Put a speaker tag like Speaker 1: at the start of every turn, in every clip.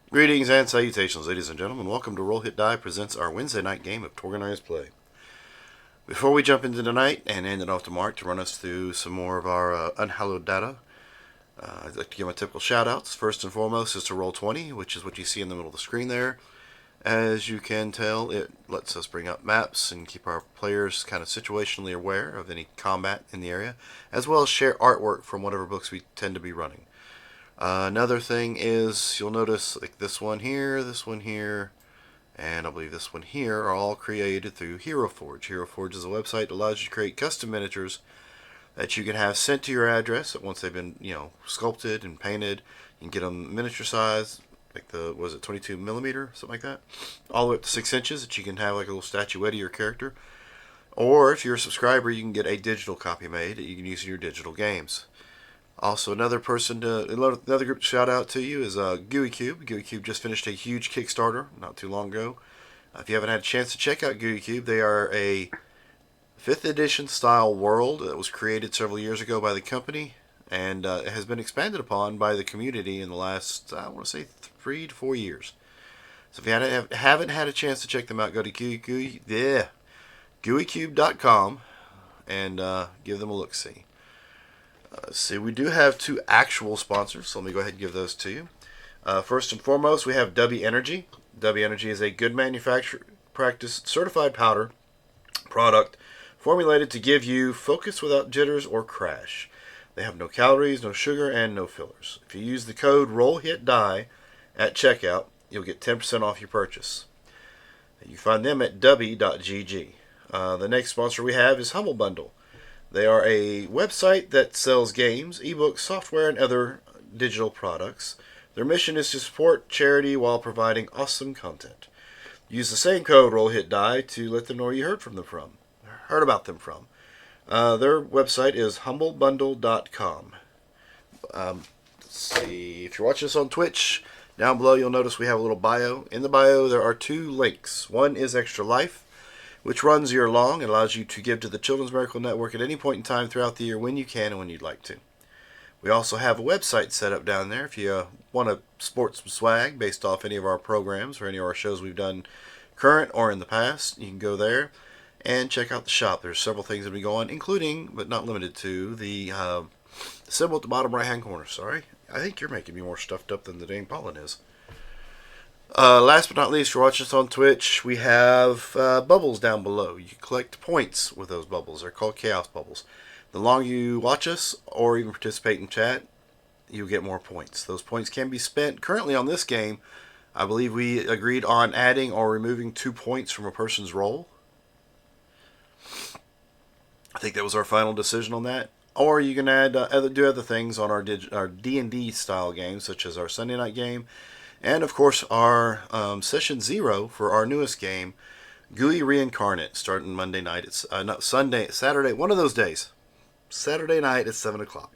Speaker 1: Greetings and salutations, ladies and gentlemen. Welcome to Roll Hit Die presents our Wednesday night game of TORGanized play. Before we jump into tonight and hand it off to Mark to run us through some more of our Unhallowed data, I'd like to give my typical shout outs. First and foremost is to Roll20, which is what you see in the middle of the screen there. As you can tell, it lets us bring up maps and keep our players kind of situationally aware of any combat in the area, as well as share artwork from whatever books we tend to be running. Another thing is you'll notice like this one here, and I believe this one here are all created through Hero Forge. Hero Forge is a website that allows you to create custom miniatures that you can have sent to your address. Once they've been, sculpted and painted, you can get them miniature size, like was it 22 millimeter, something like that, all the way up to 6 inches that you can have like a little statuette of your character. Or if you're a subscriber, you can get a digital copy made that you can use in your digital games. Also, another group to shout out to you is GUI Cube. GUI Cube just finished a huge Kickstarter not too long ago. If you haven't had a chance to check out GUI Cube, they are a 5th edition style world that was created several years ago by the company and has been expanded upon by the community in the last, I want to say, 3 to 4 years. So if you haven't had a chance to check them out, go to GUICube.com and give them a look-see. See, we do have two actual sponsors, so let me go ahead and give those to you. First and foremost, we have W Energy. W Energy is a good manufacturer practice certified powder product formulated to give you focus without jitters or crash. They have no calories, no sugar, and no fillers. If you use the code ROLLHITDIE at checkout, you'll get 10% off your purchase. You find them at w.gg. The next sponsor we have is Humble Bundle. They are a website that sells games, ebooks, software, and other digital products. Their mission is to support charity while providing awesome content. Use the same code ROLLHITDIE to let them know where you heard about them from. Their website is humblebundle.com. Let's see, if you're watching this on Twitch, down below you'll notice we have a little bio. In the bio there are two links. One is Extra Life, which runs year long and allows you to give to the Children's Miracle Network at any point in time throughout the year when you can and when you'd like to. We also have a website set up down there if you want to sport some swag based off any of our programs or any of our shows we've done current or in the past. You can go there and check out the shop. There's several things that we go on, including, but not limited to, the symbol at the bottom right-hand corner. Sorry. I think you're making me more stuffed up than the dang pollen is. Last but not least, you're watching us on Twitch. We have bubbles down below. You collect points with those bubbles. They're called Chaos Bubbles. The longer you watch us or even participate in chat, you get more points. Those points can be spent currently on this game. I believe we agreed on adding or removing 2 points from a person's roll. I think that was our final decision on that. Or you can do other things on our D&D style games, such as our Sunday night game, and of course our session 0 for our newest game, GUI Reincarnate, starting Monday night. It's not Sunday, Saturday, one of those days. Saturday night at 7 o'clock.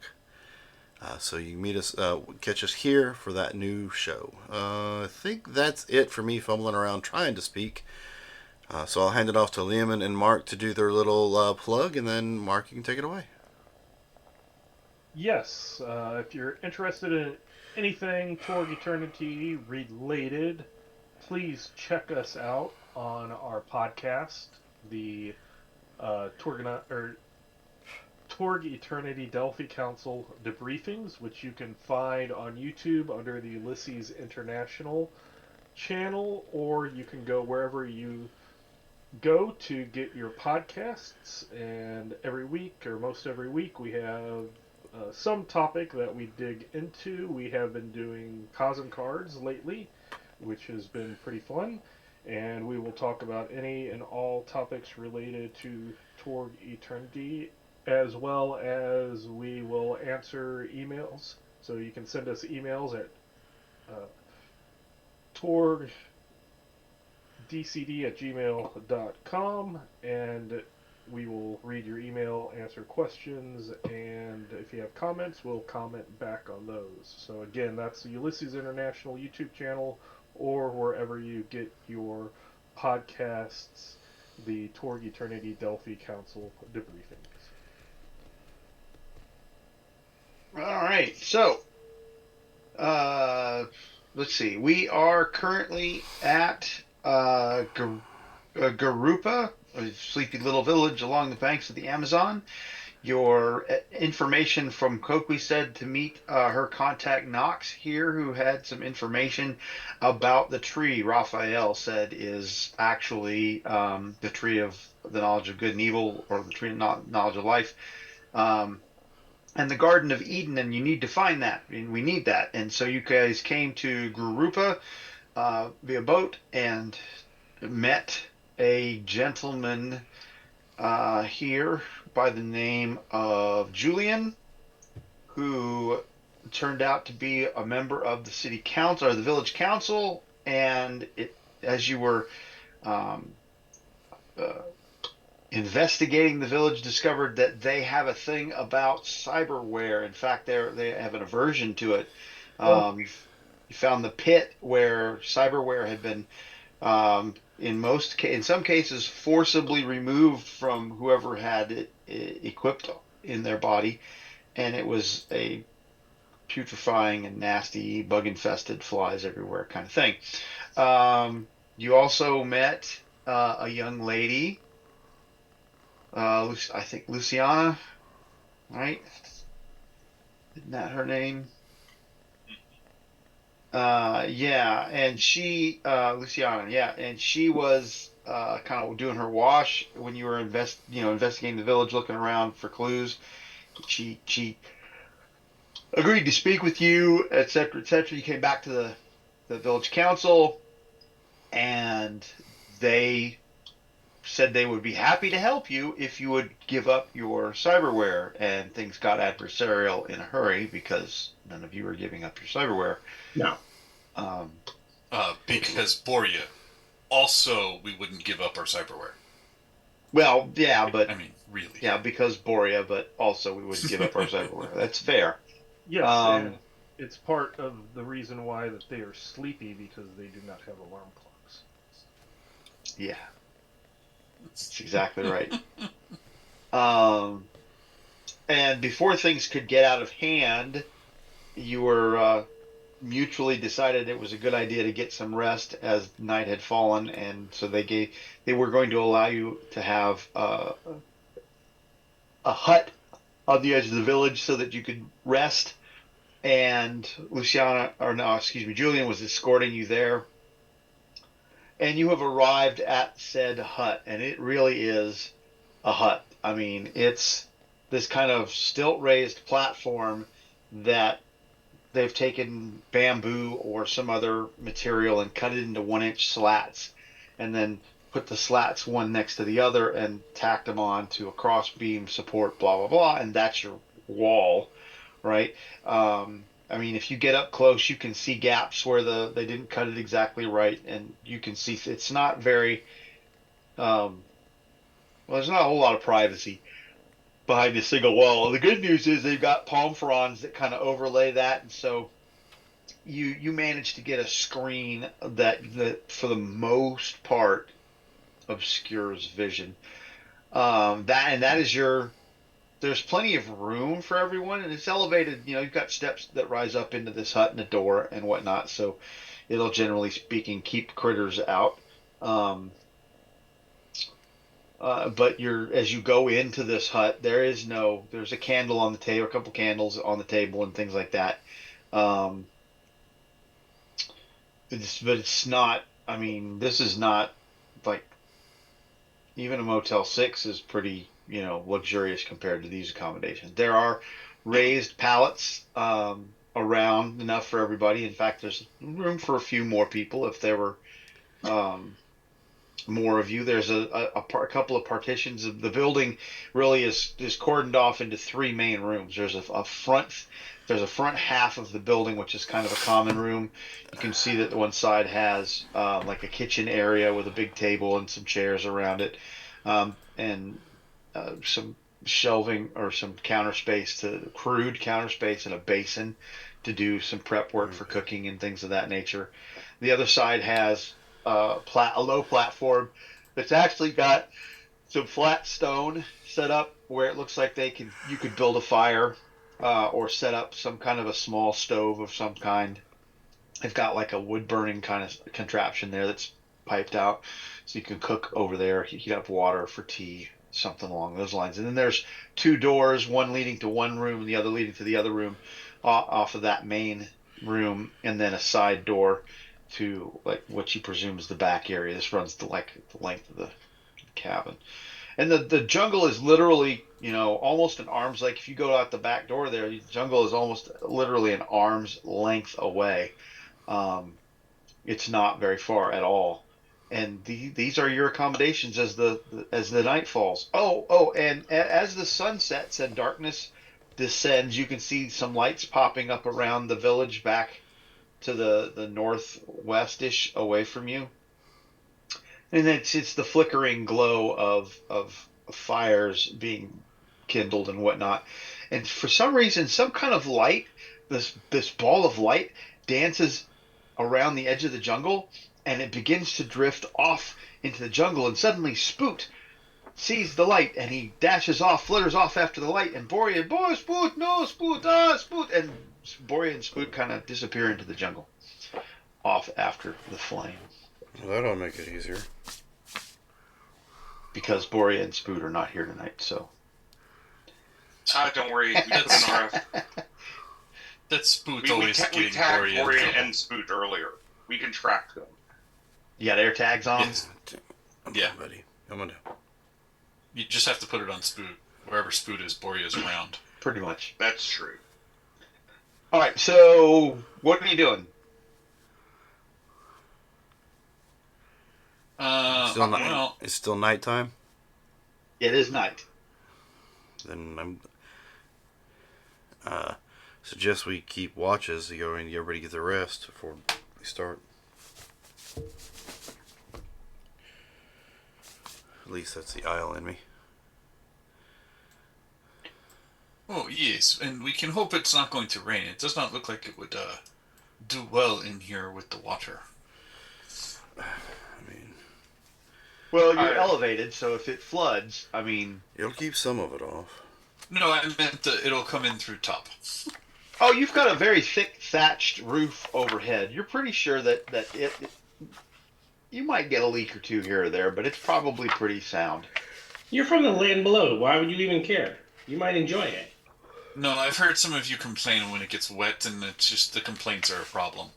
Speaker 1: So you can catch us here for that new show. I think that's it for me fumbling around trying to speak. So I'll hand it off to Liam and Mark to do their little plug, and then Mark, you can take it away.
Speaker 2: Yes, if you're interested in anything Torg Eternity related, please check us out on our podcast, the Torg Eternity Delphi Council debriefings, which you can find on YouTube under the Ulysses International channel, or you can go wherever you go to get your podcasts. And every week, or most every week, we have some topic that we dig into. We have been doing Cosm cards lately, which has been pretty fun. And we will talk about any and all topics related to Torg Eternity, as well as we will answer emails. So you can send us emails at torgdcd at gmail.com, and we will read your email, answer questions, and if you have comments, we'll comment back on those. So again, that's the Ulysses International YouTube channel, or wherever you get your podcasts, the Torg Eternity Delphi Council debriefings.
Speaker 3: All right. So, let's see. We are currently at Garupa, a sleepy little village along the banks of the Amazon. Your information from Coakley said to meet her contact Knox here, who had some information about the tree Raphael said is actually the tree of the knowledge of good and evil, or the tree of knowledge of life, um, and the Garden of Eden, and you need to find that, and we need that. And so you guys came to Gurupa via boat and met a gentleman here by the name of Julian, who turned out to be a member of the city council or the village council. And as you were um, uh, investigating the village, discovered that they have a thing about cyberware. In fact, they have an aversion to it.
Speaker 2: Oh,
Speaker 3: You found the pit where cyberware had been in some cases forcibly removed from whoever had it equipped in their body, and it was a putrefying and nasty, bug infested, flies everywhere kind of thing. You also met a young lady, I think Luciana, right? Isn't that her name? Yeah, and Luciana, yeah, and she was kind of doing her wash when you were investigating the village, looking around for clues. She agreed to speak with you, etc., etc. You came back to the village council, and they said they would be happy to help you if you would give up your cyberware. And things got adversarial in a hurry because none of you were giving up your cyberware.
Speaker 4: No.
Speaker 3: Um,
Speaker 5: Because Boria. Also, we wouldn't give up our cyberware.
Speaker 3: well, yeah,
Speaker 5: I
Speaker 3: but
Speaker 5: mean, really.
Speaker 3: yeah, because Boria, but also we wouldn't give up our cyberware. That's fair.
Speaker 2: yes, and
Speaker 3: Um,
Speaker 2: it's part of the reason why that they are sleepy because they do not have alarm clocks.
Speaker 3: yeah, that's exactly right. Um, and before things could get out of hand, you were mutually decided it was a good idea to get some rest as night had fallen, and so they were going to allow you to have a hut on the edge of the village so that you could rest. And Luciana, or no, excuse me, Julian was escorting you there, and you have arrived at said hut, and it really is a hut. I mean, it's this kind of stilt raised platform that they've taken bamboo or some other material and cut it into 1 inch slats, and then put the slats one next to the other and tacked them on to a cross beam support, blah blah blah, and that's your wall, right? I mean, if you get up close, you can see gaps where they didn't cut it exactly right, and you can see it's not very um, well. There's not a whole lot of privacy behind a single wall. The good news is they've got palm fronds that kind of overlay that, and so you manage to get a screen that for the most part obscures vision. That is your. There's plenty of room for everyone, and it's elevated. You know, you've got steps that rise up into this hut and a door and whatnot, so it'll generally speaking keep critters out. Um, but as you go into this hut, there's a candle on the table, a couple candles on the table, and things like that. Um, but it's not. I mean, this is not like even a Motel 6 is pretty, luxurious compared to these accommodations. There are raised pallets around enough for everybody. In fact, there's room for a few more people if there were um, more of you. There's a couple of partitions. The building really is cordoned off into three main rooms. There's a front half of the building, which is kind of a common room. You can see that the one side has like a kitchen area with a big table and some chairs around it, and some shelving or some crude counter space and a basin to do some prep work for cooking and things of that nature. The other side has a low platform that's actually got some flat stone set up where it looks like you could build a fire or set up some kind of a small stove of some kind. They've got like a wood burning kind of contraption there that's piped out, so you can cook over there, heat up water for tea, something along those lines. And then there's two doors, one leading to one room and the other leading to the other room, off of that main room, and then a side door to like what you presume is the back area. This runs the length of the cabin. And the jungle is literally, almost an arm's length. If you go out the back door there, the jungle is almost literally an arm's length away. Um, it's not very far at all. And these are your accommodations as the night falls. And as the sun sets and darkness descends, you can see some lights popping up around the village back to the northwest-ish away from you. And it's the flickering glow of fires being kindled and whatnot. And for some reason, some kind of light, this ball of light dances around the edge of the jungle, and it begins to drift off into the jungle. And suddenly, Spoot sees the light, and he dashes off, flutters off after the light. And Boria, boy, Spoot, no, Spoot, Spoot, and Boria and Spoot kind of disappear into the jungle, off after the flame.
Speaker 1: Well, that'll make it easier.
Speaker 3: Because Boria and Spoot are not here tonight, so.
Speaker 4: Don't worry. We put an RF.
Speaker 5: That Spoot
Speaker 4: We
Speaker 5: always
Speaker 4: tagged
Speaker 5: getting Boria.
Speaker 4: Boria and Spoot earlier. We can track them.
Speaker 3: You got air tags on?
Speaker 5: Yes.
Speaker 1: I'm
Speaker 5: Yeah.
Speaker 1: done, buddy. I'm on.
Speaker 5: You just have to put it on Spoot. Wherever Spoot is, Boria's around.
Speaker 3: Pretty much.
Speaker 4: That's true.
Speaker 3: All right, so what are you doing?
Speaker 1: It's still nighttime.
Speaker 3: It is night.
Speaker 1: Then I'm suggest we keep watches to go and everybody get their rest before we start. At least that's the Isle in me.
Speaker 5: Oh, yes, and we can hope it's not going to rain. It does not look like it would do well in here with the water.
Speaker 1: I mean,
Speaker 3: Well, you're elevated, so if it floods, I mean...
Speaker 1: it'll keep some of it off.
Speaker 5: No, I meant it'll come in through top.
Speaker 3: Oh, you've got a very thick thatched roof overhead. You're pretty sure that it you might get a leak or two here or there, but it's probably pretty sound.
Speaker 6: You're from the land below. Why would you even care? You might enjoy it.
Speaker 5: No, I've heard some of you complain when it gets wet, and it's just the complaints are a problem.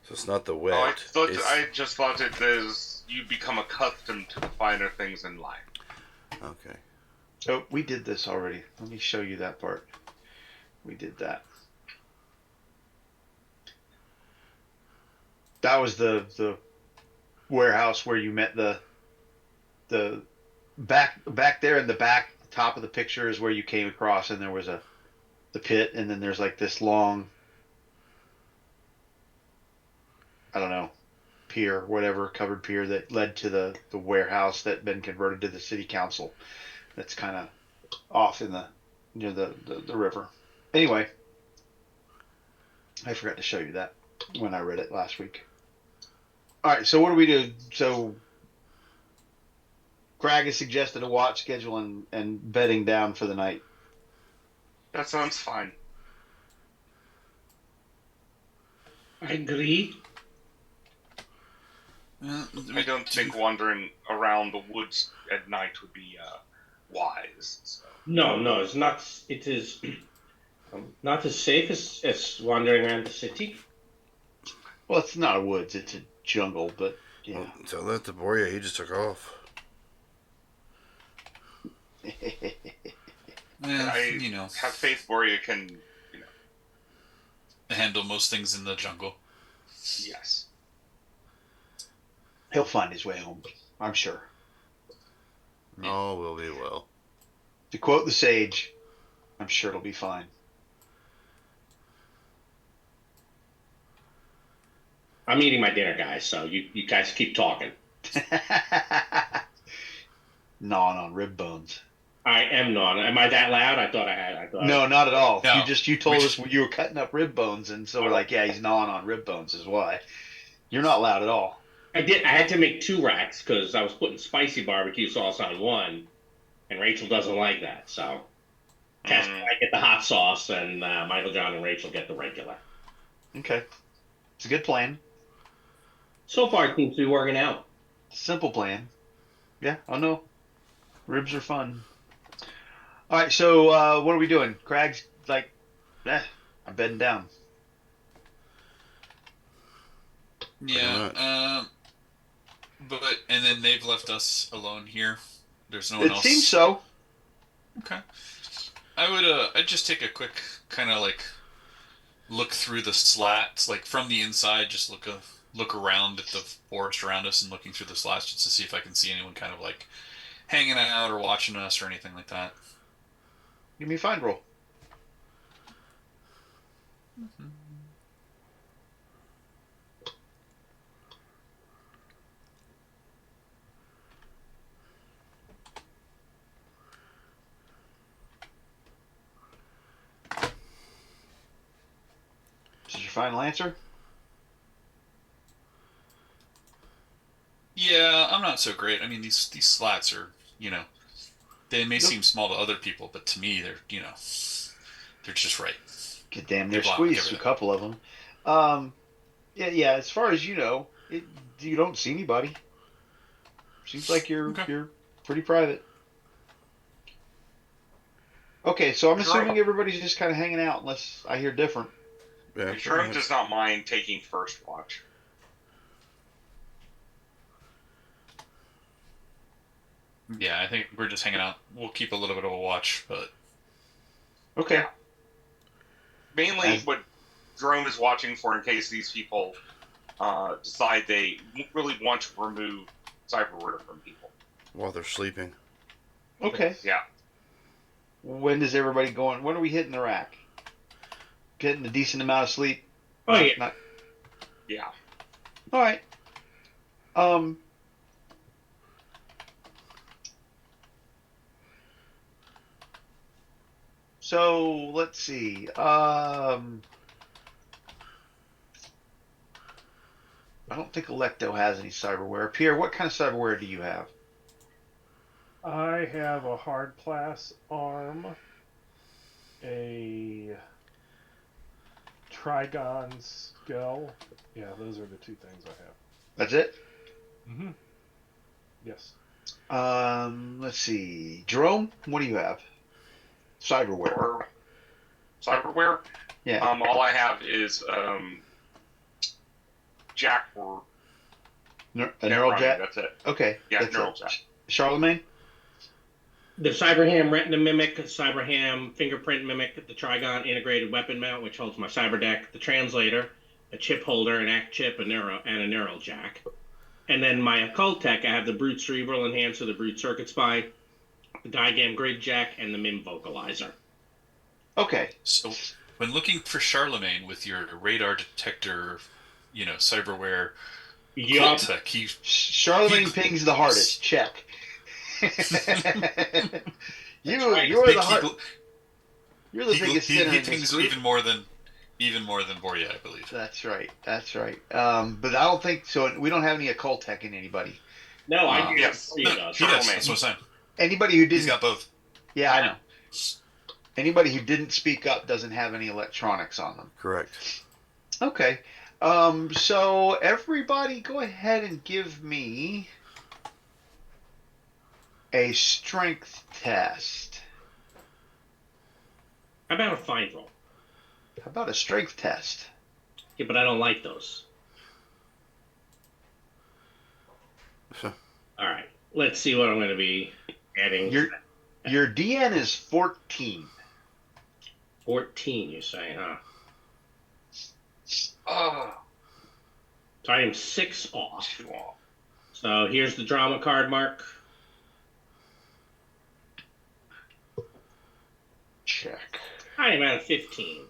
Speaker 1: So it's not the wet.
Speaker 4: I just thought it is you become accustomed to the finer things in life.
Speaker 1: Okay.
Speaker 3: Oh, we did this already. Let me show you that part. We did that. That was the warehouse where you met the back there in the back top of the picture is where you came across, and there was the pit, and then there's like this long, I don't know, pier, whatever, covered pier that led to the warehouse that had been converted to the city council. That's kind of off in near the river. Anyway, I forgot to show you that when I read it last week. All right, so what do we do? So Crag has suggested a watch schedule and bedding down for the night.
Speaker 4: That sounds fine.
Speaker 6: I agree.
Speaker 4: I don't think wandering around the woods at night would be wise. So.
Speaker 6: No, it's not. It is not as safe as wandering around the city.
Speaker 3: Well, it's not a woods; it's a jungle. But yeah.
Speaker 1: Well, tell that to Boria. He just took off.
Speaker 5: Yeah,
Speaker 4: have faith Boria can,
Speaker 5: handle most things in the jungle.
Speaker 4: Yes.
Speaker 3: He'll find his way home, I'm sure.
Speaker 1: Oh, we'll be well.
Speaker 3: To quote the sage, I'm sure it'll be fine.
Speaker 6: I'm eating my dinner, guys. So you guys keep talking.
Speaker 3: Gnawing on rib bones.
Speaker 6: I am not. Am I that loud? I thought.
Speaker 3: No, not at all.
Speaker 5: No.
Speaker 3: You told us you were cutting up rib bones, and so we're like, yeah, he's gnawing on rib bones is why. You're not loud at all.
Speaker 6: I did. I had to make 2 racks because I was putting spicy barbecue sauce on one, and Rachel doesn't like that. So, Casper and I get the hot sauce, and Michael, John, and Rachel get the regular.
Speaker 3: Okay. It's a good plan.
Speaker 6: So far, it seems to be working out.
Speaker 3: Simple plan. Yeah, I know. Ribs are fun. All right, so what are we doing? Craig's like, I'm bedding down.
Speaker 5: Yeah.
Speaker 1: much.
Speaker 5: But and then they've left us alone here. There's no one
Speaker 3: It seems
Speaker 5: else.
Speaker 3: so.
Speaker 5: Okay. I'd just take a quick kind of like look through the slats, like from the inside, just look around at the forest around us and looking through the slats just to see if I can see anyone kind of like hanging out or watching us or anything like that.
Speaker 3: Give me a find roll. Is this your final answer?
Speaker 5: Yeah, I'm not so great. I mean, these slats are, they may
Speaker 3: Yep.
Speaker 5: seem small to other people, but to me, they're just right.
Speaker 3: Get damn
Speaker 5: They
Speaker 3: near
Speaker 5: block
Speaker 3: squeezed a
Speaker 5: everything.
Speaker 3: couple of them. Yeah. As far as you know, you don't see anybody. Seems like
Speaker 5: Okay.
Speaker 3: you're pretty private. Okay, so I'm
Speaker 4: Jerome,
Speaker 3: assuming everybody's just kind of hanging out, unless I hear different.
Speaker 1: Yeah, pretty
Speaker 4: Jerome
Speaker 1: much.
Speaker 4: does not mind taking first watch.
Speaker 5: Yeah, I think we're just hanging out. We'll keep a little bit of a watch, but
Speaker 3: Okay.
Speaker 4: Yeah. Mainly
Speaker 3: As-
Speaker 4: what Jerome is watching for in case these people decide they really want to remove cyberware from people.
Speaker 1: While they're sleeping.
Speaker 3: Okay.
Speaker 4: Yeah.
Speaker 3: When does everybody going? When are we hitting the rack? Getting a decent amount of sleep.
Speaker 6: Oh yeah.
Speaker 3: Not.
Speaker 4: Yeah.
Speaker 3: All right. Um. So let's see. I don't think Electo has any cyberware. Pierre, what kind of cyberware do you have?
Speaker 2: I have a hard class arm, a Trigon skull. Yeah, those are the two things I have.
Speaker 3: That's it.
Speaker 2: Mm-hmm. Yes.
Speaker 3: Let's see. Jerome, what do you have? Cyberware.
Speaker 4: Or cyberware.
Speaker 3: Yeah.
Speaker 4: All I have is Jack or
Speaker 3: A neural
Speaker 4: Netrunning.
Speaker 3: jet.
Speaker 4: That's it.
Speaker 3: Okay.
Speaker 4: Yeah,
Speaker 3: That's
Speaker 4: neural
Speaker 3: it.
Speaker 4: jet.
Speaker 3: Charlemagne.
Speaker 6: The Cyberham Retina Mimic, Cyberham Fingerprint Mimic, the Trigon Integrated Weapon Mount, which holds my Cyber Deck, the Translator, a chip holder, an ACT chip, and a neural jack. And then my Occult Tech, I have the Brute Cerebral Enhancer, the Brute Circuit Spy, the Digam Grid Jack, and the MIM Vocalizer.
Speaker 3: Okay.
Speaker 5: so when looking for Charlemagne with your radar detector, cyberware,
Speaker 6: Yup.
Speaker 5: tech,
Speaker 3: Charlemagne
Speaker 5: He-
Speaker 3: pings the hardest. Check. You're
Speaker 6: right.
Speaker 3: the hard. You're the biggest sinner
Speaker 5: he
Speaker 3: in this
Speaker 5: pings
Speaker 3: group.
Speaker 5: even more than Boria, I believe.
Speaker 3: That's right. That's right. But I don't think so. We don't have any occult tech in anybody.
Speaker 6: No, I do.
Speaker 4: Yes.
Speaker 6: He
Speaker 5: No,
Speaker 6: does.
Speaker 5: he does.
Speaker 4: Charlemagne.
Speaker 5: That's what I'm saying.
Speaker 3: Anybody who
Speaker 5: He's
Speaker 3: didn't.
Speaker 5: got both.
Speaker 3: Yeah, I know. Anybody who didn't speak up doesn't have any electronics on them.
Speaker 1: Correct.
Speaker 3: Okay. So everybody, go ahead and give me a strength test.
Speaker 6: How about a find roll?
Speaker 3: How about a strength test?
Speaker 6: Yeah, but I don't like those.
Speaker 1: Sure.
Speaker 6: All right. Let's see what I'm going to be adding.
Speaker 3: Your DN is 14.
Speaker 6: 14, you say, huh?
Speaker 4: Oh,
Speaker 6: So I am 6 off.
Speaker 4: too long.
Speaker 6: So here's the drama card, Mark.
Speaker 3: Check.
Speaker 6: I am at a 15.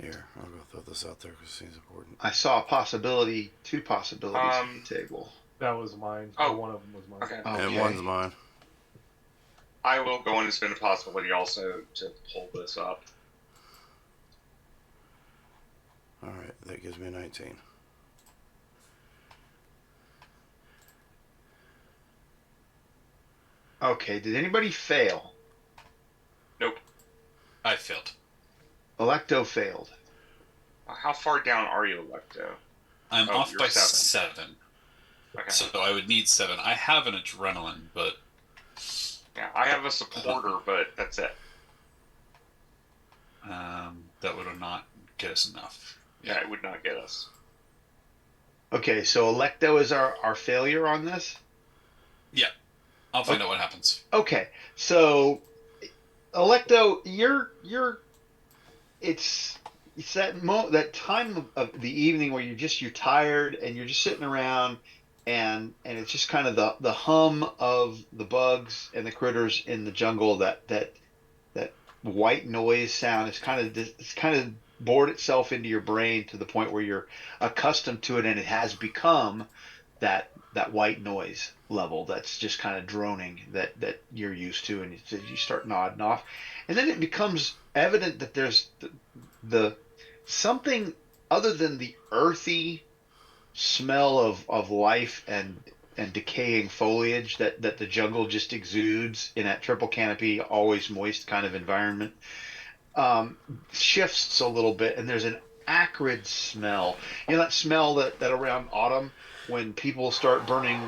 Speaker 1: Here, I'll go throw this out there because it seems important.
Speaker 3: I saw two possibilities on the table.
Speaker 2: That was mine.
Speaker 4: Oh.
Speaker 2: One of them was mine.
Speaker 4: Okay.
Speaker 3: Okay.
Speaker 1: And one's mine.
Speaker 4: I will go in and spend a possibility also to pull this up.
Speaker 1: Alright, that gives me a 19.
Speaker 3: Okay, did anybody fail?
Speaker 4: Nope.
Speaker 5: I failed.
Speaker 3: Electo failed.
Speaker 4: How far down are you, Electo?
Speaker 5: I'm
Speaker 4: Oh,
Speaker 5: off
Speaker 4: you're
Speaker 5: by
Speaker 4: 7.
Speaker 5: 7,
Speaker 4: Okay.
Speaker 5: so I would need 7. I have an adrenaline, but
Speaker 4: Yeah, I have a supporter, but that's it.
Speaker 5: that would not get us enough.
Speaker 4: Yeah, it would not get us.
Speaker 3: Okay, so Electo is our failure on this.
Speaker 5: Yeah, I'll find out what happens.
Speaker 3: Okay, so Electo, you're it's that time of the evening where you're tired and you're just sitting around and it's just kind of the hum of the bugs and the critters in the jungle, that white noise sound is it's kind of bored itself into your brain to the point where you're accustomed to it, and it has become that white noise level that's just kind of droning that you're used to, and you start nodding off, and then it becomes evident that there's the something other than the earthy smell of life and decaying foliage that the jungle just exudes in that triple canopy, always moist kind of environment, um, shifts a little bit, and there's an acrid smell. You know that smell that around autumn when people start burning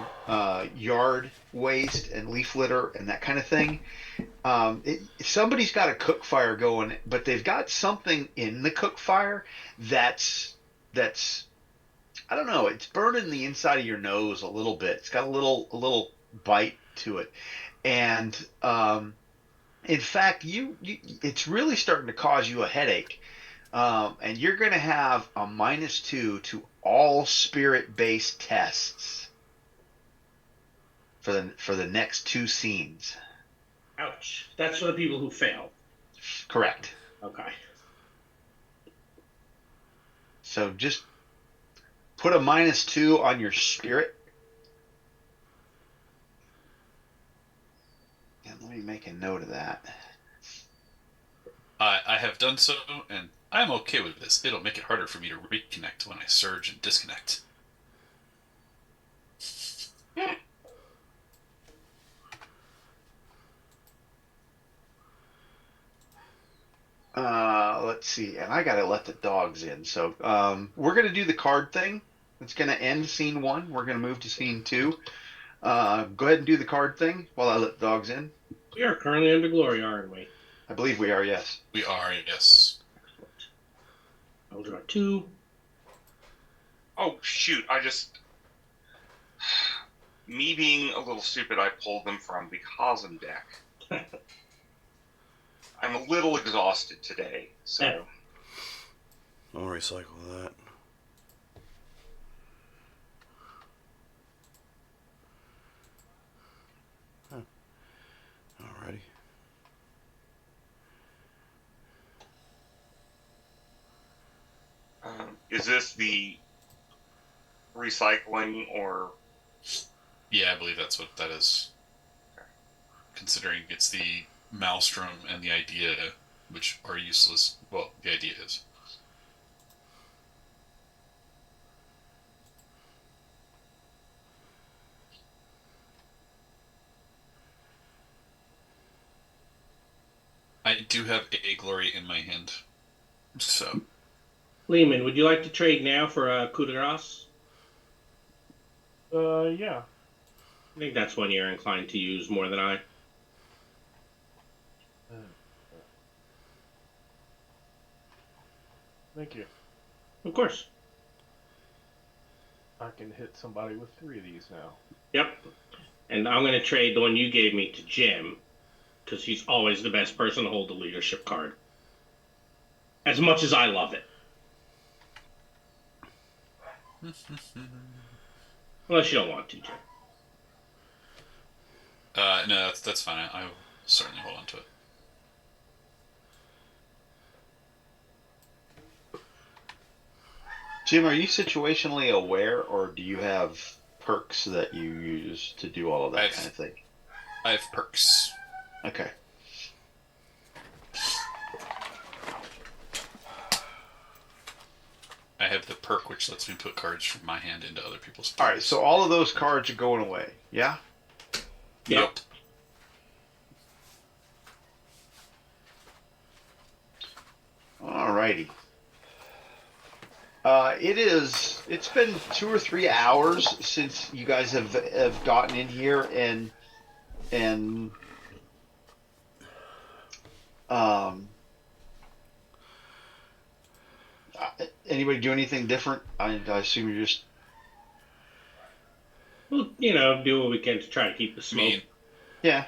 Speaker 3: yard waste and leaf litter and that kind of thing. Somebody's got a cook fire going, but they've got something in the cook fire that's I don't know. It's burning the inside of your nose a little bit. It's got a little bite to it, and in fact, it's really starting to cause you a headache, and you're going to have a -2 to all spirit-based tests for the next 2 scenes.
Speaker 6: Ouch. That's for the people who fail.
Speaker 3: Correct.
Speaker 6: Okay.
Speaker 3: So just put a -2 on your spirit. And let me make a note of that.
Speaker 5: I have done so, and I'm okay with this. It'll make it harder for me to reconnect when I surge and disconnect.
Speaker 3: Let's see, and I gotta let the dogs in. So we're gonna do the card thing. It's gonna end scene 1. We're gonna move to scene 2. Go ahead and do the card thing while I let the dogs in.
Speaker 6: We are currently under glory, aren't we?
Speaker 3: I believe we are, yes.
Speaker 5: We are, yes.
Speaker 6: Excellent. I'll draw 2.
Speaker 4: Oh, shoot. Me being a little stupid, I pulled them from the Cosm deck. I'm a little exhausted today, so.
Speaker 1: I'll recycle that. Huh. Alrighty.
Speaker 4: Is this the recycling or?
Speaker 5: Yeah, I believe that's what that is. Considering it's the maelstrom and the idea, which are useless. Well, the idea is. I do have a glory in my hand, so.
Speaker 6: Lehman, would you like to trade now for a coup de grace?
Speaker 2: Yeah.
Speaker 6: I think that's one you're inclined to use more than I.
Speaker 2: Thank you.
Speaker 6: Of course.
Speaker 2: I can hit somebody with 3 of these now.
Speaker 6: Yep. And I'm going to trade the one you gave me to Jim, because he's always the best person to hold the leadership card. As much as I love it. Unless you don't want to, Jim.
Speaker 5: No, that's fine. I will certainly hold on to it.
Speaker 3: Jim, are you situationally aware, or do you have perks that you use to do all of that kind of thing?
Speaker 5: I have perks.
Speaker 3: Okay.
Speaker 5: I have the perk which lets me put cards from my hand into other people's
Speaker 3: All
Speaker 5: cards.
Speaker 3: right, so all of those cards are going away, yeah?
Speaker 5: Yep.
Speaker 3: All righty. It's been 2 or 3 hours since you guys have gotten in here and um. Anybody do anything different? I assume you're just.
Speaker 6: We'll, do what we can to try to keep the
Speaker 5: I
Speaker 6: smoke.
Speaker 5: mean,
Speaker 3: Yeah.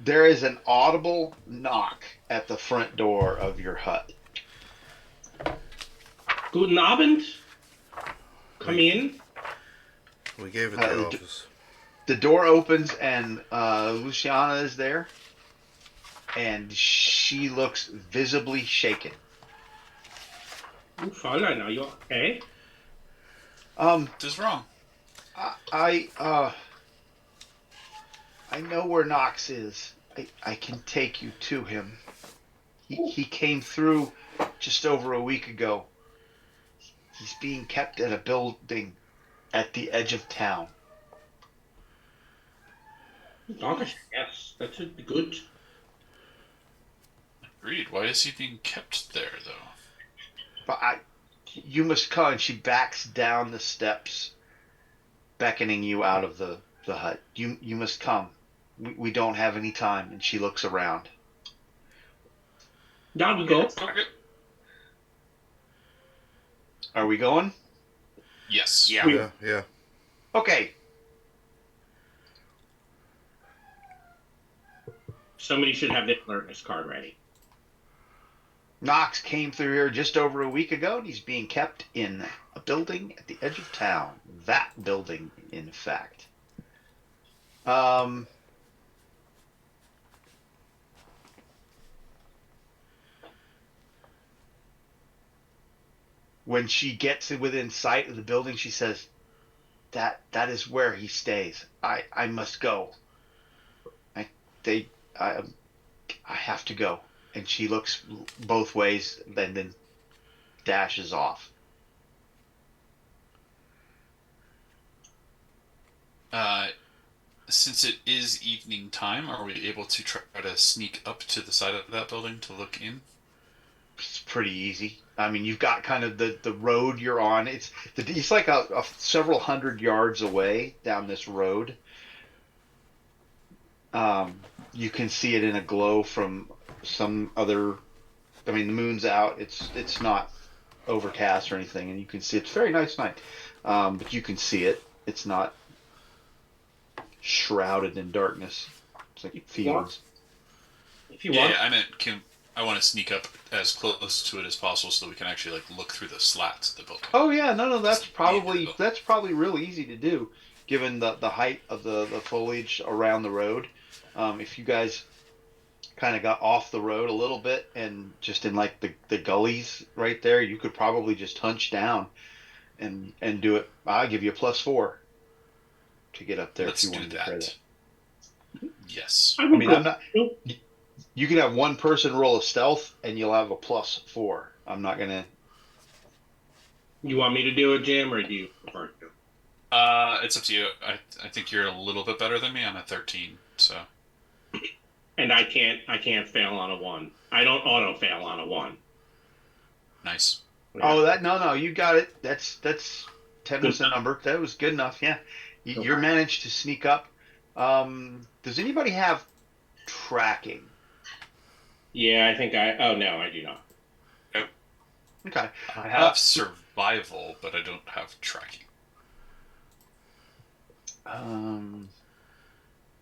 Speaker 3: There is an audible knock at the front door of your hut.
Speaker 6: Guten Abend. Come in.
Speaker 1: We gave it
Speaker 3: Uh,
Speaker 1: the
Speaker 3: the,
Speaker 1: office.
Speaker 3: the door opens and Luciana is there, and she looks visibly shaken.
Speaker 6: Oh, Fräulein, are you okay?
Speaker 3: Um,
Speaker 5: what is wrong?
Speaker 3: I know where Knox is. I can take you to him. He came through just over a week ago. He's being kept at a building at the edge of town.
Speaker 6: Danke. Yes, that should be good.
Speaker 5: Agreed. Why is he being kept there, though?
Speaker 3: But you must come. And she backs down the steps, beckoning you out of the hut. You must come. We don't have any time. And she looks around.
Speaker 6: Down we go.
Speaker 5: Okay.
Speaker 3: Are we going?
Speaker 5: Yes.
Speaker 4: Yeah.
Speaker 1: Yeah, yeah.
Speaker 3: Okay.
Speaker 6: Somebody should have the alertness card ready.
Speaker 3: Knox came through here just over a week ago, and he's being kept in a building at the edge of town. That building, in fact. When she gets within sight of the building, she says, "That is where he stays. I must go. I they I I have to go." And she looks both ways, then dashes off.
Speaker 5: Since it is evening time, are we able to try to sneak up to the side of that building to look in?
Speaker 3: It's pretty easy. I mean, you've got kind of the road you're on. It's like a several hundred yards away down this road. You can see it in a glow from some other. I mean, the moon's out. It's not overcast or anything, and you can see it's a very nice night. But you can see it. It's not shrouded in darkness. It's like fields.
Speaker 6: If you want.
Speaker 5: Yeah, I meant I want to sneak up as close to it as possible so that we can actually look through the slats of the building.
Speaker 3: Oh yeah, no, that's probably
Speaker 5: Yeah.
Speaker 3: real easy to do, given the height of the foliage around the road. If you guys kind of got off the road a little bit and just in like the gullies right there, you could probably just hunch down and do it. I'll give you a +4 to get up there
Speaker 5: Let's
Speaker 3: if you
Speaker 5: do
Speaker 3: wanted to try
Speaker 5: that.
Speaker 3: that.
Speaker 5: Yes.
Speaker 6: I
Speaker 3: I
Speaker 6: would
Speaker 3: mean,
Speaker 6: go.
Speaker 3: I'm not. You can have one person roll a stealth, and you'll have a +4. I'm not gonna.
Speaker 6: You want me to do it, Jim, or do you prefer to?
Speaker 5: It's up to you. I think you're a little bit better than me. I'm at 13, so.
Speaker 6: And I can't fail on a 1. I don't auto fail on a 1.
Speaker 5: Nice.
Speaker 6: Yeah.
Speaker 3: Oh, no, you got it. That's 10 was
Speaker 6: Good
Speaker 3: the number. That was good enough. Yeah, you're
Speaker 6: Okay.
Speaker 3: managed to sneak up. Does anybody have tracking?
Speaker 6: Yeah, I think I. Oh no, I do not.
Speaker 3: Okay.
Speaker 5: I have survival, but I don't have tracking.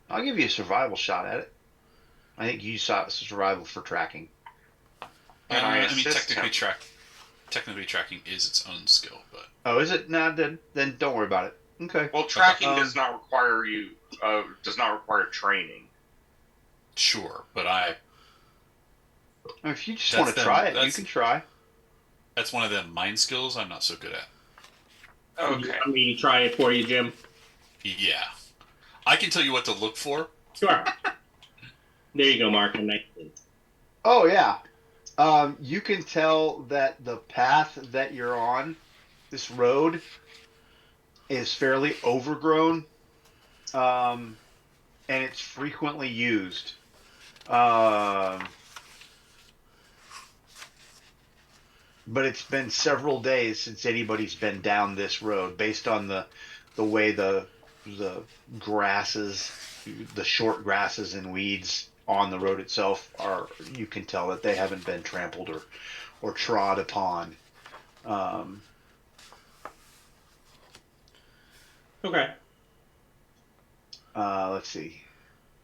Speaker 3: I'll give you a survival shot at it. I think you saw survival for tracking.
Speaker 4: And I
Speaker 5: I mean,
Speaker 4: assist him.
Speaker 5: technically tracking is its own skill, but
Speaker 3: Oh, is it? No, then don't worry about it. Okay.
Speaker 4: Well, tracking
Speaker 3: Um,
Speaker 4: does not require training.
Speaker 5: sure. But
Speaker 3: If you just
Speaker 5: That's
Speaker 3: want to
Speaker 5: them-
Speaker 3: try it, you
Speaker 5: that's-
Speaker 3: can try.
Speaker 5: that's one of them mind skills I'm not so good at.
Speaker 6: You
Speaker 4: Okay.
Speaker 6: want me to try it for you, Jim?
Speaker 5: Yeah, I can tell you what to look for.
Speaker 6: Sure. There you go, Mark. I'm 19.
Speaker 3: Oh yeah. You can tell that the path that you're on, this road, is fairly overgrown, and it's frequently used. but it's been several days since anybody's been down this road, based on the way the grasses, the short grasses and weeds on the road itself are. You can tell that they haven't been trampled or trod upon. Um,
Speaker 6: Okay.
Speaker 3: let's see.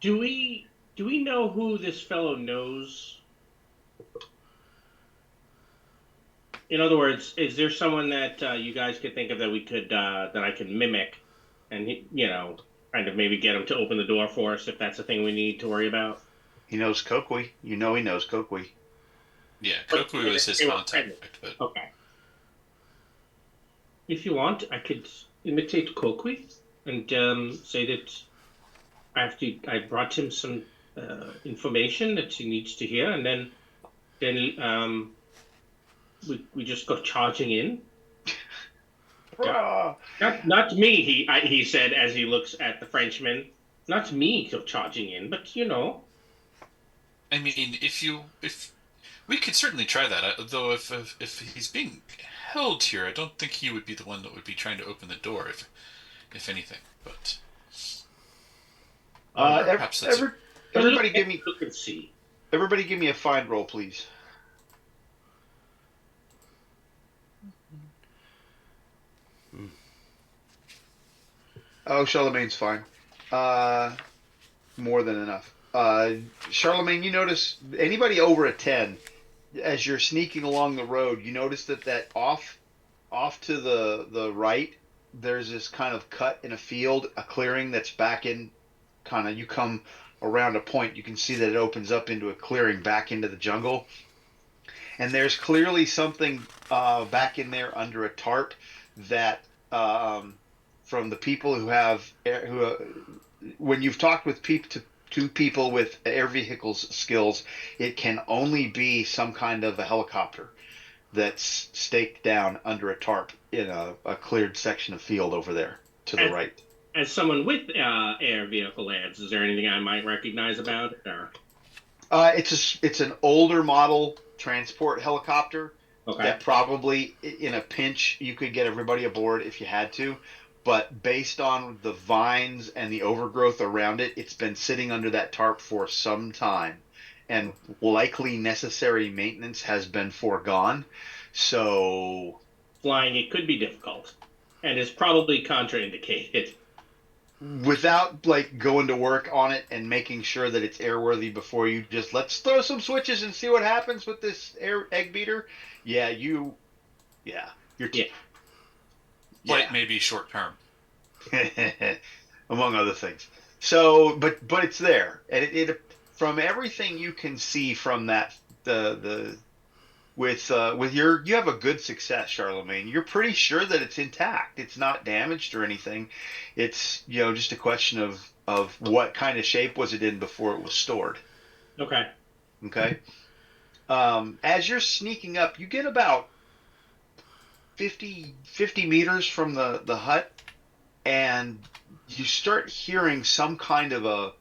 Speaker 6: Do we know who this fellow knows? In other words, is there someone that you guys could think of that we could that I can mimic, and kind of maybe get him to open the door for us if that's a thing we need to worry about?
Speaker 3: He knows Kokwi. You know he knows Kokwi.
Speaker 5: Yeah,
Speaker 6: But
Speaker 5: Kokui was his
Speaker 6: they were
Speaker 5: contact,
Speaker 6: friendly.
Speaker 5: but
Speaker 6: Okay. If you want, I could imitate Kokui and say that I brought him some information that he needs to hear, and then we just go charging in.
Speaker 3: Ah,
Speaker 6: Not me, he said as he looks at the Frenchman. Not me go charging in, but
Speaker 5: I mean, if we could certainly try that. Though if he's being held here, I don't think he would be the one that would be trying to open the door, if anything. But
Speaker 3: ev-
Speaker 5: perhaps that's a
Speaker 3: every,
Speaker 6: Well,
Speaker 3: everybody give me
Speaker 6: look and see.
Speaker 3: everybody give me a find roll, please. Oh, Charlemagne's fine. More than enough. Charlemagne, you notice anybody over a 10, as you're sneaking along the road, you notice that off to the right, there's this kind of cut in a field, a clearing that's back in, kind of, you come around a point, you can see that it opens up into a clearing back into the jungle. And there's clearly something back in there under a tarp that from the people who have who when you've talked with people to people with air vehicles skills, it can only be some kind of a helicopter that's staked down under a tarp in a cleared section of field over there to the
Speaker 6: As,
Speaker 3: right.
Speaker 6: as someone with air vehicle ads, is there anything I might recognize about it? Or
Speaker 3: It's an older model transport helicopter
Speaker 6: okay,
Speaker 3: that probably in a pinch you could get everybody aboard if you had to. But based on the vines and the overgrowth around it, it's been sitting under that tarp for some time, and likely necessary maintenance has been foregone. So
Speaker 6: flying it could be difficult, and is probably contraindicated.
Speaker 3: without like going to work on it and making sure that it's airworthy before you just let's throw some switches and see what happens with this air egg beater. Yeah, yeah, you're
Speaker 6: Yeah.
Speaker 5: flight
Speaker 3: yeah,
Speaker 5: may be short term.
Speaker 3: among other things. So, but it's there, and it from everything you can see from that the with your you have a good success, Charlemagne. You're pretty sure that it's intact. It's not damaged or anything. It's just a question of what kind of shape was it in before it was stored.
Speaker 6: Okay.
Speaker 3: Okay. As you're sneaking up, you get about 50 meters from the hut, and you start hearing some kind of a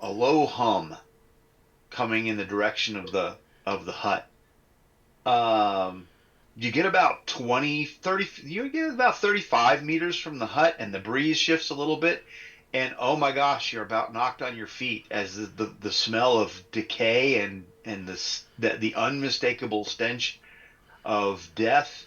Speaker 3: low hum coming in the direction of the hut. Um, you get about 20, 30, you get about 35 meters from the hut, and the breeze shifts a little bit. And oh my gosh, you're about knocked on your feet as the smell of decay and the unmistakable stench of death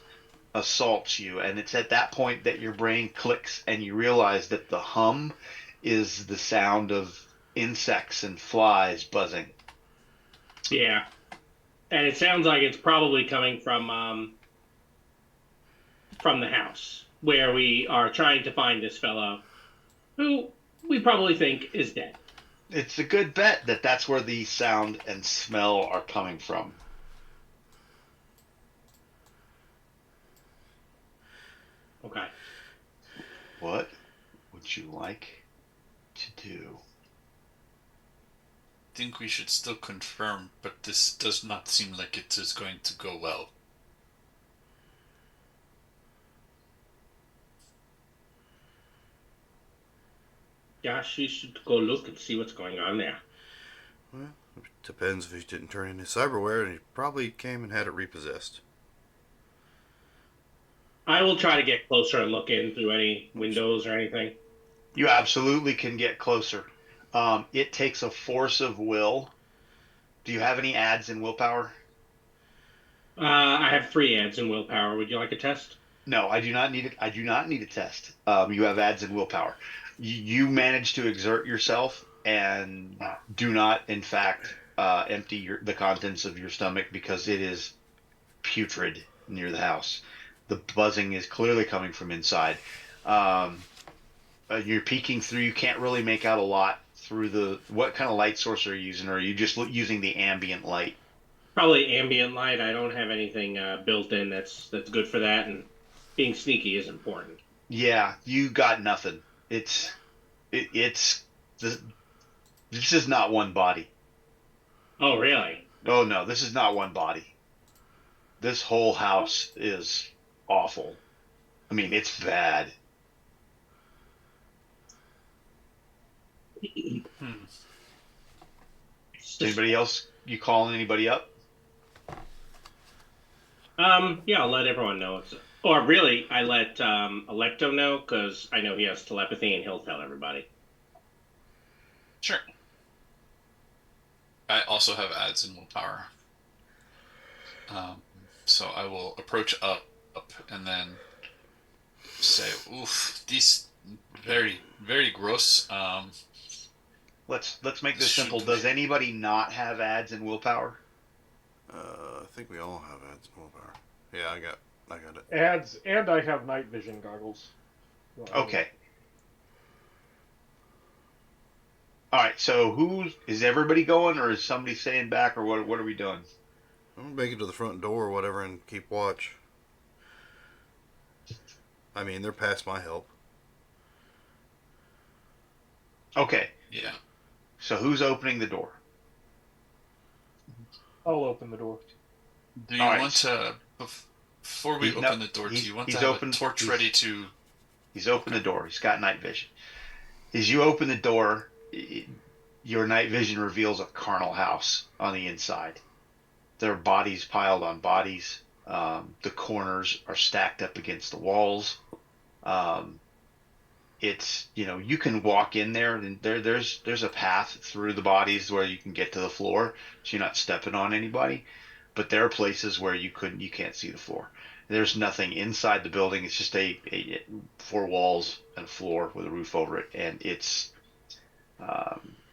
Speaker 3: assaults you. And it's at that point that your brain clicks and you realize that the hum is the sound of insects and flies buzzing.
Speaker 6: Yeah, and it sounds like it's probably coming from the house where we are trying to find this fellow, who we probably think is dead.
Speaker 3: It's a good bet that that's where the sound and smell are coming from.
Speaker 6: Okay.
Speaker 3: What would you like to do?
Speaker 5: Think we should still confirm, but this does not seem like it is going to go well.
Speaker 6: Gosh, we should go look and see what's going on there.
Speaker 1: Well, it depends if he didn't turn in his cyberware, and he probably came and had it repossessed.
Speaker 6: I will try to get closer and look in through any windows or anything.
Speaker 3: You absolutely can get closer. It takes a force of will. Do you have any ads in willpower?
Speaker 6: I have 3 ads in willpower. Would you like a test?
Speaker 3: No, I do not need it. I do not need a test. You have ads in willpower. You manage to exert yourself and do not, in fact, empty the contents of your stomach because it is putrid near the house. The buzzing is clearly coming from inside. Um, you're peeking through. You can't really make out a lot through the. What kind of light source are you using? Or are you just using the ambient light?
Speaker 6: Probably ambient light. I don't have anything built in that's good for that, and being sneaky is important.
Speaker 3: Yeah, you got nothing. It's this. This is not one body.
Speaker 6: Oh, really?
Speaker 3: Oh no, this is not one body. This whole house is awful. I mean, it's bad.
Speaker 5: Hmm.
Speaker 3: Anybody else? You calling anybody up?
Speaker 6: Yeah, I'll let everyone know. Or really, I let Electo know because I know he has telepathy and he'll tell everybody.
Speaker 5: Sure. I also have ads in willpower. So I will approach up and then say, "Oof, these very very gross."
Speaker 3: Let's make this
Speaker 5: Should
Speaker 3: simple.
Speaker 5: we-
Speaker 3: Does anybody not have ads in willpower?
Speaker 1: I think we all have ads in willpower. Yeah, I got it.
Speaker 2: Ads, and I have night vision goggles. Well,
Speaker 3: Okay. All right. So is everybody going, or is somebody staying back, or what? What are we doing?
Speaker 1: I'm gonna make it to the front door or whatever and keep watch. I mean, they're past my help.
Speaker 3: Okay.
Speaker 5: Yeah.
Speaker 3: So who's opening the door?
Speaker 2: I'll open the door.
Speaker 5: Do you
Speaker 3: All right.
Speaker 5: want to before we open the door? Do you want to have a torch ready to?
Speaker 3: He's opened the door. He's got night vision. As you open the door, your night vision reveals a carnal house on the inside. There are bodies piled on bodies. The corners are stacked up against the walls. Um, it's you can walk in there and there's a path through the bodies where you can get to the floor, so you're not stepping on anybody. But there are places where you can't see the floor. There's nothing inside the building. It's just a 4 walls and a floor with a roof over it, and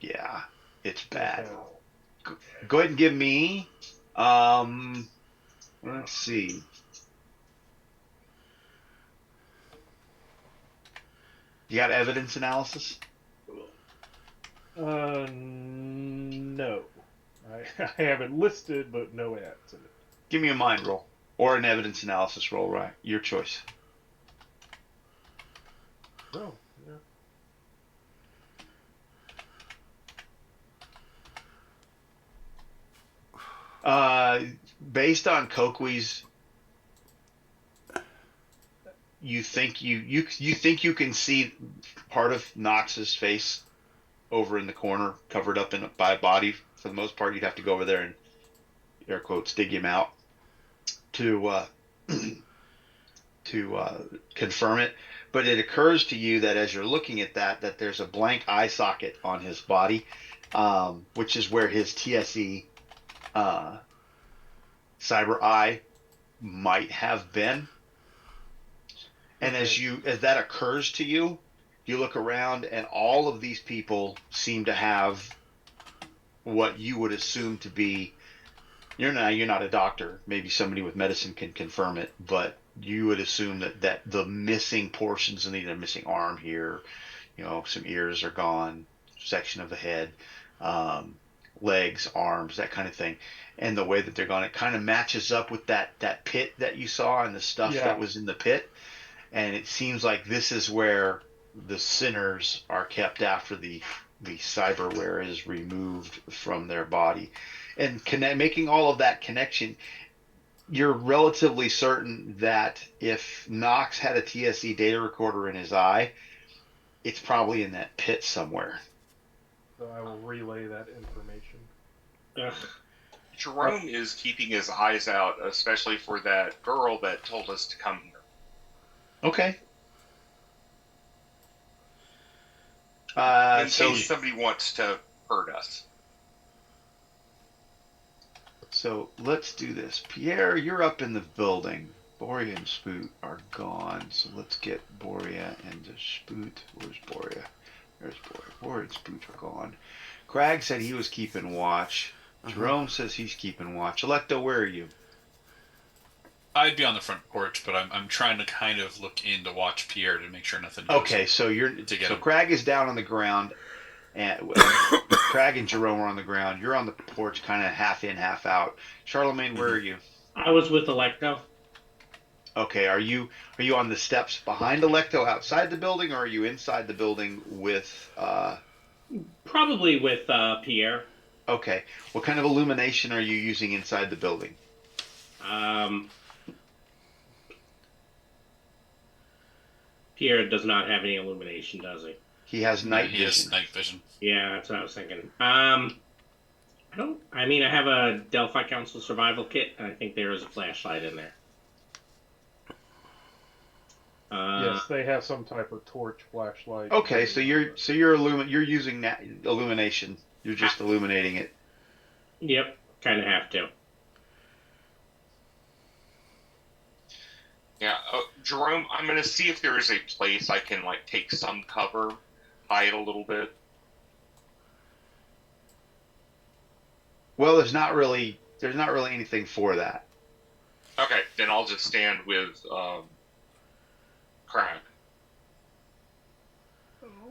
Speaker 3: yeah, it's bad.
Speaker 2: Okay.
Speaker 3: Go ahead and give me let's see. You got evidence analysis?
Speaker 2: No. I have it listed, but no ads in it.
Speaker 3: Give me a mind roll or an evidence analysis roll, right? Your choice.
Speaker 2: Oh, yeah.
Speaker 3: Based on Koqui's, you think you think you can see part of Knox's face over in the corner, covered up by a body. For the most part, you'd have to go over there and air quotes dig him out to confirm it. But it occurs to you that as you're looking at that there's a blank eye socket on his body, which is where his TSE cyber eye might have been. And as that occurs to you, you look around and all of these people seem to have what you would assume to be, you're not a doctor, maybe somebody with medicine can confirm it, but you would assume that the missing portions, and the missing arm here, some ears are gone, section of the head, legs, arms, that kind of thing, and the way that they're gone, it kind of matches up with that pit that you saw and the stuff that was in the pit. And it seems like this is where the sinners are kept after the cyberware is removed from their body. And making all of that connection, you're relatively certain that if Knox had a TSE data recorder in his eye, it's probably in that pit somewhere.
Speaker 2: So I will relay that information.
Speaker 6: Ugh.
Speaker 4: Jerome is keeping his eyes out, especially for that girl that told us to come here.
Speaker 3: Okay.
Speaker 4: In case somebody wants to hurt us.
Speaker 3: So let's do this. Pierre, you're up in the building. Boria and Spoot are gone, so let's get Boria and Spoot. Where's Boria? There's Boria. Boria and Spoot are gone. Crag said he was keeping watch. Jerome says he's keeping watch. Electo, where are you?
Speaker 5: I'd be on the front porch, but I'm trying to kind of look in to watch Pierre to make sure nothing goes.
Speaker 3: Okay, so
Speaker 5: him.
Speaker 3: Crag is down on the ground, and Crag and Jerome are on the ground. You're on the porch, kind of half in, half out. Charlemagne, where are you?
Speaker 6: I was with Electo.
Speaker 3: Okay, are you on the steps behind Electo outside the building, or are you inside the building with?
Speaker 6: Probably with Pierre.
Speaker 3: Okay, what kind of illumination are you using inside the building?
Speaker 6: Pierre does not have any illumination, does he?
Speaker 3: He has night
Speaker 5: He
Speaker 3: vision.
Speaker 5: has night vision.
Speaker 6: Yeah, that's what I was thinking. I don't. I mean, I have a Delphi Council survival kit, and I think there is a flashlight in there.
Speaker 2: Yes, they have some type of torch flashlight.
Speaker 3: Okay, so you're using illumination. You're just illuminating it.
Speaker 6: Yep, kind of have to.
Speaker 4: Yeah, Jerome, I'm going to see if there is a place I can like take some cover, hide a little bit.
Speaker 3: Well, there's not really anything for that.
Speaker 4: Okay, then I'll just stand with Crag.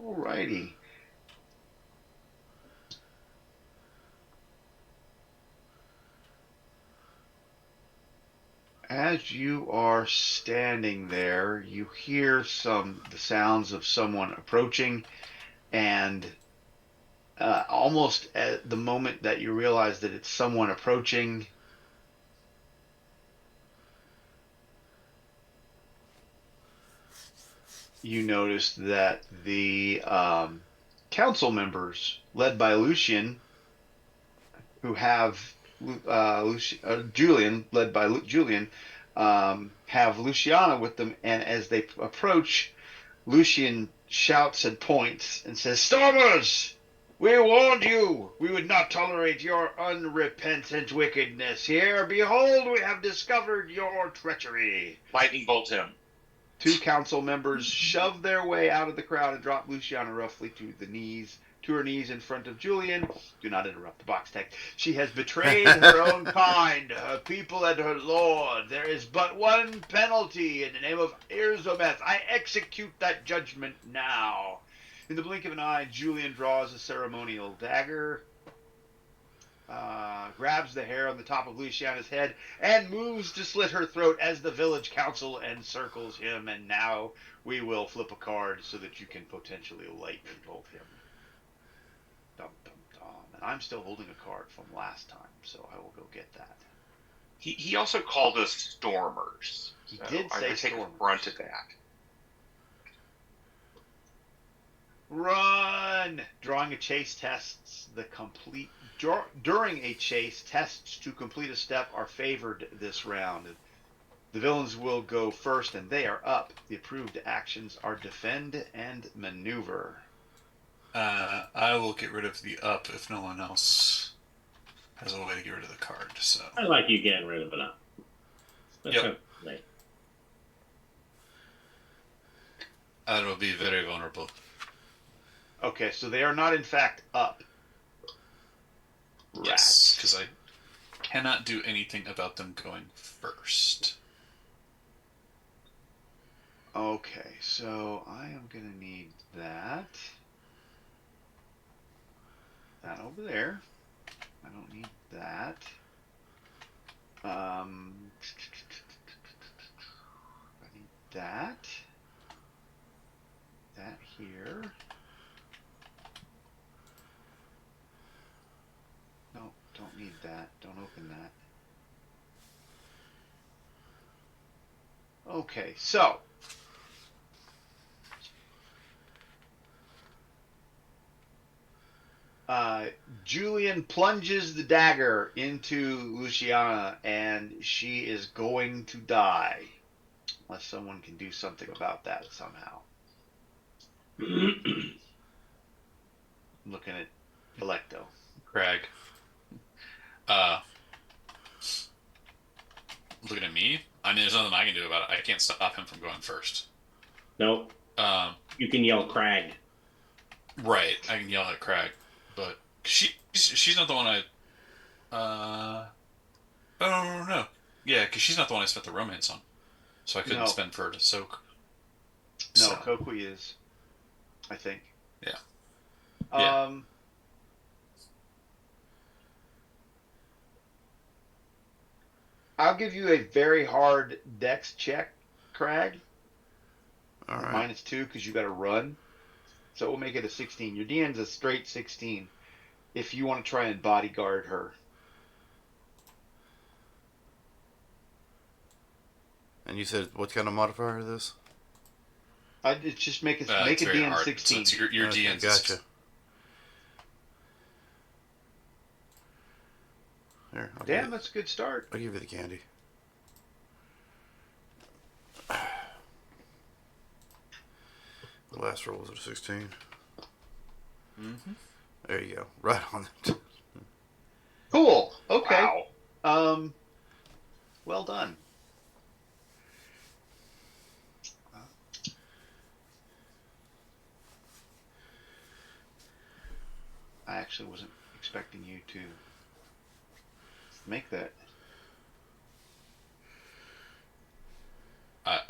Speaker 3: Alrighty. As you are standing there, you hear the sounds of someone approaching, and almost at the moment that you realize that it's someone approaching, you notice that the council members, led by Lucian, who have Julian, led by Julian, have Luciana with them, and as they approach, Lucian shouts and points and says, "Stormers! We warned you! We would not tolerate your unrepentant wickedness here. Behold, we have discovered your treachery."
Speaker 4: Lightning bolt him.
Speaker 3: Two council members shove their way out of the crowd and drop Luciana roughly to her knees in front of Julian. Do not interrupt the box text. "She has betrayed her own kind, her people, and her lord. There is but one penalty. In the name of Irzometh, I execute that judgment now." In the blink of an eye, Julian draws a ceremonial dagger, grabs the hair on the top of Luciana's head, and moves to slit her throat as the village council encircles him. And now we will flip a card so that you can potentially lightning bolt him. Dum, dum, dum. And I'm still holding a card from last time, so I will go get that.
Speaker 4: He also called us stormers.
Speaker 3: He did say
Speaker 4: I take
Speaker 3: stormers.
Speaker 4: brunt of that.
Speaker 3: Run! Drawing a chase tests the complete. During a chase, tests to complete a step are favored this round. The villains will go first, and they are up. The approved actions are defend and maneuver.
Speaker 5: I will get rid of the up if no one else has a way to get rid of the card. So
Speaker 6: I like you getting rid of it up.
Speaker 5: Yep. That will be very vulnerable.
Speaker 3: Okay, so they are not in fact up.
Speaker 5: Yes, because I cannot do anything about them going first.
Speaker 3: Okay, so I am going to need that. That over there. I don't need that. I need that. That here. No, don't need that. Don't open that. Okay, so Julian plunges the dagger into Luciana, and she is going to die. Unless someone can do something about that somehow. I'm looking at Electo.
Speaker 5: Crag. Looking at me. I mean, there's nothing I can do about it. I can't stop him from going first.
Speaker 6: Nope.
Speaker 5: Um,
Speaker 6: You can yell Crag.
Speaker 5: right. I can yell at Crag, but she's not the one I. Oh no. Yeah, because she's not the one I spent the romance on, so I couldn't
Speaker 3: No.
Speaker 5: spend for her to soak.
Speaker 3: No,
Speaker 5: So,
Speaker 3: Kokui is, I think.
Speaker 5: Yeah. Yeah.
Speaker 3: I'll give you a very hard dex check, Crag.
Speaker 1: All right.
Speaker 3: -2 because you got to run. So we'll make it a 16. Your DN's a straight 16 if you want to try and bodyguard her.
Speaker 1: And you said what kind of modifier is this?
Speaker 3: It's just make
Speaker 5: it's
Speaker 3: a
Speaker 5: very
Speaker 3: DN
Speaker 5: hard.
Speaker 3: 16.
Speaker 5: So it's your
Speaker 1: Okay,
Speaker 5: DN's.
Speaker 1: gotcha. Here,
Speaker 3: Damn, that's a good start.
Speaker 1: I'll give you the candy. The last roll was a 16.
Speaker 5: Mm-hmm.
Speaker 1: There you go. Right on it.
Speaker 3: Cool. Okay.
Speaker 4: Wow.
Speaker 3: Well done. I actually wasn't expecting you to make that.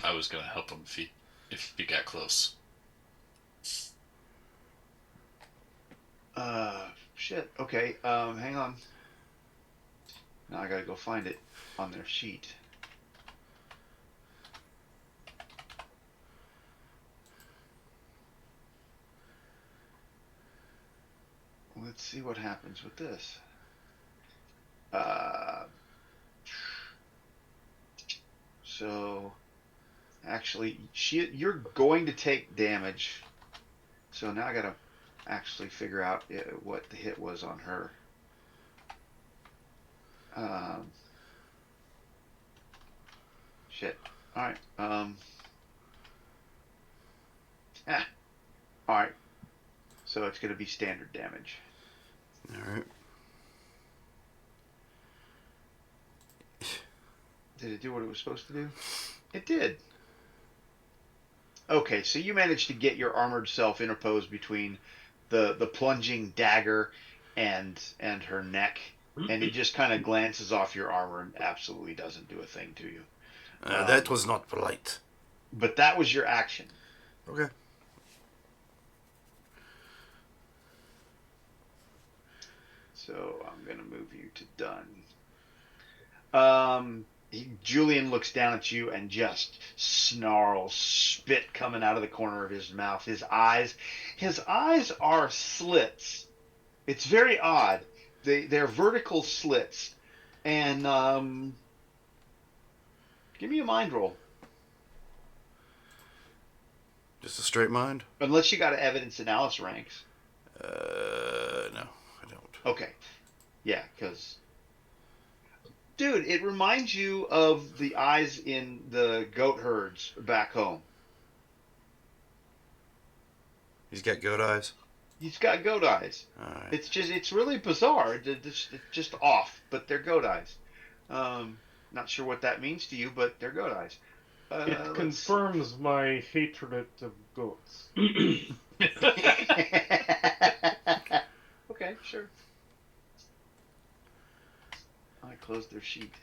Speaker 5: I was gonna help him if he got close.
Speaker 3: Shit. Okay. Hang on. Now I gotta go find it on their sheet. Let's see what happens with this. So actually, you're going to take damage. So now I gotta actually figure out what the hit was on her. Shit. All right. All right. So it's gonna be standard damage.
Speaker 1: All right.
Speaker 3: Did it do what it was supposed to do? It did. Okay, so you managed to get your armored self interposed between the plunging dagger and her neck, and it just kind of glances off your armor and absolutely doesn't do a thing to you.
Speaker 1: That was not polite.
Speaker 3: But that was your action.
Speaker 1: Okay.
Speaker 3: So I'm gonna move you to done. Julian looks down at you and just snarls, spit coming out of the corner of his mouth. His eyes are slits. It's very odd. They're vertical slits. And give me a mind roll.
Speaker 1: Just a straight mind?
Speaker 3: Unless you got an evidence analysis ranks.
Speaker 1: No, I don't.
Speaker 3: Okay. Yeah, because... Dude, it reminds you of the eyes in the goat herds back home.
Speaker 1: He's got goat eyes?
Speaker 3: He's got goat eyes.
Speaker 1: All right.
Speaker 3: It's really bizarre. It's just off, but they're goat eyes. Not sure what that means to you, but they're goat eyes.
Speaker 2: It confirms my hatred of goats.
Speaker 3: Okay, sure. I closed their sheet.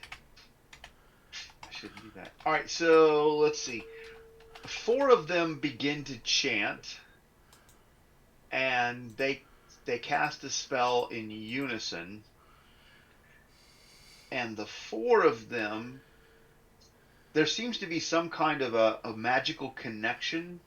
Speaker 3: I shouldn't do that. All right, so let's see. 4 of them begin to chant, and they cast a spell in unison. And the 4 of them, there seems to be some kind of a magical connection.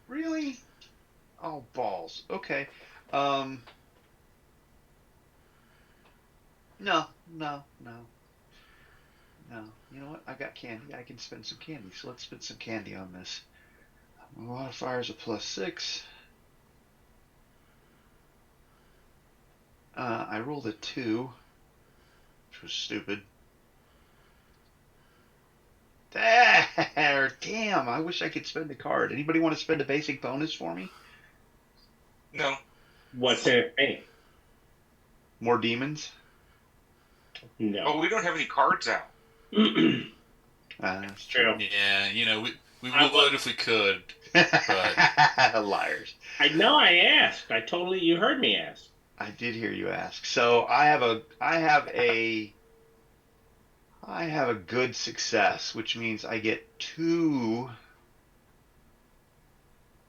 Speaker 3: Really? Oh, balls. Okay. No. No, you know what? I got candy. I can spend some candy. So let's spend some candy on this. My modifier is a +6. I rolled a 2, which was stupid. There! Damn, I wish I could spend a card. Anybody want to spend a basic bonus for me?
Speaker 4: No.
Speaker 6: What's in it? Hey,
Speaker 3: More demons?
Speaker 4: Oh,
Speaker 6: no.
Speaker 4: we don't have any cards out.
Speaker 3: That's
Speaker 6: True.
Speaker 5: Yeah, we
Speaker 6: I
Speaker 5: would
Speaker 6: was.
Speaker 5: if we could, but
Speaker 3: Liars.
Speaker 6: I know. I asked. I totally. You heard me ask.
Speaker 3: I did hear you ask. So I have a good success, which means I get 2.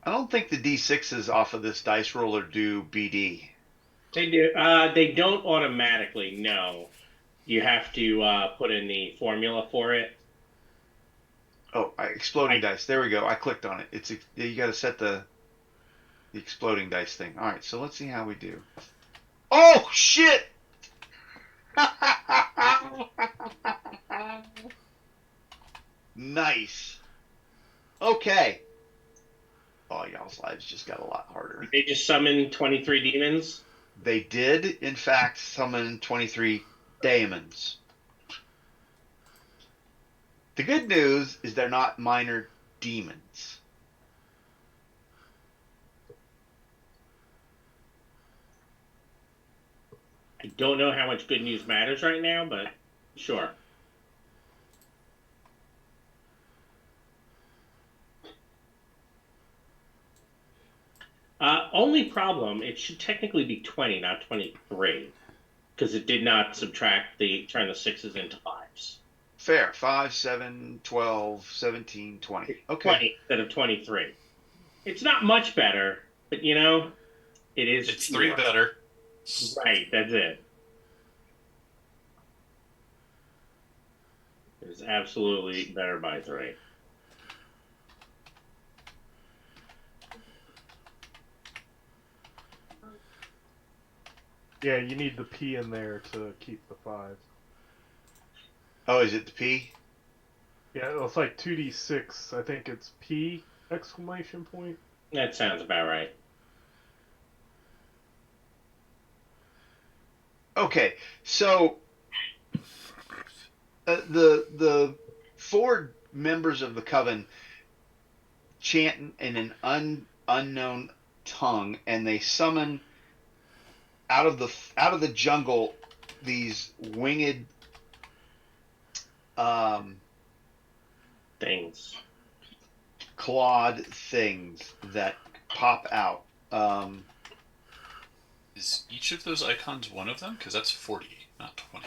Speaker 3: I don't think the D6s off of this dice roller do BD.
Speaker 6: They do. They don't automatically. No, you have to put in the formula for it.
Speaker 3: Oh, exploding
Speaker 6: I
Speaker 3: dice. There we go. I clicked on it. You got to set the exploding dice thing. All right, so let's see how we do. Oh shit! Nice. Okay. Oh, y'all's lives just got a lot harder.
Speaker 6: they just summoned 23 demons.
Speaker 3: They did, in fact, summon 23 daemons. The good news is they're not minor demons.
Speaker 6: I don't know how much good news matters right now, but sure. Only problem, it should technically be 20, not 23, because it did not turn the sixes into fives.
Speaker 3: Fair. 5, 7, 12, 17, 20. Okay.
Speaker 6: 20 instead of 23. It's not much better, but it is.
Speaker 5: it's 3 better.
Speaker 6: Right, that's it. It's absolutely better by 3.
Speaker 2: Yeah, you need the P in there to keep the 5.
Speaker 3: Oh, is it the P?
Speaker 2: Yeah, it's like 2d6. I think it's P exclamation point.
Speaker 6: That sounds about right.
Speaker 3: Okay. So the 4 members of the coven chant in an unknown tongue, and they summon out of the jungle these winged um,
Speaker 6: Things.
Speaker 3: clawed things that pop out.
Speaker 5: Is each of those icons one of them? Because that's 40, not 20.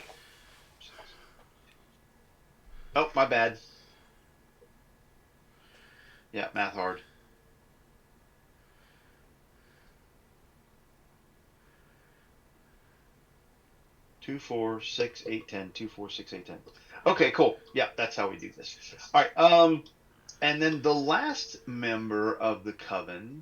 Speaker 3: Oh, my bad. Yeah, math hard. 2, 4, 6, 8, 10. 2, 4, 6, 8, 10. Okay, cool. Yeah, that's how we do this. All right. And then the last member of the coven.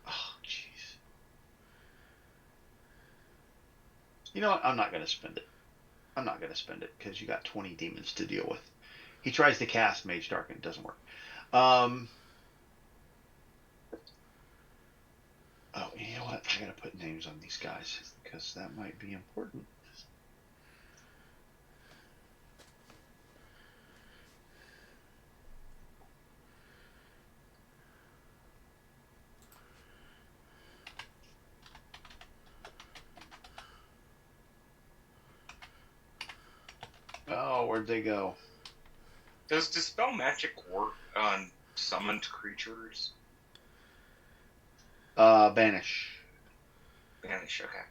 Speaker 3: Oh, jeez. You know what? I'm not going to spend it. I'm not going to spend it because you got 20 demons to deal with. He tries to cast Mage Dark and it doesn't work. Oh, you know what? I got to put names on these guys because that might be important. Oh, where'd they go?
Speaker 4: Does Dispel Magic work on summoned creatures?
Speaker 3: Banish.
Speaker 4: Banish, okay.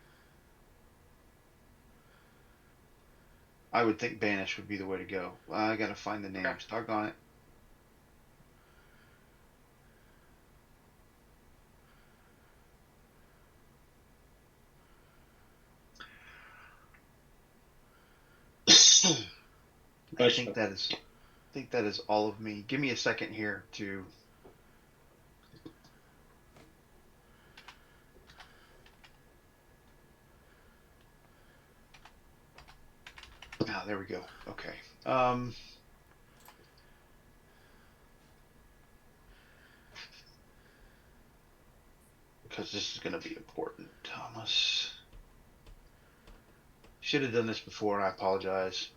Speaker 3: I would think Banish would be the way to go. I got to find the names. Doggone it. I think that is all of me. Give me a second here to. Ah, there we go. Okay. Because this is going to be important, Thomas. Should have done this before, and I apologize.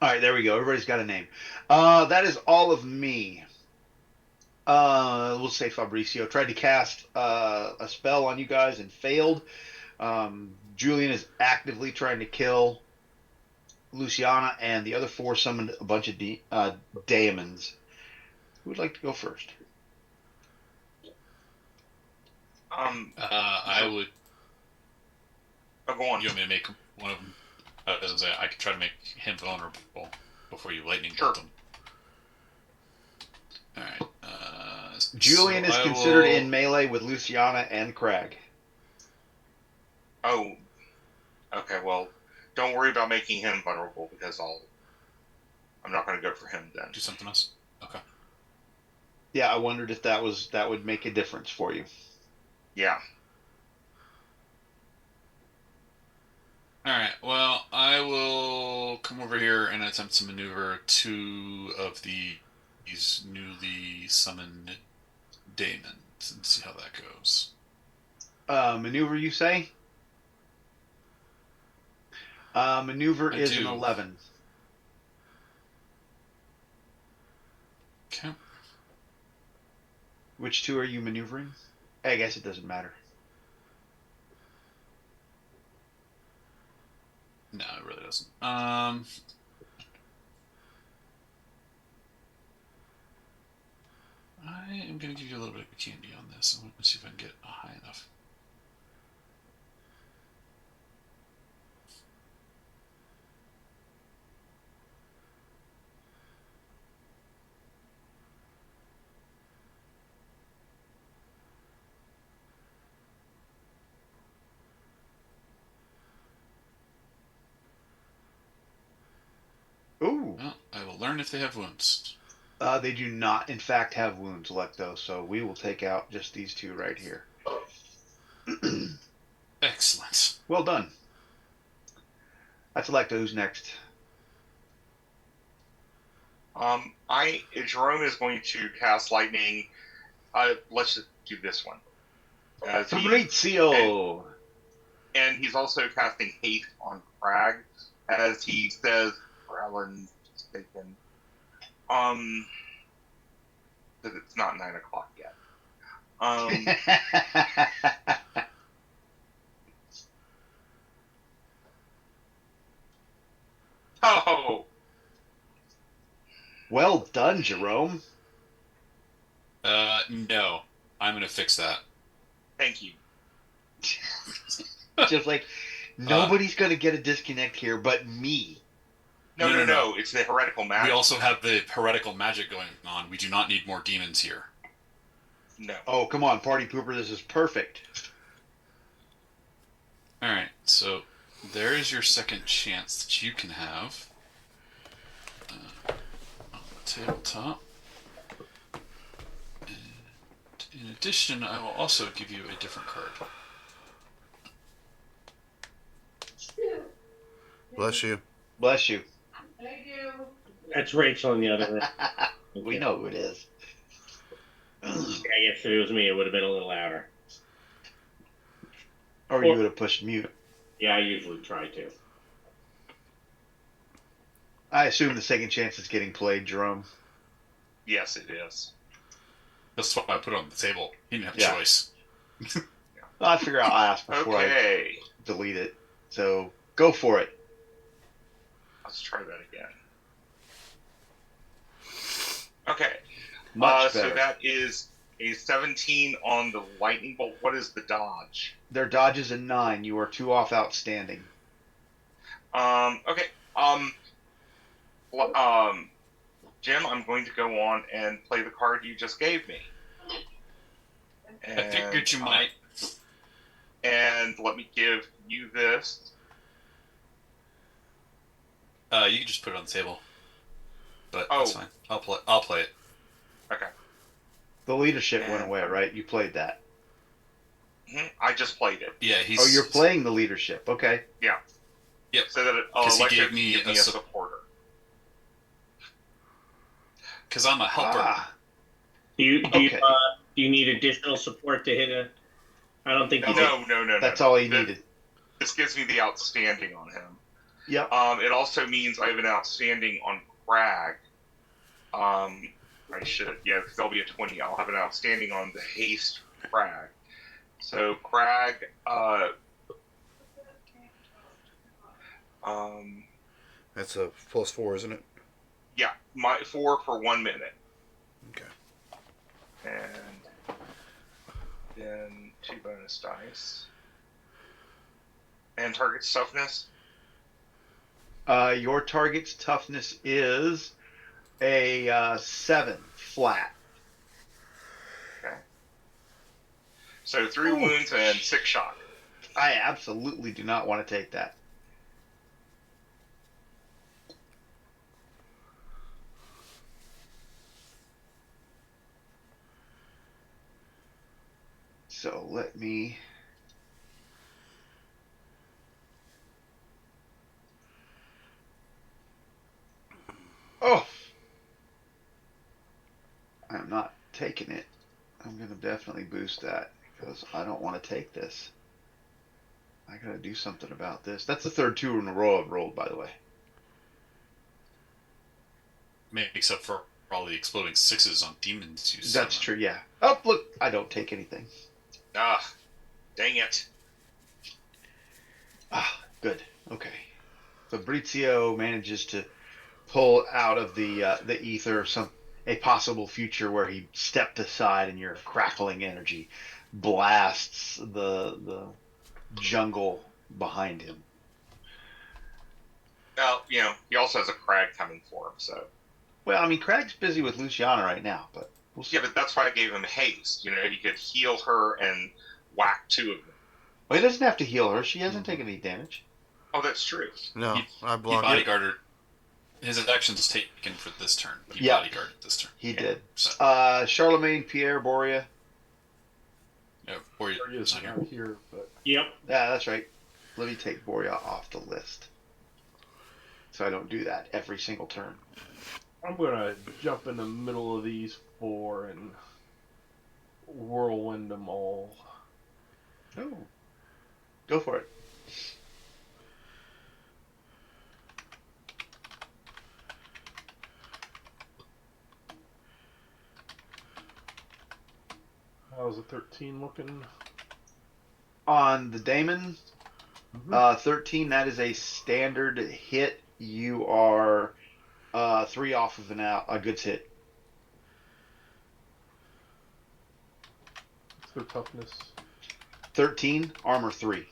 Speaker 3: All right, there we go. Everybody's got a name. That is all of me. We'll say Fabricio tried to cast a spell on you guys and failed. Julian is actively trying to kill Luciana, and the other four summoned a bunch of daemons. Who would like to go first?
Speaker 5: I would.
Speaker 4: Oh, go on.
Speaker 5: You want me to make one of them? As I say, I could try to make him vulnerable before you lightning
Speaker 4: Sure.
Speaker 5: bolt him. All right.
Speaker 3: Julian
Speaker 5: so
Speaker 3: is
Speaker 5: I
Speaker 3: considered
Speaker 5: will-
Speaker 3: in melee with Luciana and Crag.
Speaker 4: Oh, okay. Well, don't worry about making him vulnerable because I'm not going to go for him then.
Speaker 5: do something else. Okay.
Speaker 3: Yeah, I wondered if that would make a difference for you.
Speaker 4: Yeah.
Speaker 5: All right. Well, I will come over here and attempt to maneuver two of these newly summoned daemons and see how that goes.
Speaker 3: Maneuver, you say? Maneuver
Speaker 5: I
Speaker 3: is
Speaker 5: do.
Speaker 3: an 11.
Speaker 5: Okay.
Speaker 3: Which two are you maneuvering? I guess it doesn't matter.
Speaker 5: No, it really doesn't. I am going to give you a little bit of candy on this. I want to see if I can get high enough.
Speaker 3: Ooh.
Speaker 5: Well, I will learn if they have wounds.
Speaker 3: They do not, in fact, have wounds, Lecto, so we will take out just these two right here.
Speaker 5: Excellent.
Speaker 3: Well done. That's Lecto. Who's next?
Speaker 4: Jerome is going to cast lightning. Let's just do this one.
Speaker 3: Fabrizio!
Speaker 4: And he's also casting haste on Crag, as he says, Alan mistaken. Because it's not 9 o'clock yet. Oh,
Speaker 3: Well done, Jerome.
Speaker 5: No. I'm going to fix that.
Speaker 4: thank you.
Speaker 3: Just like, nobody's going to get a disconnect here but me.
Speaker 4: No. It's the heretical magic.
Speaker 5: We also have the heretical magic going on. We do not need more demons here.
Speaker 4: No.
Speaker 3: Oh, come on, Party Pooper. This is perfect.
Speaker 5: Alright, so there is your second chance that you can have. On the tabletop. And in addition, I will also give you a different card.
Speaker 1: Bless you.
Speaker 3: Bless you.
Speaker 6: That's Rachel on the other end.
Speaker 3: We know who it is.
Speaker 6: I guess if it was me, it would have been a little louder.
Speaker 3: Or you would have pushed mute.
Speaker 6: Yeah, I usually try to.
Speaker 3: I assume the second chance is getting played, Jerome.
Speaker 4: Yes, it is.
Speaker 5: That's why I put it on the table. He didn't have a
Speaker 3: Yeah.
Speaker 5: choice.
Speaker 3: Well, I figure I'll ask before I
Speaker 4: Okay,
Speaker 3: delete it. So go for it.
Speaker 4: let's try that again. Okay,
Speaker 3: Much
Speaker 4: so
Speaker 3: better.
Speaker 4: that is a 17 on the lightning bolt. What is the dodge?
Speaker 3: Their dodge is a 9. You are 2 off outstanding.
Speaker 4: Okay. Jim, I'm going to go on and play the card you just gave me.
Speaker 5: I figured you might.
Speaker 4: And let me give you this.
Speaker 5: You can just put it on the table. But that's fine. I'll play it.
Speaker 4: Okay.
Speaker 3: The leadership went
Speaker 4: And-
Speaker 3: away, right? You played that.
Speaker 4: I just played it.
Speaker 5: Yeah, he's.
Speaker 3: Oh, you're playing the leadership. Okay.
Speaker 4: Yeah.
Speaker 5: Yep.
Speaker 4: So that it,
Speaker 5: 'Cause he
Speaker 4: Electro
Speaker 5: gave
Speaker 4: can
Speaker 5: me
Speaker 4: give me
Speaker 5: a
Speaker 4: a supporter.
Speaker 5: Because I'm a helper.
Speaker 3: Ah,
Speaker 6: Do you
Speaker 3: Okay.
Speaker 6: do you need additional support to hit a? I don't think you do.
Speaker 4: No.
Speaker 3: that's all he needed.
Speaker 4: This gives me the outstanding on him.
Speaker 3: Yep.
Speaker 4: It also means I have an outstanding on Crag. I should, yeah, because there'll be a 20. I'll have an outstanding on the haste Crag. So Crag,
Speaker 1: That's a +4, isn't it?
Speaker 4: yeah, my 4 for 1 minute,
Speaker 1: Okay.
Speaker 4: and then 2 bonus dice, and target toughness.
Speaker 3: Your target's toughness is a 7 flat.
Speaker 4: Okay. So 3 wounds and 6 shock.
Speaker 3: I absolutely do not want to take that. So let me. Oh! I'm not taking it. I'm going to definitely boost that because I don't want to take this. I got to do something about this. That's the third 2 in a row I've rolled, by the way.
Speaker 5: Makes up for all the exploding 6s on demons.
Speaker 3: That's true, yeah. Oh, look, I don't take anything.
Speaker 4: Ah, dang it.
Speaker 3: Ah, good. Okay. Fabrizio manages to pull out of the ether a possible future where he stepped aside and your crackling energy blasts the jungle behind him.
Speaker 4: Now, he also has a Crag coming for him, so.
Speaker 3: Well, I mean, Craig's busy with Luciana right now, but we'll see.
Speaker 4: Yeah, but that's why I gave him haste. He could heal her and whack 2 of them.
Speaker 3: Well, he doesn't have to heal her. She hasn't taken any damage.
Speaker 4: Oh, that's true.
Speaker 1: No, I
Speaker 5: He
Speaker 1: blocked it.
Speaker 5: bodyguarded. His action's taken for this turn. He
Speaker 3: Yeah.
Speaker 5: bodyguarded this turn.
Speaker 3: He did.
Speaker 5: So,
Speaker 3: Charlemagne, Pierre, Boria.
Speaker 5: yeah, or
Speaker 2: Or
Speaker 5: it's
Speaker 2: is
Speaker 5: not
Speaker 2: not
Speaker 5: here.
Speaker 2: here, but
Speaker 6: Yep.
Speaker 3: Yeah, that's right. Let me take Boria off the list. So I don't do that every single turn.
Speaker 2: I'm gonna jump in the middle of these 4 and whirlwind them all.
Speaker 3: Oh. Go for it.
Speaker 2: How's a 13 looking?
Speaker 3: On the Daemon,
Speaker 2: Mhm.
Speaker 3: 13, that is a standard hit. You are 3 off of a goods hit.
Speaker 2: What's their toughness?
Speaker 3: 13, armor 3.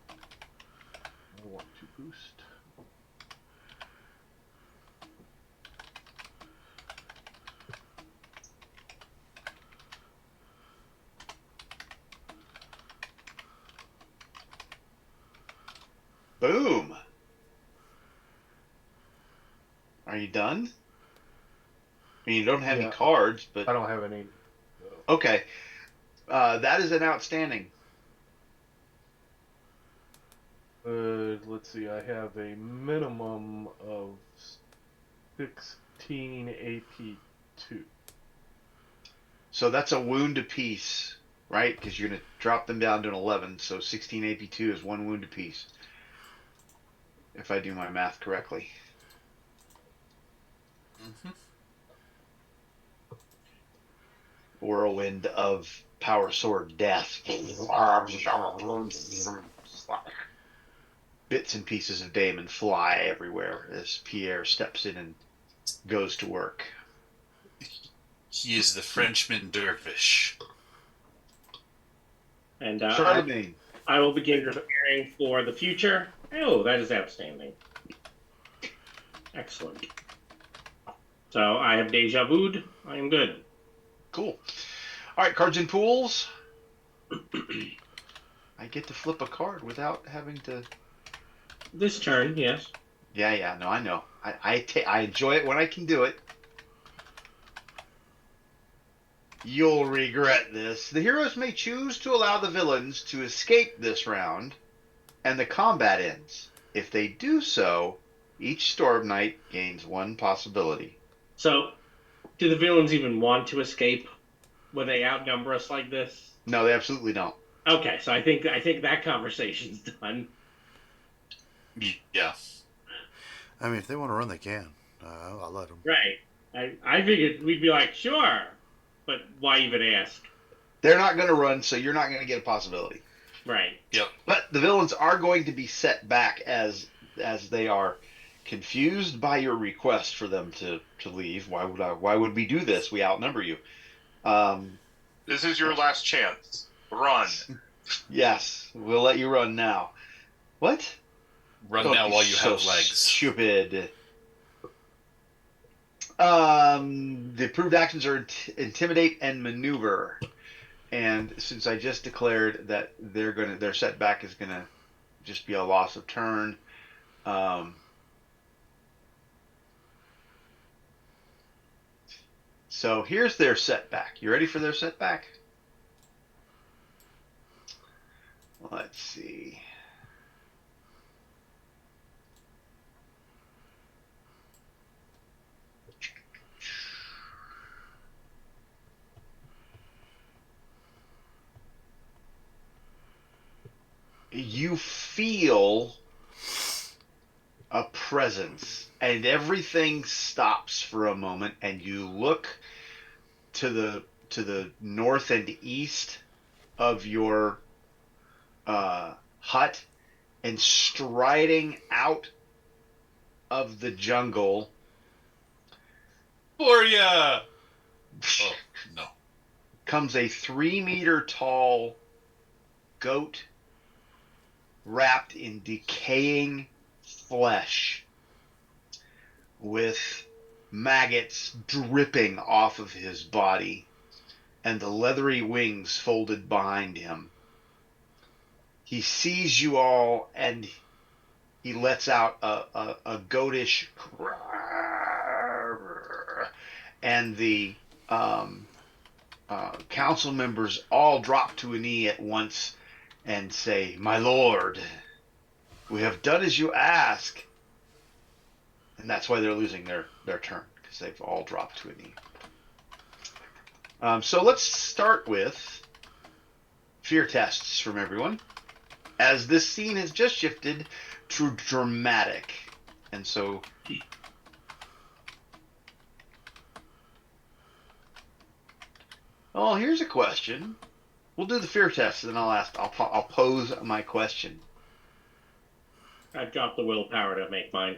Speaker 2: I want to boost.
Speaker 3: Boom. Are you done? I mean, you don't have any
Speaker 2: Yeah.
Speaker 3: cards, but
Speaker 2: I don't have any.
Speaker 3: okay. That is an outstanding.
Speaker 2: Let's see. I have a minimum of 16 AP2.
Speaker 3: So that's a wound apiece right? Because you're going to drop them down to an 11. So 16 AP2 is 1 wound apiece. If I do my math correctly.
Speaker 5: Mm-hmm.
Speaker 3: Whirlwind of power sword death. Bits and pieces of Damon fly everywhere as Pierre steps in and goes to work.
Speaker 5: He is the Frenchman dervish.
Speaker 6: And
Speaker 3: Charlemagne.
Speaker 6: I will begin preparing for the future. Oh, that is outstanding. Excellent. So I have deja vu. I am good.
Speaker 3: Cool. All right, cards and pools. I get to flip a card without having to.
Speaker 6: This turn, yes.
Speaker 3: Yeah, no, I know. I enjoy it when I can do it. You'll regret this. The heroes may choose to allow the villains to escape this round, and the combat ends. If they do so, each Storm Knight gains 1 possibility.
Speaker 6: So, do the villains even want to escape when they outnumber us like this?
Speaker 3: No, they absolutely don't.
Speaker 6: Okay, so I think that conversation's done.
Speaker 5: Yeah.
Speaker 1: I mean, if they want to run, they can. I'll let them.
Speaker 6: Right. I figured we'd be like, sure, but why even ask?
Speaker 3: They're not going to run, so you're not going to get a possibility.
Speaker 6: Right.
Speaker 5: Yep.
Speaker 3: But the villains are going to be set back as they are confused by your request for them to leave. Why would we do this? We outnumber you.
Speaker 4: This is your last chance. Run.
Speaker 3: Yes, we'll let you run now. What?
Speaker 5: Run
Speaker 3: Don't
Speaker 5: now
Speaker 3: be
Speaker 5: while you
Speaker 3: so
Speaker 5: have legs.
Speaker 3: Stupid. The approved actions are intimidate and maneuver. And since I just declared that their setback is gonna just be a loss of turn, so here's their setback. You ready for their setback? Let's see. You feel a presence, and everything stops for a moment, and you look to the north and east of your hut, and striding out of the jungle
Speaker 5: For ya! Oh, no.
Speaker 3: comes a 3-meter tall goat wrapped in decaying flesh with maggots dripping off of his body and the leathery wings folded behind him. He sees you all and he lets out a goatish and the council members all drop to a knee at once and say, "My lord, we have done as you ask." And that's why they're losing their turn, because they've all dropped to a knee. So let's start with fear tests from everyone, as this scene has just shifted to dramatic. And so here's a question. We'll do the fear test, and then I'll pose my question.
Speaker 6: I've dropped the willpower to make mine.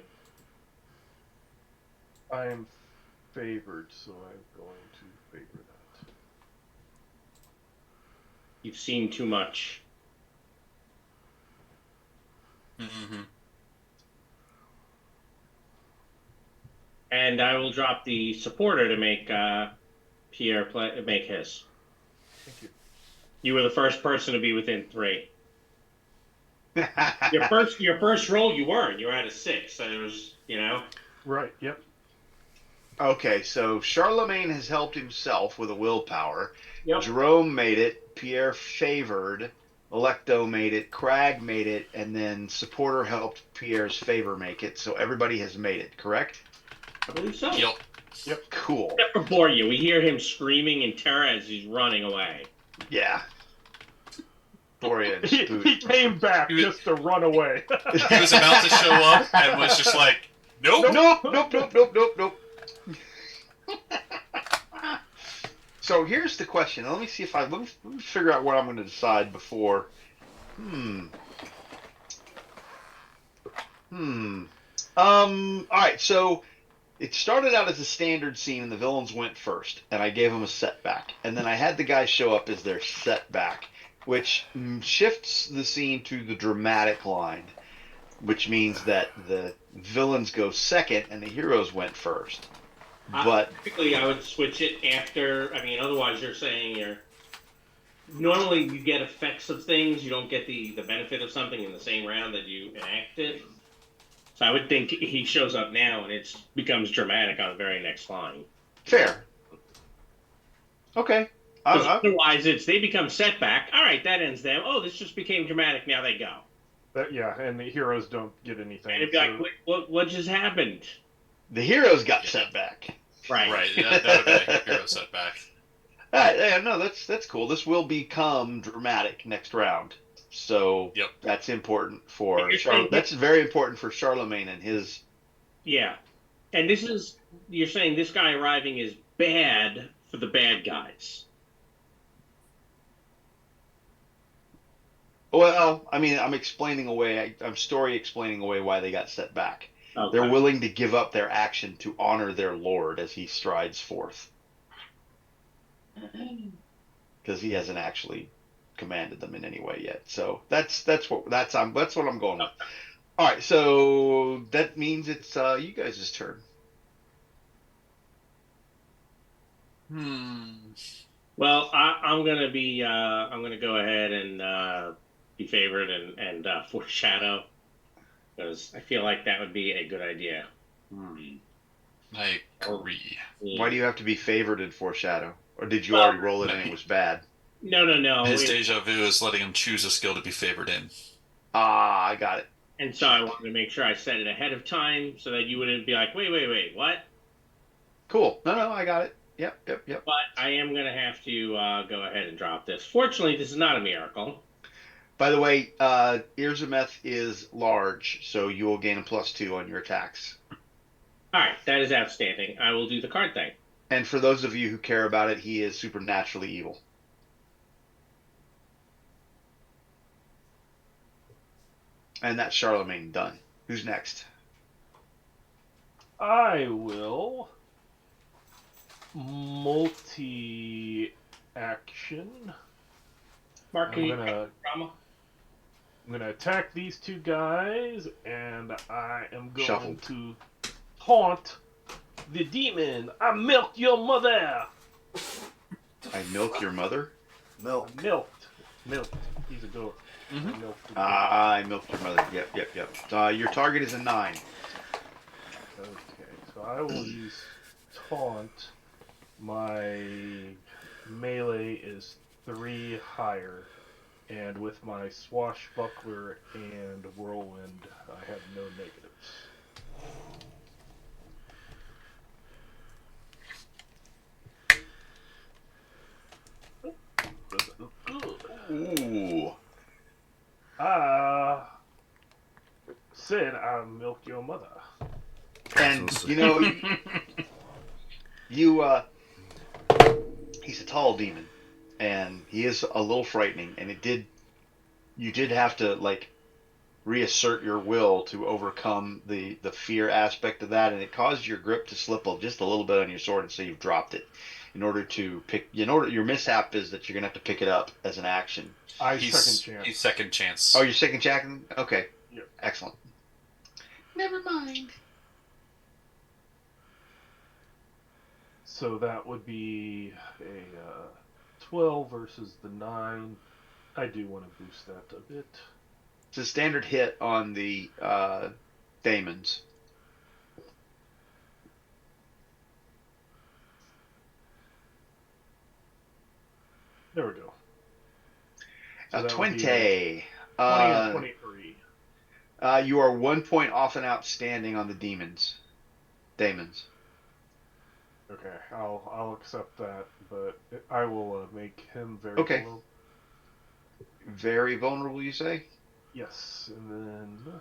Speaker 2: I am favored, so I'm going to favor that.
Speaker 6: You've seen too much.
Speaker 5: Mm-hmm.
Speaker 6: And I will drop the supporter to make Pierre make his.
Speaker 2: Thank you.
Speaker 6: You were the first person to be within 3. Your first roll, you weren't. You were at a 6. So it was,
Speaker 2: Right, yep.
Speaker 3: Okay, so Charlemagne has helped himself with a willpower.
Speaker 6: Yep.
Speaker 3: Jerome made it. Pierre favored. Electo made it. Crag made it. And then Supporter helped Pierre's favor make it. So everybody has made it, correct?
Speaker 6: I believe so.
Speaker 5: Yep.
Speaker 3: Cool.
Speaker 6: Except for Borgia. We hear him screaming in terror as he's running away.
Speaker 3: Yeah. Victorian
Speaker 2: He
Speaker 3: boot.
Speaker 2: came back
Speaker 5: He was-
Speaker 2: just to run away.
Speaker 5: He was about to show up and was just like, nope.
Speaker 3: Nope. So here's the question. Let me see if let me figure out what I'm going to decide before. All right. So it started out as a standard scene, and the villains went first, and I gave them a setback, and then I had the guys show up as their setback, which shifts the scene to the dramatic line, which means that the villains go second and the heroes went first. But
Speaker 6: typically, I would switch it after. I mean, otherwise, you're saying you're. Normally, you get effects of things. You don't get the benefit of something in the same round that you enact it. So I would think he shows up now and it becomes dramatic on the very next line.
Speaker 3: fair. Okay.
Speaker 6: Otherwise, they become setback. All right, that ends them. Oh, this just became dramatic. Now they go.
Speaker 2: Yeah, and the heroes don't get anything.
Speaker 6: And it'd be like, what just happened?
Speaker 3: The heroes got setback.
Speaker 6: Right.
Speaker 5: Right, that would have been a hero setback.
Speaker 3: All right, yeah, no, that's cool. This will become dramatic next round. So
Speaker 5: Yep.
Speaker 3: that's important for
Speaker 6: You're
Speaker 3: that's very important for Charlemagne and his.
Speaker 6: Yeah, and you're saying this guy arriving is bad for the bad guys.
Speaker 3: Well, I mean, I'm explaining away. I'm story explaining away why they got set back.
Speaker 6: Okay.
Speaker 3: They're willing to give up their action to honor their lord as he strides forth, because he hasn't actually commanded them in any way yet. So that's what I'm going with. All right, so that means it's you guys' turn.
Speaker 6: Well, I'm gonna be. I'm gonna go ahead and be favored and foreshadow, because I feel like that would be a good idea.
Speaker 5: I agree.
Speaker 3: Why do you have to be favored in foreshadow? Or did you already roll it and it was bad?
Speaker 6: No.
Speaker 5: His deja vu is letting him choose a skill to be favored in.
Speaker 3: Ah, I got it.
Speaker 6: And so I wanted to make sure I set it ahead of time so that you wouldn't be like, wait, what?
Speaker 3: Cool. No, I got it. Yep.
Speaker 6: But I am going to have to go ahead and drop this. Fortunately, this is not a miracle.
Speaker 3: By the way, Irzameth is large, so you will gain a +2 on your attacks.
Speaker 6: All right, that is outstanding. I will do the card thing.
Speaker 3: And for those of you who care about it, he is supernaturally evil. And that's Charlemagne done. Who's next?
Speaker 2: I will multi-action.
Speaker 6: Mark, can you
Speaker 2: I'm gonna attack these two guys, and I am going
Speaker 3: Shuffled.
Speaker 2: to taunt the demon. I milked your mother.
Speaker 3: I milk your mother?
Speaker 1: Milk.
Speaker 2: Milked. He's a goat.
Speaker 5: Mhm.
Speaker 3: I milked your mother. Yep. Your target is a 9.
Speaker 2: Okay, so I will use taunt. My melee is 3 higher, and with my swashbuckler and whirlwind, I have no negatives. Doesn't look good.
Speaker 3: Ooh.
Speaker 2: Said I milk your mother.
Speaker 3: And, you know, he's a tall demon, and he is a little frightening, and you did have to, like, reassert your will to overcome the fear aspect of that, and it caused your grip to slip just a little bit on your sword, and so you've dropped it. Your mishap is that you're gonna have to pick it up as an action.
Speaker 2: Second chance.
Speaker 5: He's second chance.
Speaker 3: Oh, you're second checking? Okay.
Speaker 2: Yep.
Speaker 3: Excellent. Never mind.
Speaker 2: So that would be a 12 versus the 9. I do want to boost that a bit.
Speaker 3: It's a standard hit on the daemons.
Speaker 2: There we go.
Speaker 3: So
Speaker 2: that would
Speaker 3: 20.
Speaker 2: be 20 and 23.
Speaker 3: You are 1 point off and outstanding on the daemons.
Speaker 2: Okay, I'll accept that, but I will make him very
Speaker 3: Okay.
Speaker 2: low.
Speaker 3: Very vulnerable, you say?
Speaker 2: Yes, and then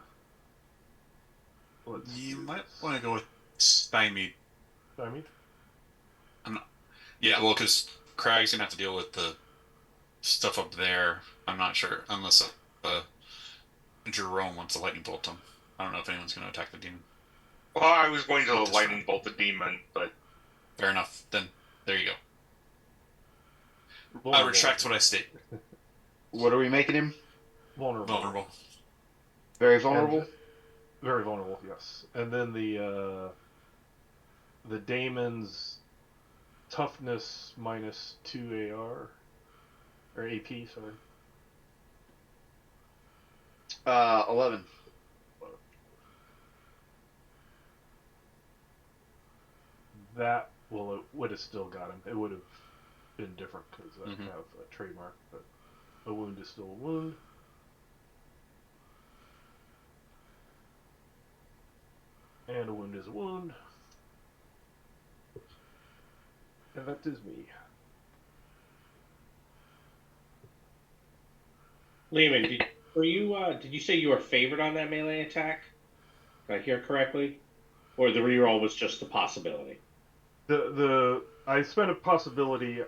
Speaker 2: let's
Speaker 5: You
Speaker 2: do
Speaker 5: might
Speaker 2: this.
Speaker 5: want to go with stymied.
Speaker 2: I mean,
Speaker 5: Yeah, well, because Crag's gonna have to deal with the stuff up there. I'm not sure unless Jerome wants to lightning bolt him. I don't know if anyone's gonna attack the demon.
Speaker 4: Well, I was going to
Speaker 5: With this
Speaker 4: lightning
Speaker 5: round.
Speaker 4: bolt the demon, but
Speaker 5: Fair enough. Then there you go. I
Speaker 2: vulnerable.
Speaker 5: retract what I state.
Speaker 3: What are we making him?
Speaker 2: Vulnerable.
Speaker 5: Vulnerable.
Speaker 3: Very vulnerable?
Speaker 2: And very vulnerable. Yes, and then the daemon's toughness minus 2 AR or AP. Sorry.
Speaker 3: 11.
Speaker 2: That would have still got him. It would have been different because I have a trademark, but a wound is still a wound. And a wound is a wound. And that is me.
Speaker 6: Lehman, did you say you were favored on that melee attack? Did I hear correctly? Or the reroll was just a possibility?
Speaker 2: I spent a possibility.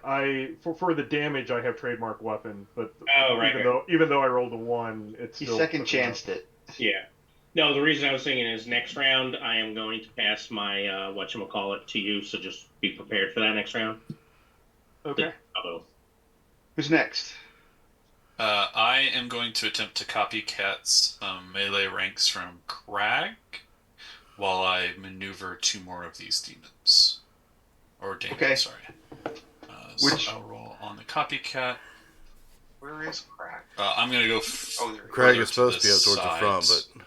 Speaker 2: For the damage I have trademark weapon, but
Speaker 6: Right.
Speaker 2: even though I rolled a 1, it's
Speaker 3: He
Speaker 2: still
Speaker 3: second
Speaker 2: put me up.
Speaker 3: chanced it.
Speaker 6: Yeah. No, the reason I was thinking is next round I am going to pass my whatchamacallit to you, so just be prepared for that next round.
Speaker 2: Okay.
Speaker 3: Who's next?
Speaker 5: I am going to attempt to copycat melee ranks from Crag while I maneuver 2 more of these demons. Or demons,
Speaker 3: Okay.
Speaker 5: sorry.
Speaker 3: Which-
Speaker 5: So I'll roll on the copycat.
Speaker 4: where is Crag?
Speaker 5: I'm going to go
Speaker 4: Oh, there he
Speaker 1: Craig
Speaker 5: further
Speaker 1: is supposed to be
Speaker 5: the
Speaker 1: up towards the front,
Speaker 5: sides.
Speaker 1: but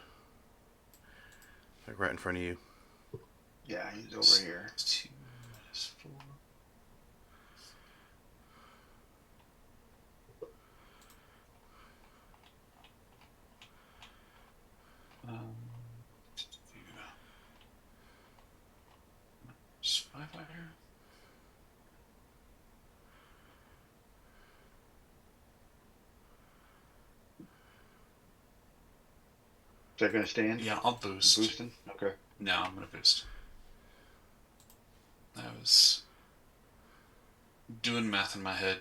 Speaker 1: like right in front of you.
Speaker 3: Yeah, he's over here.
Speaker 5: 2 minus 4. Just 5 higher.
Speaker 3: Is that going to stand?
Speaker 5: Yeah, I'll boost.
Speaker 3: Boosting? Okay.
Speaker 5: No, I'm going to boost. I was doing math in my head.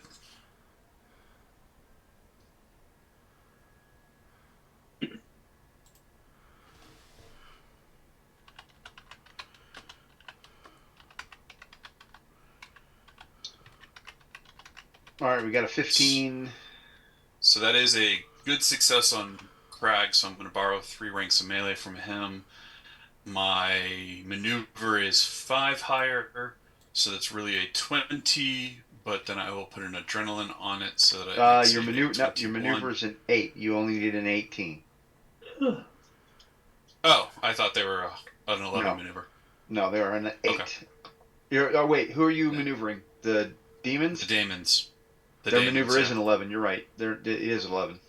Speaker 3: All right, we got a 15.
Speaker 5: So that is a good success on Crag, so I'm going to borrow 3 ranks of melee from him. My maneuver is 5 higher, so that's really a 20, but then I will put an adrenaline on it so that it makes
Speaker 3: Your
Speaker 5: it a
Speaker 3: your
Speaker 5: 21.
Speaker 3: maneuver is an 8. You only need an 18.
Speaker 5: Oh, I thought they were an 11
Speaker 3: No.
Speaker 5: maneuver.
Speaker 3: No, they're an 8.
Speaker 5: Okay.
Speaker 3: Oh wait, who are you
Speaker 5: Yeah.
Speaker 3: maneuvering? The demons?
Speaker 5: The Daemons.
Speaker 3: Their maneuver is an 11. You're right. It is 11.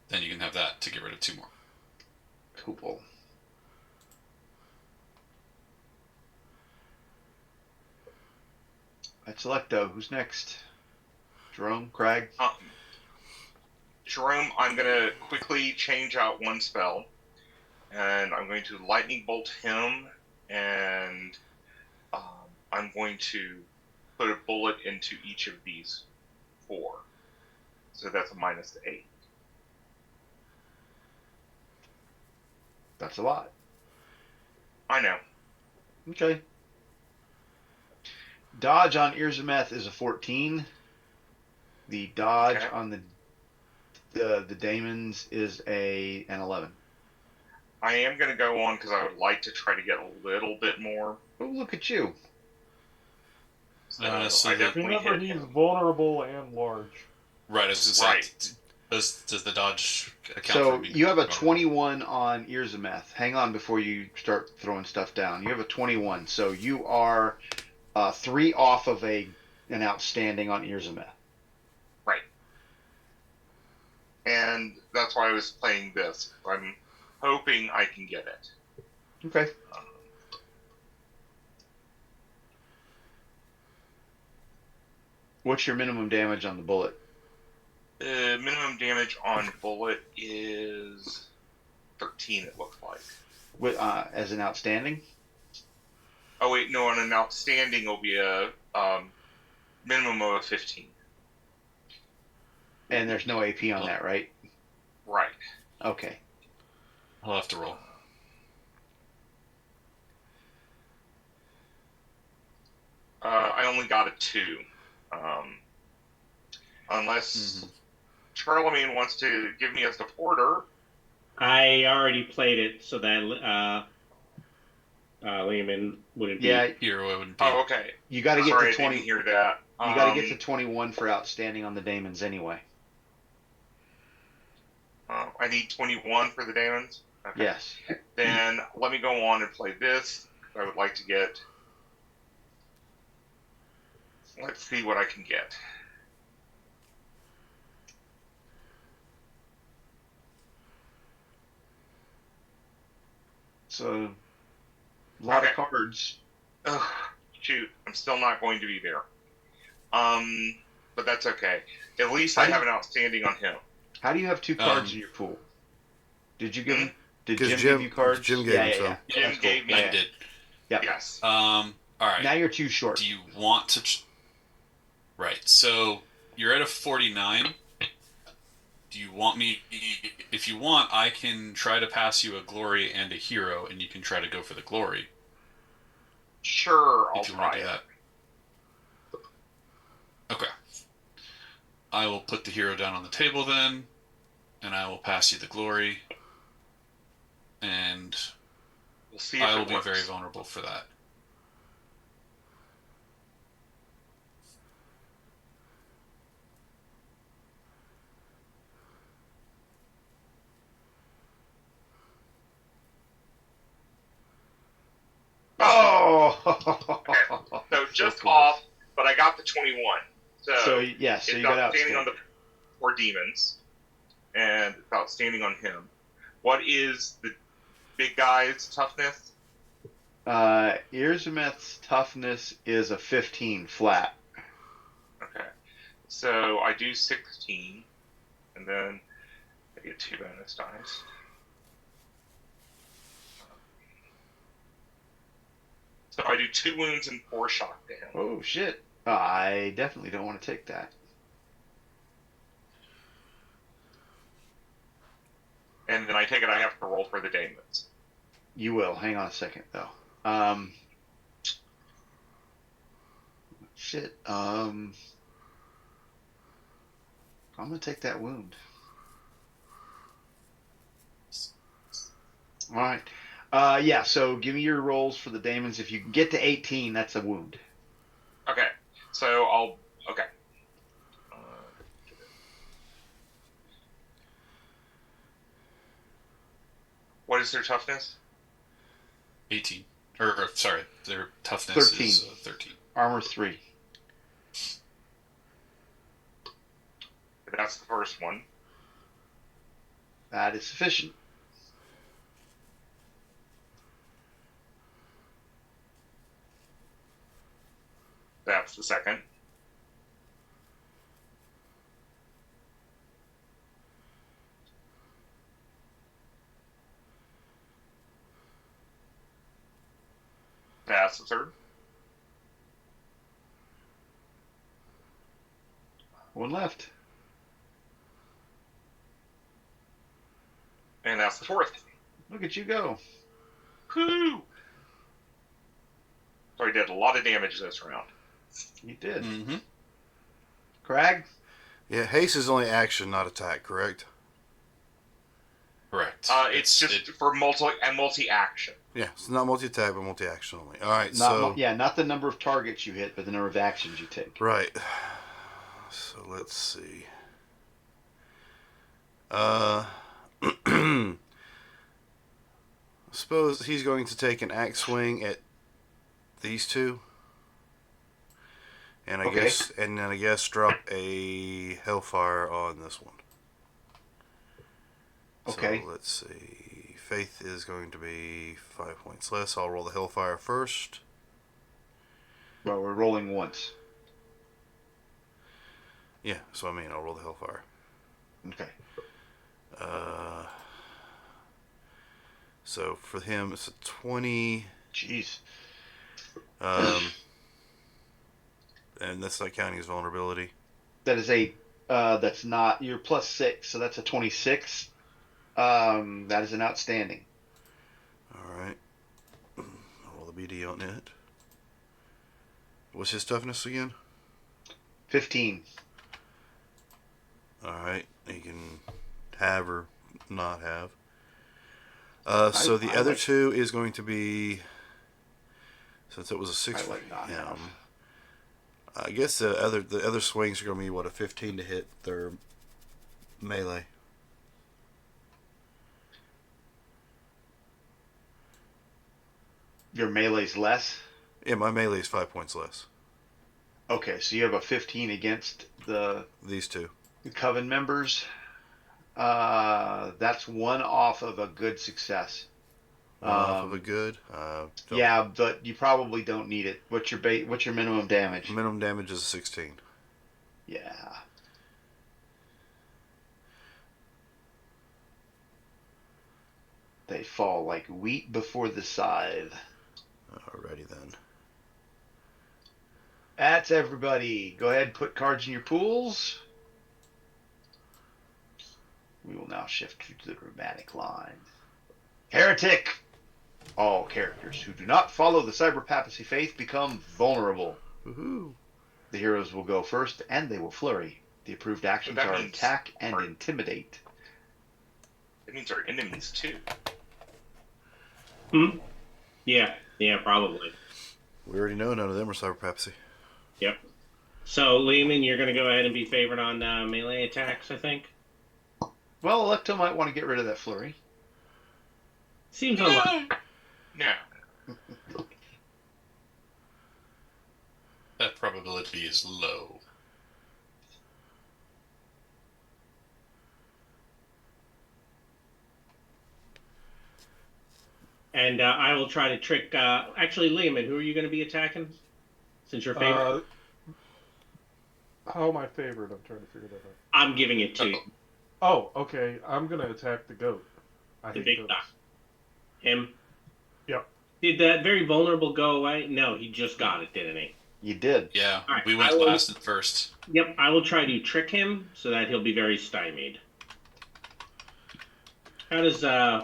Speaker 5: Then you can have that to get rid of 2 more.
Speaker 3: Cool. That's Selecto. Who's next? Jerome? Crag?
Speaker 4: Jerome, I'm going to quickly change out 1 spell, and I'm going to lightning bolt him, and I'm going to put a bullet into each of these 4. So that's a minus 8.
Speaker 3: That's a lot.
Speaker 4: I know.
Speaker 3: Okay. Dodge on Ears of Meth is a 14. The dodge
Speaker 4: Okay.
Speaker 3: on the Daemons is an 11.
Speaker 4: I am going to go on because I would like to try to get a little bit more.
Speaker 3: Oh, look at you.
Speaker 4: So
Speaker 5: So
Speaker 4: I
Speaker 5: the-
Speaker 4: definitely
Speaker 2: Remember,
Speaker 4: hit
Speaker 2: he's
Speaker 4: him.
Speaker 2: vulnerable and large.
Speaker 5: Right, I was just
Speaker 4: Right.
Speaker 5: does the dodge account
Speaker 3: So
Speaker 5: for being
Speaker 3: you have a
Speaker 5: vulnerable?
Speaker 3: 21 on Ears of Meth. Hang on before you start throwing stuff down. You have a 21. So you are 3 off of an outstanding on Ears of Meth.
Speaker 4: Right. And that's why I was playing this. I'm hoping I can get it.
Speaker 3: Okay. What's your minimum damage on the bullet?
Speaker 4: Minimum damage on bullet is 13. It looks like.
Speaker 3: As an outstanding?
Speaker 4: Oh wait, no. On an outstanding, it'll be a minimum of a 15.
Speaker 3: And there's no AP on that, right?
Speaker 4: Right.
Speaker 3: Okay.
Speaker 5: I'll have to roll.
Speaker 4: I only got a 2. Unless Charlemagne wants to give me a supporter.
Speaker 6: I already played it, so that Lehman wouldn't be.
Speaker 3: Yeah,
Speaker 5: Hero, I wouldn't be.
Speaker 4: Oh, okay.
Speaker 3: you got to get
Speaker 4: Sorry,
Speaker 3: to 20.
Speaker 4: I didn't hear that.
Speaker 3: You got to get to 21 for outstanding on the Daemons anyway.
Speaker 4: I need 21 for the Daemons. Okay.
Speaker 3: Yes.
Speaker 4: Then let me go on and play this. I would like to get. Let's see what I can get.
Speaker 3: So, a lot
Speaker 4: Okay.
Speaker 3: of cards.
Speaker 4: Ugh, shoot, I'm still not going to be there. But that's okay. At least I have an outstanding on him.
Speaker 3: How do you have 2 cards in your pool? Did you give him? Did Jim,
Speaker 1: 'Cause
Speaker 3: give you cards?
Speaker 1: Jim gave him some.
Speaker 4: Jim
Speaker 3: That's cool.
Speaker 4: gave me.
Speaker 5: I did.
Speaker 3: Yep.
Speaker 4: Yes.
Speaker 5: All right.
Speaker 3: Now you're too short.
Speaker 5: Do you want to? Right. So you're at a 49. Do you want me? If you want, I can try to pass you a glory and a hero, and you can try to go for the glory.
Speaker 4: Sure, I'll
Speaker 5: If you want
Speaker 4: try
Speaker 5: to do
Speaker 4: it.
Speaker 5: that. Okay. I will put the hero down on the table then, and I will pass you the glory, and
Speaker 4: We'll see if
Speaker 5: I will
Speaker 4: it
Speaker 5: be
Speaker 4: works.
Speaker 5: very vulnerable for that.
Speaker 3: Oh!
Speaker 4: So just
Speaker 3: close.
Speaker 4: off, but I got the 21.
Speaker 3: So yeah, so
Speaker 4: it's
Speaker 3: you got
Speaker 4: outstanding
Speaker 3: outstanding.
Speaker 4: on the 4 demons, and it's outstanding on him. What is the big guy's toughness?
Speaker 3: Irzameth's toughness is a 15 flat.
Speaker 4: Okay. So I do 16, and then I get 2 bonus dice. So I do 2 wounds and 4 shock to him.
Speaker 3: Oh shit! I definitely don't want to take that.
Speaker 4: And then I take it I have to roll for the Daemons.
Speaker 3: You will. Hang on a second though. Shit. I'm gonna take that wound. All right. Yeah. So give me your rolls for the Daemons. If you can get to 18, that's a wound.
Speaker 4: Okay. So I'll. Okay. What is their toughness?
Speaker 5: 18. Or sorry, their toughness
Speaker 3: 13.
Speaker 5: is 13.
Speaker 3: Armor 3.
Speaker 4: That's the first one.
Speaker 3: That is sufficient.
Speaker 4: That's the second. That's the third.
Speaker 3: One left.
Speaker 4: And that's the fourth.
Speaker 3: Look at you go.
Speaker 4: Whoo! So I did a lot of damage this round.
Speaker 3: You did.
Speaker 5: Mm-hmm.
Speaker 3: Crag?
Speaker 1: Yeah, haste is only action, not attack, correct?
Speaker 5: Correct.
Speaker 4: It's just for multi-action.
Speaker 1: Yeah, it's not multi-attack, but multi-action only. All right,
Speaker 3: Not the number of targets you hit, but the number of actions you take.
Speaker 1: Right. So let's see. Suppose he's going to take an axe swing at these two. And then I guess drop a hellfire on this one.
Speaker 3: Okay.
Speaker 1: So let's see. Faith is going to be 5 points less. I'll roll the hellfire first.
Speaker 3: Well, we're rolling once.
Speaker 1: Yeah, so I mean, I'll roll the Hellfire.
Speaker 3: Okay.
Speaker 1: So for him, it's a 20.
Speaker 3: Jeez.
Speaker 1: And that's not counting his vulnerability.
Speaker 3: That is that's not, you're +6, so that's a 26. That is an outstanding.
Speaker 1: Alright. I'll roll the BD on it. What's his toughness again?
Speaker 3: 15.
Speaker 1: Alright. He can have or not have. So the
Speaker 3: I
Speaker 1: other
Speaker 3: like-
Speaker 1: two is going to be, since it was a 6
Speaker 3: I
Speaker 1: for
Speaker 3: like not
Speaker 1: him,
Speaker 3: have.
Speaker 1: I guess the other swings are going to be, what, a 15 to hit their melee.
Speaker 3: Your melee's less?
Speaker 1: Yeah, my melee is 5 points less.
Speaker 3: Okay, so you have a 15 against the
Speaker 1: These two.
Speaker 3: Coven members. That's one off of a good success.
Speaker 1: One off of a good.
Speaker 3: Yeah, but you probably don't need it. What's your minimum damage?
Speaker 1: Minimum damage is 16.
Speaker 3: Yeah. They fall like wheat before the scythe.
Speaker 1: Alrighty then.
Speaker 3: That's everybody. Go ahead and put cards in your pools. We will now shift to the dramatic line. Heretic! All characters who do not follow the cyber papacy faith become vulnerable.
Speaker 1: Woohoo!
Speaker 3: The heroes will go first, and they will flurry. The approved actions
Speaker 4: that
Speaker 3: are
Speaker 4: means
Speaker 3: attack and intimidate.
Speaker 4: It means our enemies too.
Speaker 6: Yeah, probably.
Speaker 1: We already know none of them are cyber papacy.
Speaker 6: Yep. So, Lehman, you're going to go ahead and be favored on melee attacks, I think?
Speaker 3: Well, Electo might want to get rid of that flurry.
Speaker 6: Seems unlikely.
Speaker 4: No.
Speaker 5: That probability is low.
Speaker 6: And I will try to trick... actually, Lehman, who are you going to be attacking? Since you're favored?
Speaker 2: How am I favored? I'm trying to figure that out.
Speaker 6: I'm giving it to you.
Speaker 2: Oh, okay. I'm gonna attack the goat. I
Speaker 6: The
Speaker 2: hate
Speaker 6: big
Speaker 2: goats.
Speaker 6: guy. Him?
Speaker 2: Yep.
Speaker 6: Did that very vulnerable go away? No, he just got it, didn't he?
Speaker 3: You did.
Speaker 5: Yeah,
Speaker 6: All right,
Speaker 5: we went
Speaker 6: I will-
Speaker 5: last and first.
Speaker 6: Yep, I will try to trick him so that he'll be very stymied. How does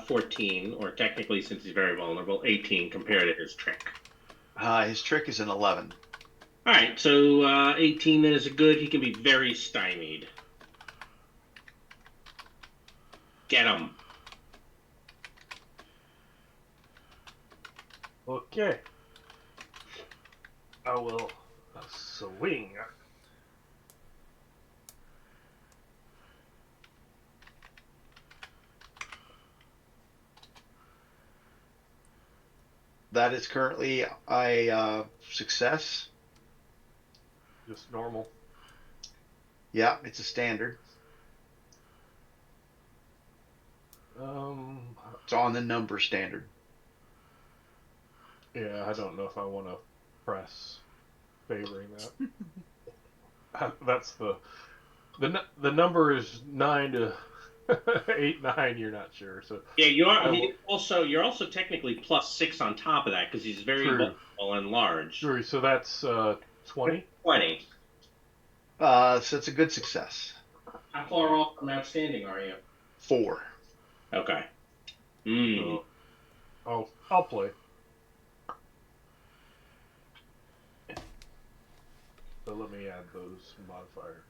Speaker 6: 14, or technically since he's very vulnerable, 18 compare to his trick?
Speaker 3: His trick is an 11.
Speaker 6: All right, so 18 then is a good. He can be very stymied. Get him.
Speaker 2: Okay. I will swing.
Speaker 3: That is currently a success.
Speaker 2: Just normal.
Speaker 3: Yeah, it's a standard. It's on the number standard.
Speaker 2: Yeah, I don't know if I want to press favoring that. That's the number is 9 to 8, 9. You're not sure, so
Speaker 6: Yeah, you are.
Speaker 2: I will-
Speaker 6: You're also technically +6 on top of that because he's very
Speaker 2: True.
Speaker 6: vulnerable and large.
Speaker 2: sure. So that's 20.
Speaker 6: 20.
Speaker 3: So it's a good success.
Speaker 6: How far off from outstanding are you?
Speaker 3: 4.
Speaker 6: Okay.
Speaker 2: So I'll play. So let me add those modifiers.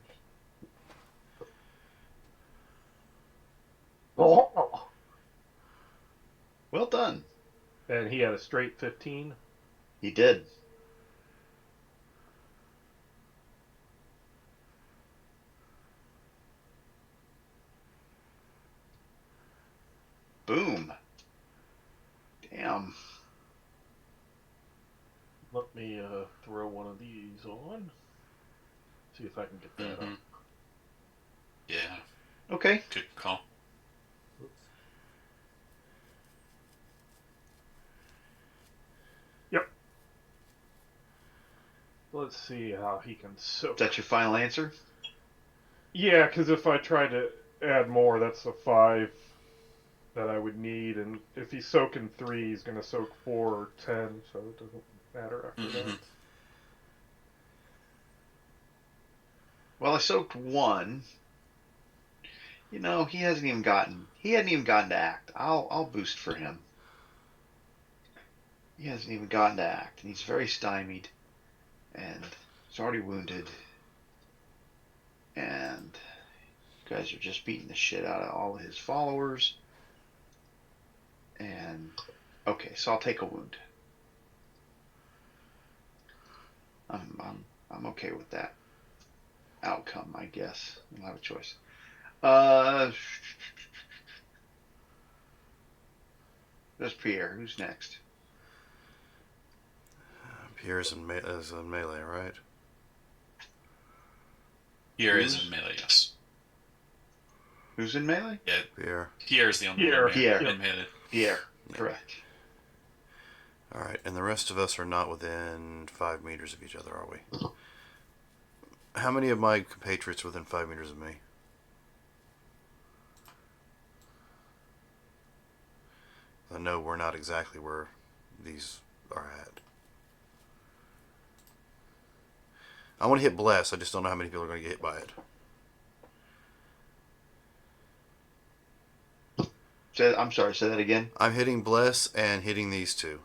Speaker 2: Oh.
Speaker 3: Well done.
Speaker 2: And he had a straight 15.
Speaker 3: He did. Boom. Damn.
Speaker 2: Let me throw one of these on. See if I can get that
Speaker 5: Mhm.
Speaker 2: up.
Speaker 5: Yeah,
Speaker 3: Okay.
Speaker 5: good call.
Speaker 2: Yep. Let's see how he can soak.
Speaker 3: Is that your final answer?
Speaker 2: Yeah, because if I try to add more, that's a 5 that I would need, and if he's soaking 3, he's going to soak 4 or 10, so it doesn't matter after
Speaker 5: Mm-hmm.
Speaker 2: that.
Speaker 3: Well, I soaked 1. He hadn't even gotten to act. I'll boost for him. He hasn't even gotten to act, and he's very stymied, and he's already wounded, and you guys are just beating the shit out of all of his followers. And okay, so I'll take a wound. I'm okay with that outcome, I guess. I don't have a choice. That's Pierre. Who's next?
Speaker 1: Pierre's is in melee, right?
Speaker 5: Pierre is in melee, yes.
Speaker 3: Who's in melee?
Speaker 5: Yeah,
Speaker 1: Pierre.
Speaker 5: Pierre is the only
Speaker 2: Pierre.
Speaker 5: one
Speaker 3: Pierre.
Speaker 5: in melee.
Speaker 3: Pierre. Correct.
Speaker 1: All right, and the rest of us are not within 5 meters of each other, are we? How many of my compatriots are within 5 meters of me? I know we're not exactly where these are at. I want to hit Bless. I just don't know how many people are going to get hit by it.
Speaker 3: I'm sorry. Say that again.
Speaker 1: I'm hitting Bless and hitting these two.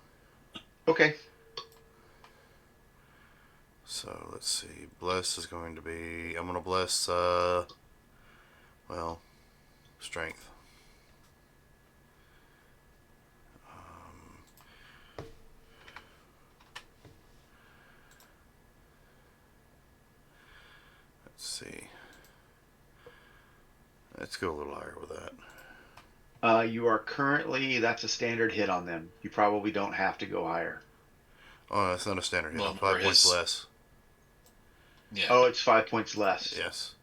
Speaker 3: Okay.
Speaker 1: So let's see. Bless is going to be. I'm going to bless. Well, strength. Let's see. Let's go a little higher with that.
Speaker 3: You are currently. That's a standard hit on them. You probably don't have to go higher.
Speaker 1: Oh, that's not a standard hit.
Speaker 5: Well,
Speaker 1: I'm 5
Speaker 5: or
Speaker 1: points
Speaker 5: his-
Speaker 1: less.
Speaker 5: Yeah.
Speaker 3: Oh, it's 5 points less.
Speaker 1: Yes.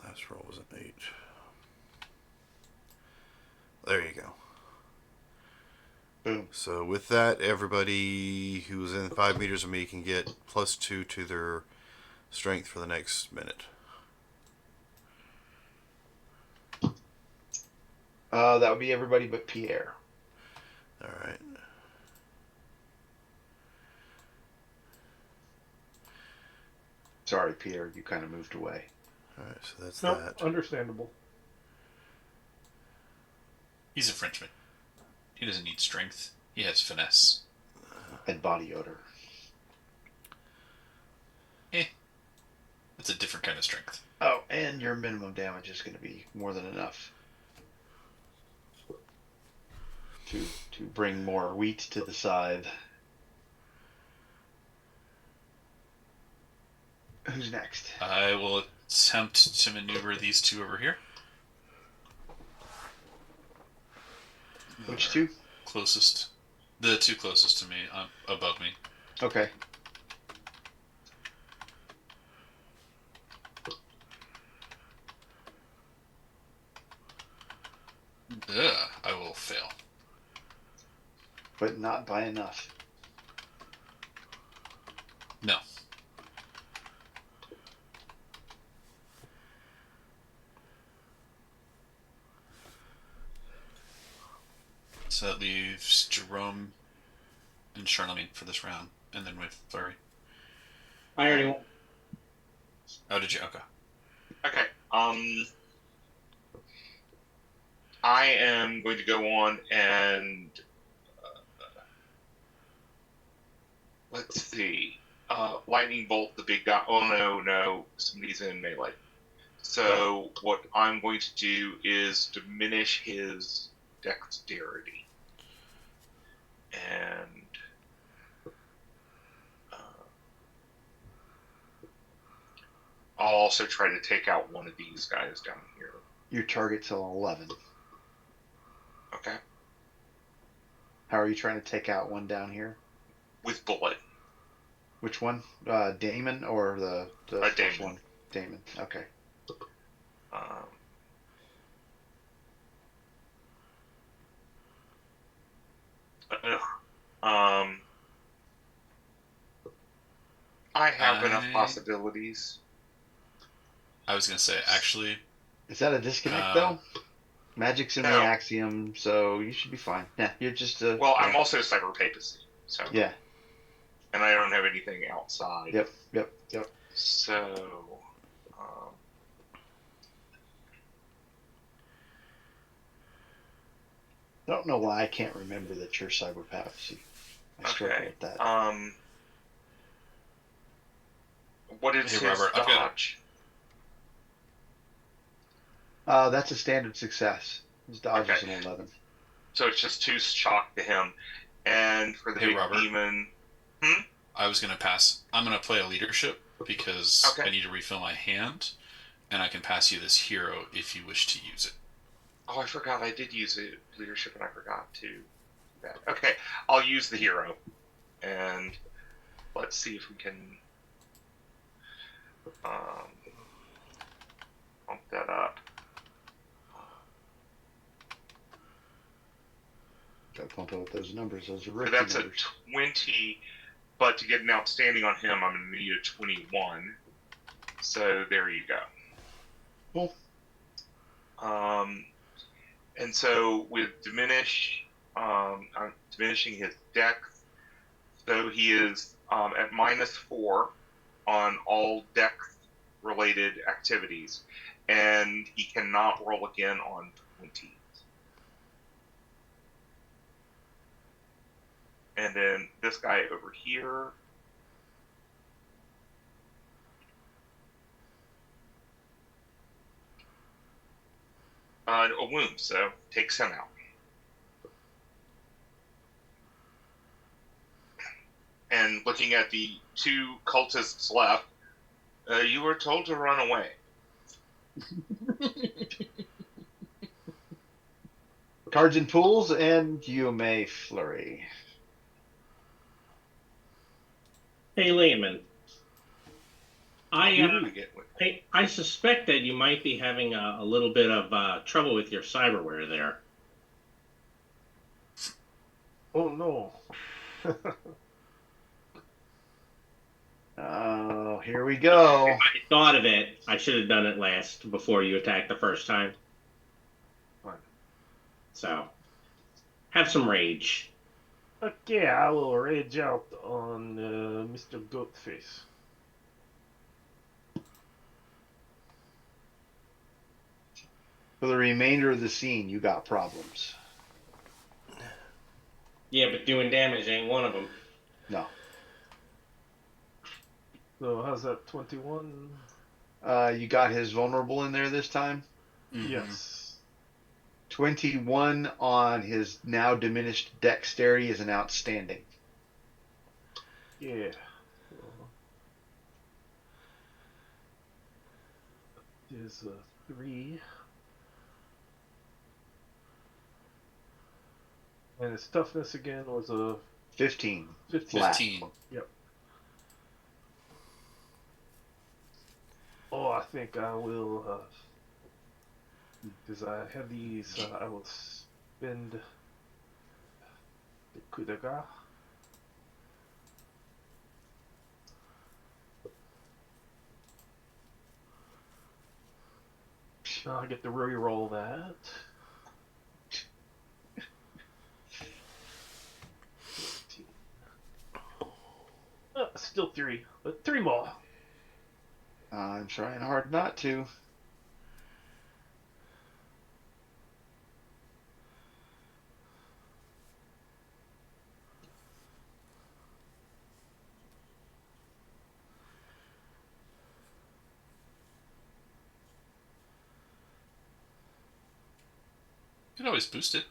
Speaker 1: Last roll was an 8. There you go.
Speaker 3: Boom.
Speaker 1: So with that, everybody who's in 5 meters of me can get +2 to their strength for the next minute.
Speaker 3: That would be everybody but Pierre.
Speaker 1: All right.
Speaker 3: Sorry, Pierre. You kind of moved away.
Speaker 1: All right. So that's
Speaker 2: Nope,
Speaker 1: that.
Speaker 2: understandable.
Speaker 5: He's a Frenchman. He doesn't need strength. He has finesse.
Speaker 3: And body odor.
Speaker 5: It's a different kind of strength.
Speaker 3: Oh, and your minimum damage is going to be more than enough to bring more wheat to the side. Who's next?
Speaker 5: I will attempt to maneuver these two over here.
Speaker 3: Which two?
Speaker 5: Closest. The two closest to me, above me.
Speaker 3: Okay.
Speaker 5: I will fail.
Speaker 3: But not by enough.
Speaker 5: No. So that leaves Jerome and Charlemagne for this round, and then with Flurry.
Speaker 6: I already went.
Speaker 5: Oh, did you? Okay.
Speaker 4: Okay. I am going to go on and let's see. Lightning bolt the big guy. Oh no, somebody's in melee. So what I'm going to do is diminish his dexterity, and I'll also try to take out one of these guys down here.
Speaker 3: Your target's an 11.
Speaker 4: Okay.
Speaker 3: How are you trying to take out one down here?
Speaker 4: With bullet.
Speaker 3: Which one? Damon or the first
Speaker 4: Damon.
Speaker 3: one? Damon. Okay.
Speaker 4: I have enough
Speaker 5: I
Speaker 4: possibilities.
Speaker 5: I was gonna say actually,
Speaker 3: Is that a disconnect
Speaker 5: uh,
Speaker 3: though? Magic's in the
Speaker 4: No.
Speaker 3: axiom, so you should be fine. Yeah, you're just
Speaker 4: Well, I'm
Speaker 3: yeah,
Speaker 4: also cyber papacy, so
Speaker 3: yeah,
Speaker 4: and I don't have anything outside.
Speaker 3: yep.
Speaker 4: So, um,
Speaker 3: Don't know why I can't remember that you're cyber papacy. I struggle
Speaker 4: okay.
Speaker 3: with that.
Speaker 4: What is
Speaker 5: hey
Speaker 4: his
Speaker 5: Robert, I've got
Speaker 4: dodge?
Speaker 3: That's a standard success. His dodge
Speaker 4: Okay,
Speaker 3: is an 11.
Speaker 4: so it's just two shock to him, and for the
Speaker 5: hey
Speaker 4: big
Speaker 5: Robert.
Speaker 4: demon,
Speaker 5: I was gonna pass. I'm gonna play a leadership because
Speaker 4: okay.
Speaker 5: I need to refill my hand, and I can pass you this hero if you wish to use it.
Speaker 4: Oh, I forgot I did use the leadership, and I forgot to do that. Okay, I'll use the hero, and let's see if we can um, bump that up.
Speaker 3: Got to pump up those numbers. Those are
Speaker 4: So
Speaker 3: rookie
Speaker 4: that's a
Speaker 3: numbers.
Speaker 4: 20, but to get an outstanding on him, I'm going to need a 21. So there you go.
Speaker 3: Cool.
Speaker 4: And so with I'm diminishing his dex, so he is at -4 on all dex related activities, and he cannot roll again on 20. And then this guy over here, a wound, so takes him out. And looking at the two cultists left, you were told to run away.
Speaker 3: Cards and pools, and you may flurry.
Speaker 6: Hey, Lehman.
Speaker 4: Who do
Speaker 6: I
Speaker 4: we get with?
Speaker 6: I suspect that you might be having a little bit of trouble with your cyberware there.
Speaker 2: Oh no.
Speaker 3: Oh, here we go.
Speaker 6: I thought of it. I should have done it last before you attacked the first time.
Speaker 2: Fine.
Speaker 6: So, have some rage.
Speaker 2: Okay, I will rage out on Mr. Goatface.
Speaker 3: For the remainder of the scene, you got problems.
Speaker 6: Yeah, but doing damage ain't one of them.
Speaker 3: No.
Speaker 2: So how's that, 21?
Speaker 3: You got his vulnerable in there this time.
Speaker 5: Mm-hmm.
Speaker 2: Yes.
Speaker 3: 21 on his now diminished dexterity is an outstanding.
Speaker 2: Yeah. So, there's a 3. And his toughness again was a
Speaker 3: 15.
Speaker 2: 15.
Speaker 3: Flat.
Speaker 5: 15.
Speaker 2: Yep. Oh, I think I will, because I have these, I will spend the coup de grace. Now I get to re-roll that. Still 3, but 3 more.
Speaker 3: I'm trying hard not to.
Speaker 5: You can always boost it.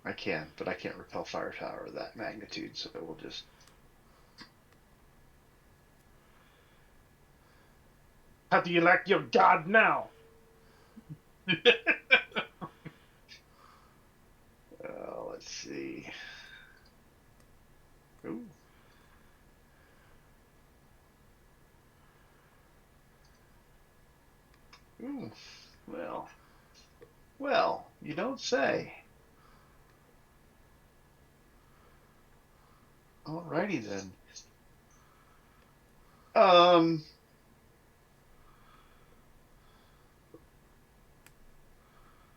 Speaker 3: I can, but I can't repel fire tower of that magnitude, so we'll just.
Speaker 2: How do you like your god now?
Speaker 3: Let's see. Ooh. Ooh. Well, you don't say. Alrighty then.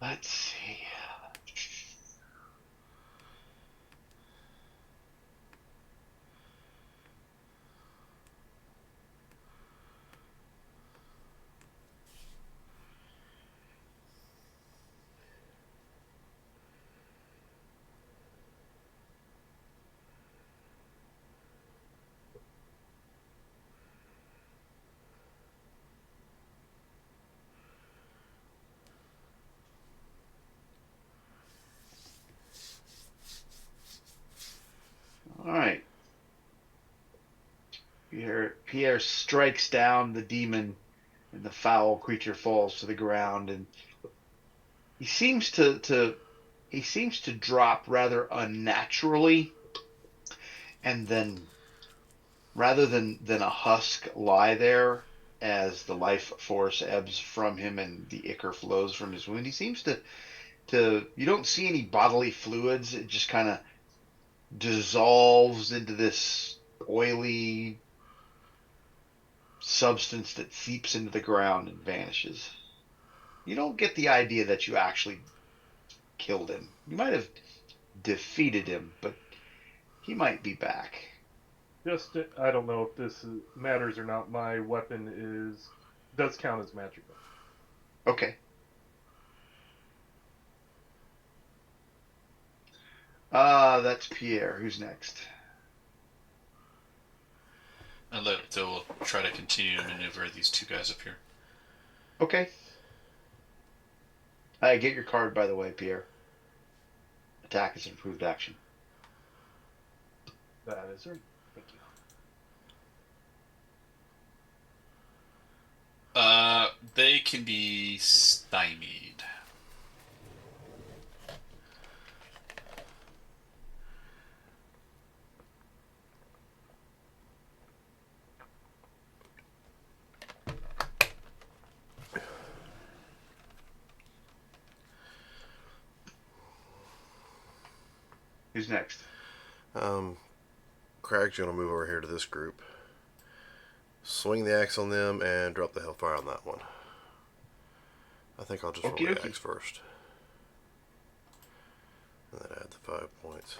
Speaker 3: Let's see. All right. Pierre strikes down the demon, and the foul creature falls to the ground, and he seems to drop rather unnaturally, and then rather than a husk lie there as the life force ebbs from him and the ichor flows from his wound. He seems to you don't see any bodily fluids. It just kind of dissolves into this oily substance that seeps into the ground and vanishes. You don't get the idea that you actually killed him. You might have defeated him, but he might be back.
Speaker 2: Just, I don't know if matters or not. My weapon does count as magical.
Speaker 3: Okay. That's Pierre. Who's next?
Speaker 5: Alepto will try to continue to maneuver these two guys up here.
Speaker 3: Okay. I get your card, by the way, Pierre. Attack is improved action.
Speaker 2: That is right. Thank you.
Speaker 5: They can be stymied.
Speaker 3: Who's next?
Speaker 1: Craig's gonna move over here to this group. Swing the axe on them and drop the hellfire on that one. I think I'll just roll the axe first. And then add the 5 points.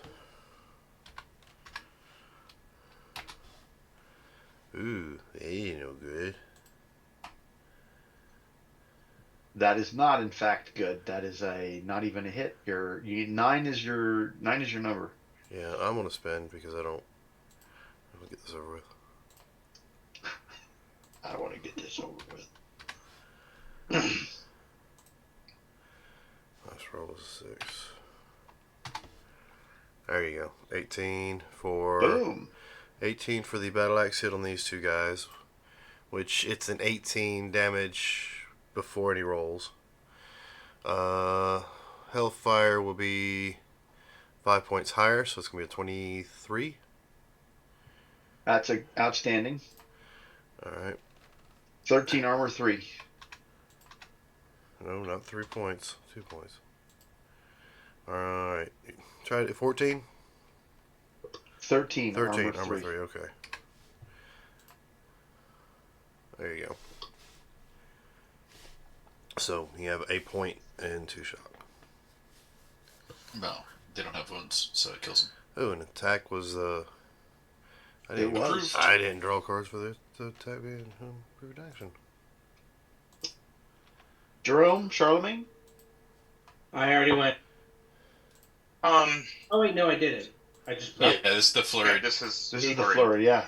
Speaker 1: Ooh, that ain't no good.
Speaker 3: That is not, in fact, good. That is not even a hit. Nine is your number.
Speaker 1: Yeah, I'm gonna spend because I don't get this over with.
Speaker 3: I want to get this over with.
Speaker 1: Let's roll a 6. There you go. 18 for
Speaker 3: Boom.
Speaker 1: 18 for the battle axe hit on these two guys, which it's an 18 damage before any rolls. Hellfire will be 5 points higher, so it's gonna be a 23.
Speaker 3: That's outstanding.
Speaker 1: All right.
Speaker 3: 13 armor 3.
Speaker 1: No, not 3 points. 2 points. All right. Try it at 14.
Speaker 3: 13
Speaker 1: 13
Speaker 3: armor 3.
Speaker 1: Okay. There you go. So you have a point and 2 shock.
Speaker 5: No, they don't have wounds, so it kills them.
Speaker 1: Oh, an attack was I didn't draw cards for the attack being improved action.
Speaker 3: Jerome, Charlemagne?
Speaker 6: I already went. Oh wait, no, I didn't. I just played.
Speaker 5: Yeah, this is the flurry.
Speaker 4: Yeah, this is
Speaker 3: the flurry, yeah.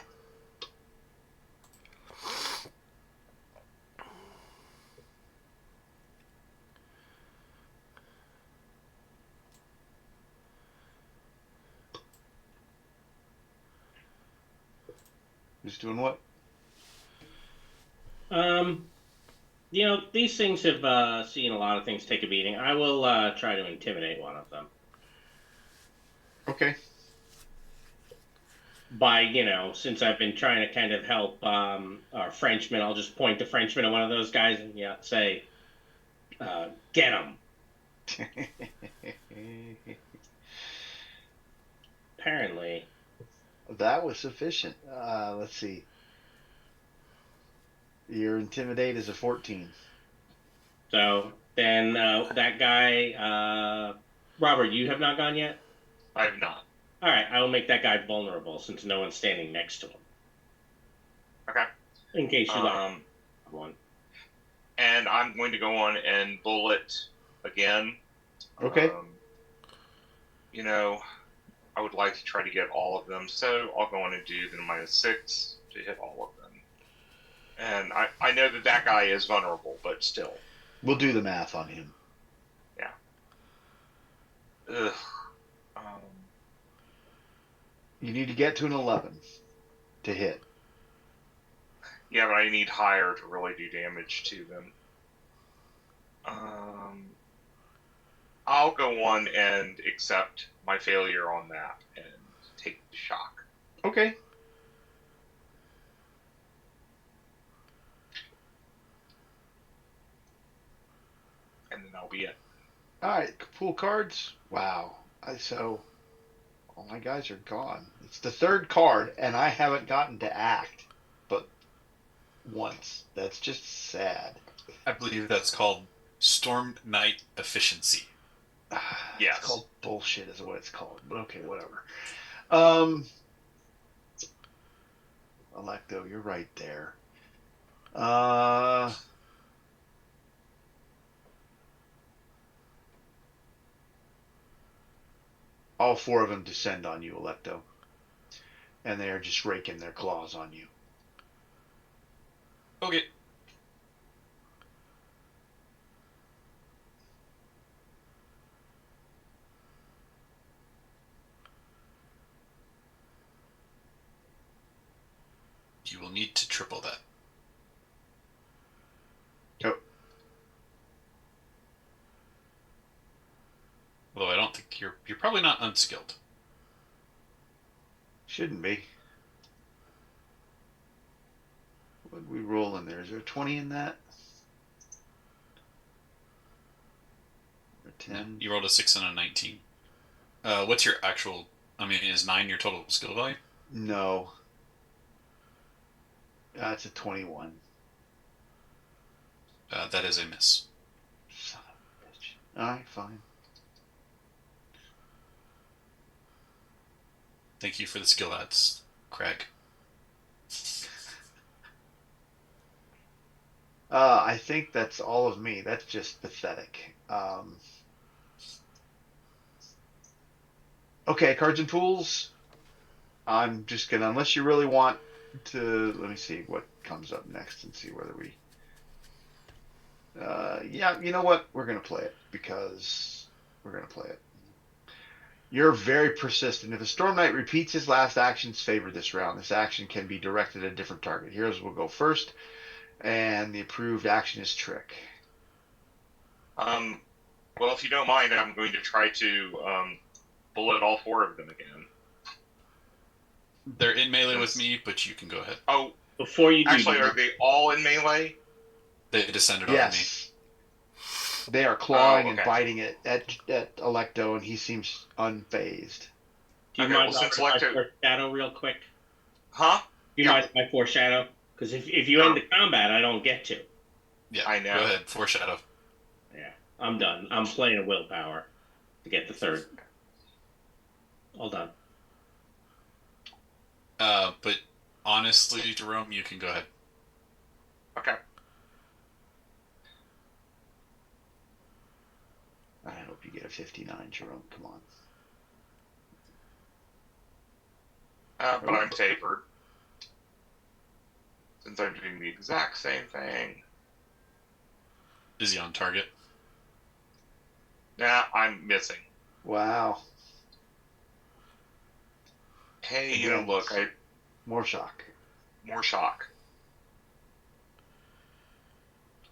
Speaker 3: Who's doing what?
Speaker 6: These things have seen a lot of things take a beating. I will try to intimidate one of them.
Speaker 3: Okay.
Speaker 6: By, since I've been trying to kind of help our Frenchman, I'll just point the Frenchman at one of those guys and say, get him. Apparently,
Speaker 3: That was sufficient. Let's see. Your intimidate is a 14.
Speaker 6: So then that guy, Robert, you have not gone yet?
Speaker 4: I have not.
Speaker 6: All right, I will make that guy vulnerable since no one's standing next to him.
Speaker 4: Okay.
Speaker 6: In case you like
Speaker 4: Um,
Speaker 6: one.
Speaker 4: and I'm going to go on and bullet again.
Speaker 3: Okay.
Speaker 4: You know, I would like to try to get all of them, so I'll go on and do the -6 to hit all of them. And I know that that guy is vulnerable, but still.
Speaker 3: We'll do the math on him.
Speaker 4: Yeah. Ugh.
Speaker 3: You need to get to an 11 to hit.
Speaker 4: Yeah, but I need higher to really do damage to them. I'll go on and accept my failure on that and take the shock.
Speaker 3: Okay.
Speaker 4: And then that'll be it.
Speaker 3: All right. Pool cards. Wow. So all my guys are gone. It's the third card, and I haven't gotten to act, but once. That's just sad.
Speaker 5: I believe that's called Storm Knight Efficiency.
Speaker 4: Yes.
Speaker 3: It's called bullshit, is what it's called. But okay, whatever. Electo, you're right there. All four of them descend on you, Electo, and they are just raking their claws on you.
Speaker 5: Okay. You will need to triple that.
Speaker 3: Oh.
Speaker 5: Although I don't think you're probably not unskilled.
Speaker 3: Shouldn't be. What did we roll in there? Is there a 20 in that? Or 10?
Speaker 5: You rolled a 6 and a 19. What's your actual? I mean, is 9 your total skill value?
Speaker 3: No. It's a 21.
Speaker 5: That is a miss.
Speaker 3: Son of a bitch. Alright, fine.
Speaker 5: Thank you for the skill adds, Craig.
Speaker 3: I think that's all of me. That's just pathetic. Okay, cards and tools. I'm just gonna, unless you really want to, let me see what comes up next and see whether we. Yeah, you know what? We're gonna play it because we're gonna play it. You're very persistent. If a Storm Knight repeats his last action's favor this round, this action can be directed at a different target. Heroes will go first, and the approved action is Trick.
Speaker 4: Well, if you don't mind, I'm going to try to bullet all four of them again.
Speaker 5: They're in melee with me, but you can go ahead.
Speaker 4: Oh,
Speaker 6: Before you do,
Speaker 4: actually, are they all in melee?
Speaker 5: They descended on me.
Speaker 3: Yes. They are clawing and
Speaker 4: okay.
Speaker 3: biting it at Electo, and he seems unfazed.
Speaker 6: do you
Speaker 4: Okay,
Speaker 6: mind
Speaker 4: well, since
Speaker 6: if I
Speaker 4: Electo-
Speaker 6: foreshadow real quick?
Speaker 4: Huh?
Speaker 6: Do you
Speaker 4: Yeah.
Speaker 6: mind if I foreshadow? Because if you end the combat, I don't get to.
Speaker 5: Yeah,
Speaker 4: I know.
Speaker 5: Go ahead, foreshadow.
Speaker 6: Yeah, I'm done. I'm playing a willpower to get the third. All done.
Speaker 5: But honestly, Jerome, you can go ahead.
Speaker 4: Okay.
Speaker 3: I hope you get a 59, Jerome. Come on.
Speaker 4: But I'm favored. Since I'm doing the exact same thing.
Speaker 5: Is he on target?
Speaker 4: Nah, I'm missing.
Speaker 3: Wow.
Speaker 4: Hey,
Speaker 3: Again,
Speaker 4: look,
Speaker 3: more shock.
Speaker 4: more shock.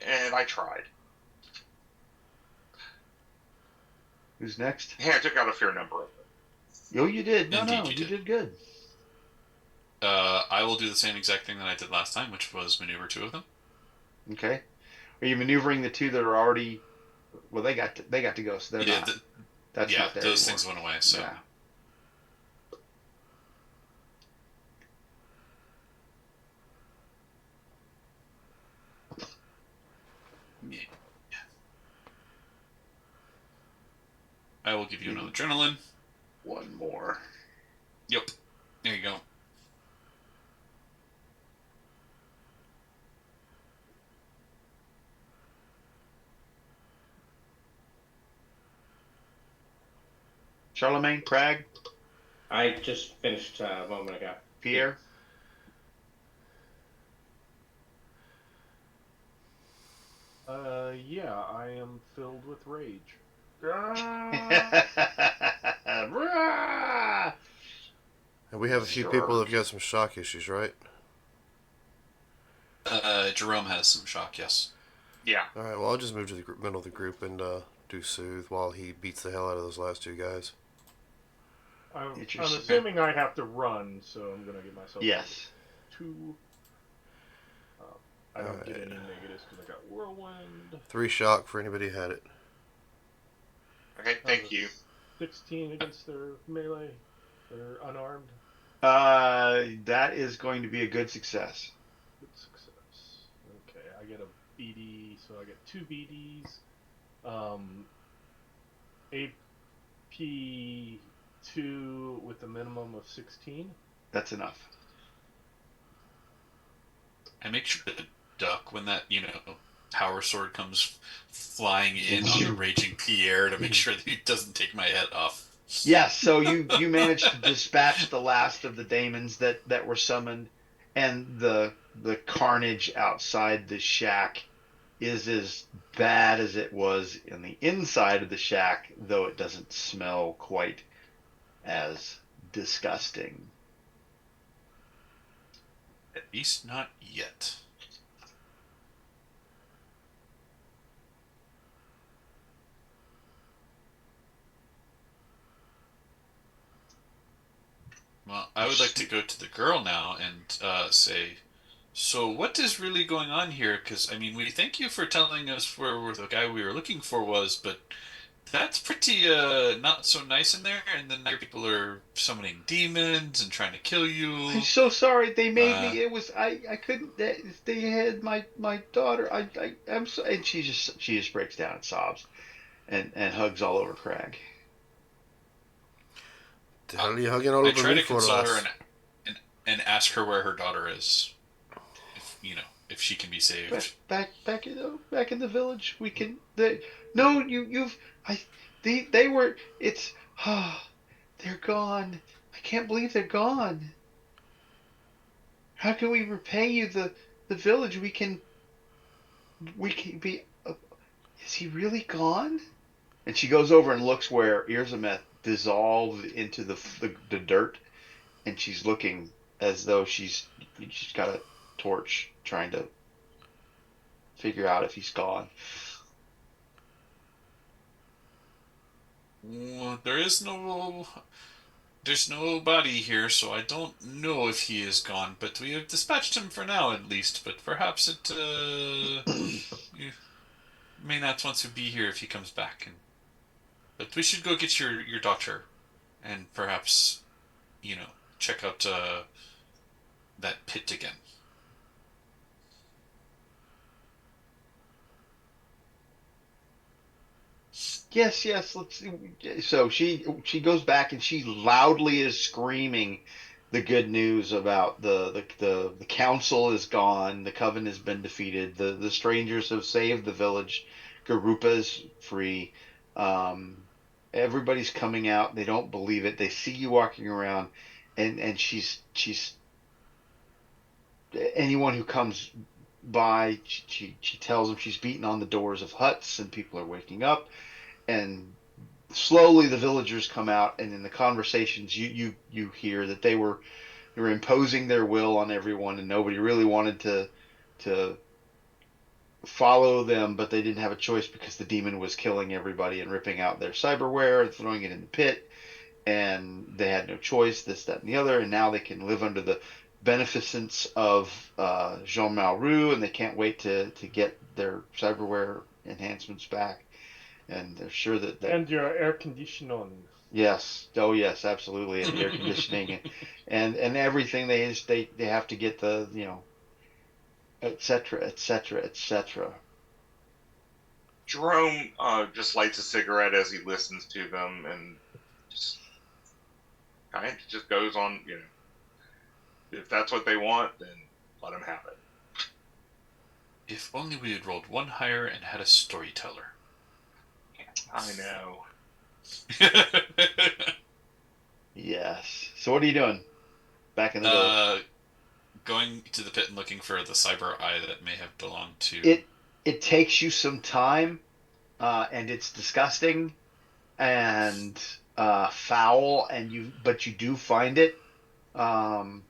Speaker 4: And I tried.
Speaker 3: Who's next?
Speaker 4: Hey, I took out a fair number of them.
Speaker 3: Oh, you did. No,
Speaker 5: Indeed,
Speaker 3: no,
Speaker 5: you
Speaker 3: you
Speaker 5: did.
Speaker 3: did good.
Speaker 5: I will do the same exact thing that I did last time, which was maneuver 2 of them.
Speaker 3: Okay. Are you maneuvering the two that are already? Well, they got to go, so they're
Speaker 5: Yeah,
Speaker 3: not. That's
Speaker 5: yeah,
Speaker 3: not there
Speaker 5: those
Speaker 3: anymore.
Speaker 5: things went away. So
Speaker 3: Yeah.
Speaker 5: I will give you another adrenaline.
Speaker 3: One more.
Speaker 5: Yep. There you go.
Speaker 3: Charlemagne, Prague,
Speaker 6: I just finished a moment ago.
Speaker 3: Pierre.
Speaker 2: Yeah, I am filled with rage.
Speaker 1: And we have a few people that've got some shock issues, right?
Speaker 5: Jerome has some shock, yes.
Speaker 4: Yeah.
Speaker 1: All right. Well, I'll just move to the middle of the group and do soothe while he beats the hell out of those last two guys.
Speaker 2: I'm
Speaker 3: Interesting.
Speaker 2: assuming I have to run, so I'm gonna give myself
Speaker 3: Yes.
Speaker 2: 2. I don't
Speaker 1: Alright.
Speaker 2: get any negatives because I got whirlwind.
Speaker 1: 3 shock for anybody who had it.
Speaker 4: Okay, thank you.
Speaker 2: 16 against their melee. They're unarmed.
Speaker 3: That is going to be a good success.
Speaker 2: Good success. Okay, I get a BD, so I get 2 BDs. AP 2 with a minimum of 16.
Speaker 3: That's enough.
Speaker 5: I make sure to duck when that, power sword comes flying in on the raging Pierre to make sure that he doesn't take my head off.
Speaker 3: Yes, so you managed to dispatch the last of the daemons that were summoned, and the carnage outside the shack is as bad as it was in the inside of the shack, though it doesn't smell quite as disgusting.
Speaker 5: At least not yet. Well, I would like to go to the girl now and say, so what is really going on here? Because, I mean, we thank you for telling us where the guy we were looking for was, but that's pretty not so nice in there. And then your people are summoning demons and trying to kill
Speaker 3: I'm
Speaker 5: you.
Speaker 3: so sorry. They made
Speaker 5: Uh,
Speaker 3: me. It was I couldn't. They had my daughter. I'm so. And she just breaks down and sobs and hugs all over Craig.
Speaker 1: The hell are you hugging all
Speaker 5: I
Speaker 1: over
Speaker 5: try
Speaker 1: me
Speaker 5: to
Speaker 1: for,
Speaker 5: console her
Speaker 1: lass?
Speaker 5: and ask her where her daughter is, if she can be saved.
Speaker 3: Back in the village. We can. No, you've. They were. It's. They're gone. I can't believe they're gone. How can we repay you the village? We can be. Is he really gone? And she goes over and looks where Irzameth dissolved into the dirt, and she's looking as though she's got a torch trying to figure out if he's gone.
Speaker 5: Well, there's no body here, so I don't know if he is gone. But we have dispatched him for now, at least. But perhaps you may not want to be here if he comes back. But we should go get your doctor, and perhaps check out that pit again.
Speaker 3: Yes, yes. Let's see. So she goes back and she loudly is screaming the good news about the council is gone, the coven has been defeated, the strangers have saved the village, Garupa is free. Um, Everybody's coming out. They don't believe it. They see you walking around, and she's anyone who comes by, she tells them she's beating on the doors of huts and people are waking up and slowly the villagers come out, and in the conversations you hear that they were imposing their will on everyone, and nobody really wanted to follow them, but they didn't have a choice because the demon was killing everybody and ripping out their cyberware and throwing it in the pit, and they had no choice, this, that, and the other, and now they can live under the beneficence of Jean Malraux, and they can't wait to get their cyberware enhancements back, and they're sure that
Speaker 2: And your air conditioning.
Speaker 3: yes, oh yes, absolutely, and the air conditioning and everything they have to get the et cetera, et cetera, et cetera.
Speaker 4: Jerome just lights a cigarette as he listens to them, and just kind of just goes on. If that's what they want, then let them have it.
Speaker 5: If only we had rolled one higher and had a storyteller.
Speaker 4: I know.
Speaker 3: Yes. So what are you doing back in the village?
Speaker 5: Going to the pit and looking for the cyber eye that may have belonged to.
Speaker 3: It takes you some time, and it's disgusting and foul, but you do find it. Um,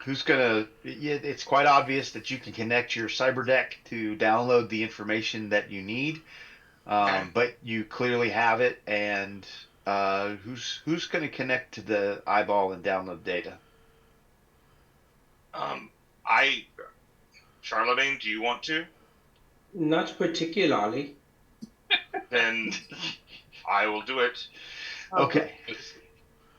Speaker 3: Yeah, it's quite obvious that you can connect your cyber deck to download the information that you need.
Speaker 4: Okay.
Speaker 3: But you clearly have it, and who's going to connect to the eyeball and download data?
Speaker 4: I Charlemagne, do you want to?
Speaker 6: Not particularly.
Speaker 4: Then I will do it.
Speaker 3: Okay.
Speaker 5: I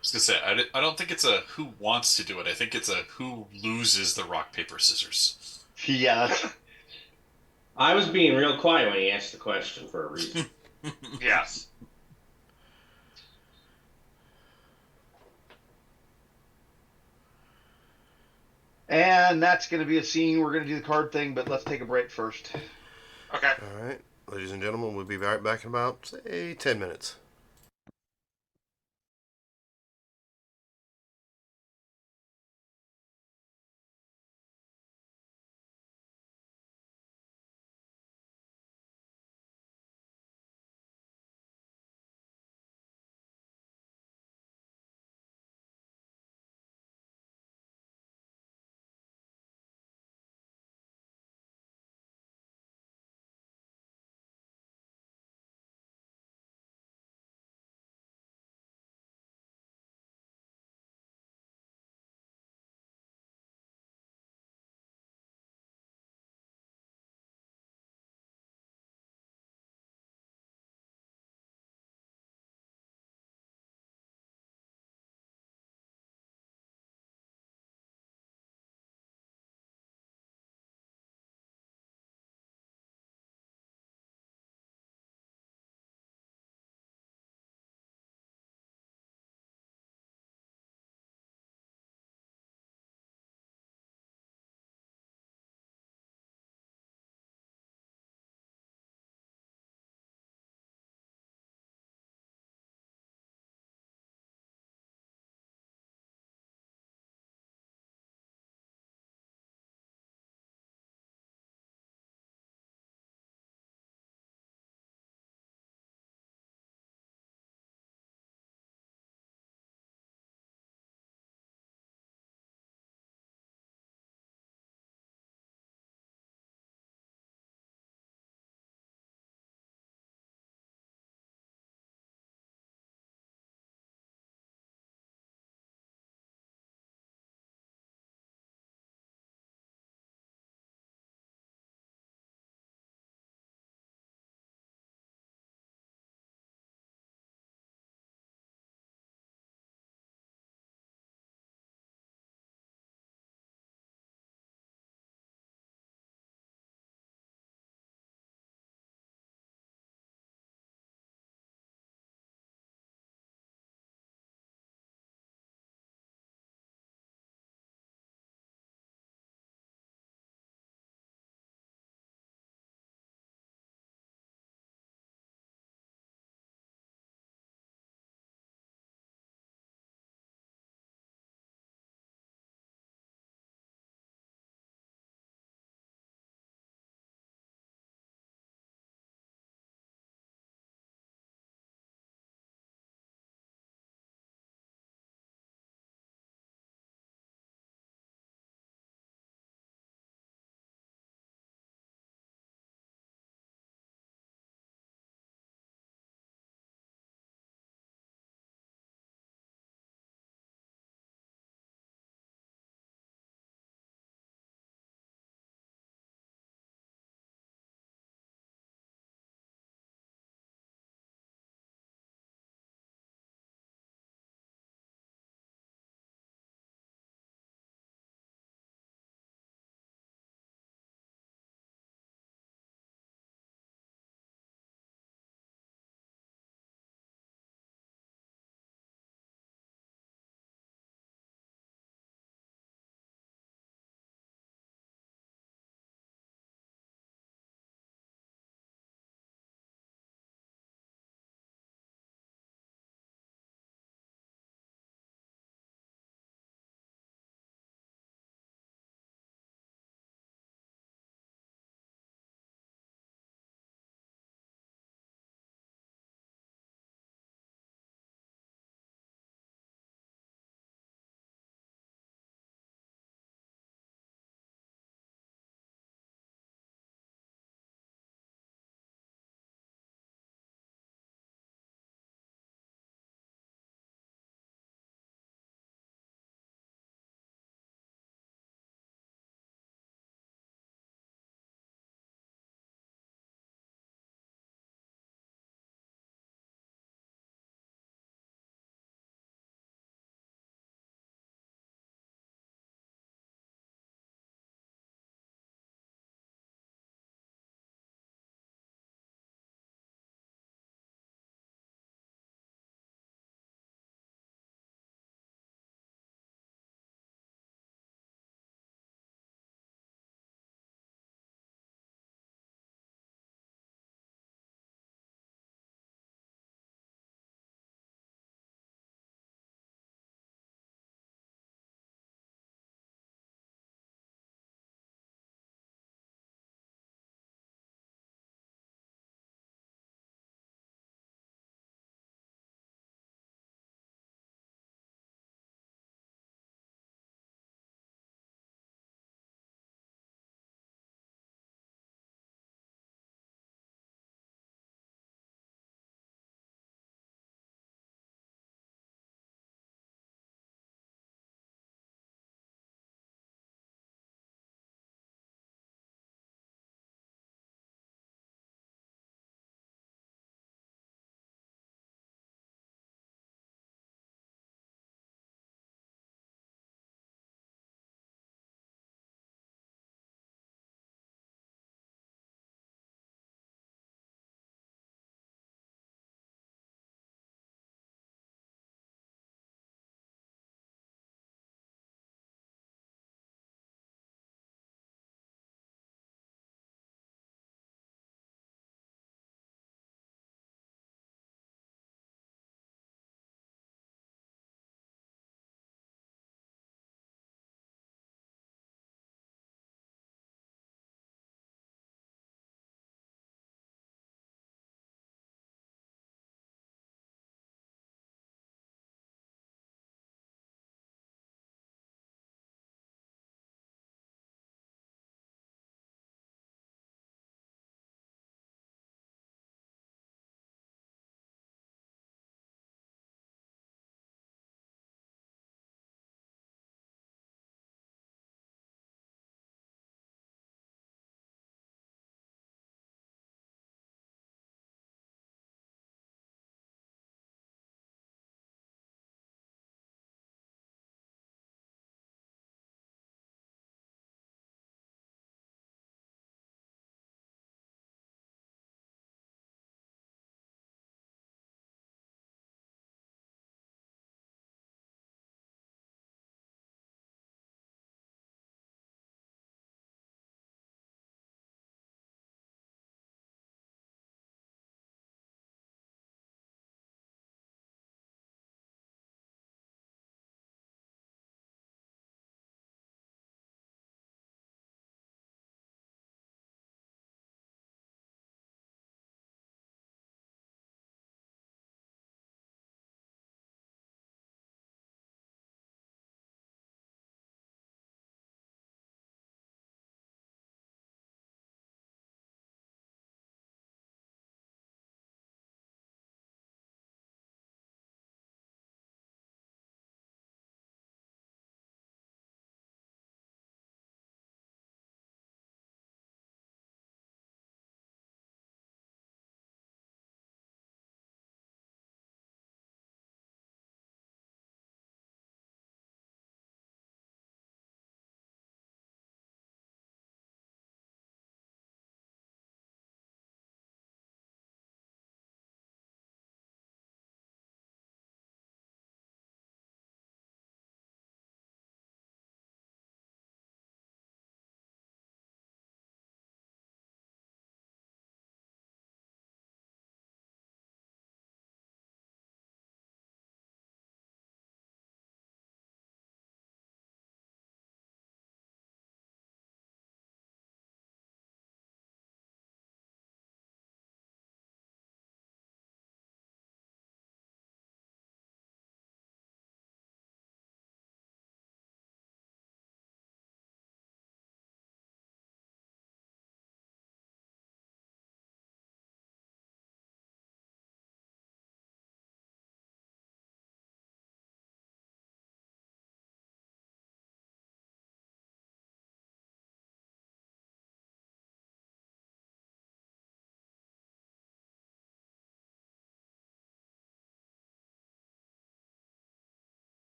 Speaker 5: was gonna say, I don't think it's a who wants to do it. I think it's a who loses the rock paper scissors.
Speaker 3: Yeah,
Speaker 6: I was being real quiet when he asked the question for a reason.
Speaker 4: Yes.
Speaker 3: and that's going to be a scene. We're going to do the card thing, but let's take a break first.
Speaker 4: Okay.
Speaker 1: All right, ladies and gentlemen, we'll be right back in about, say, 10 minutes.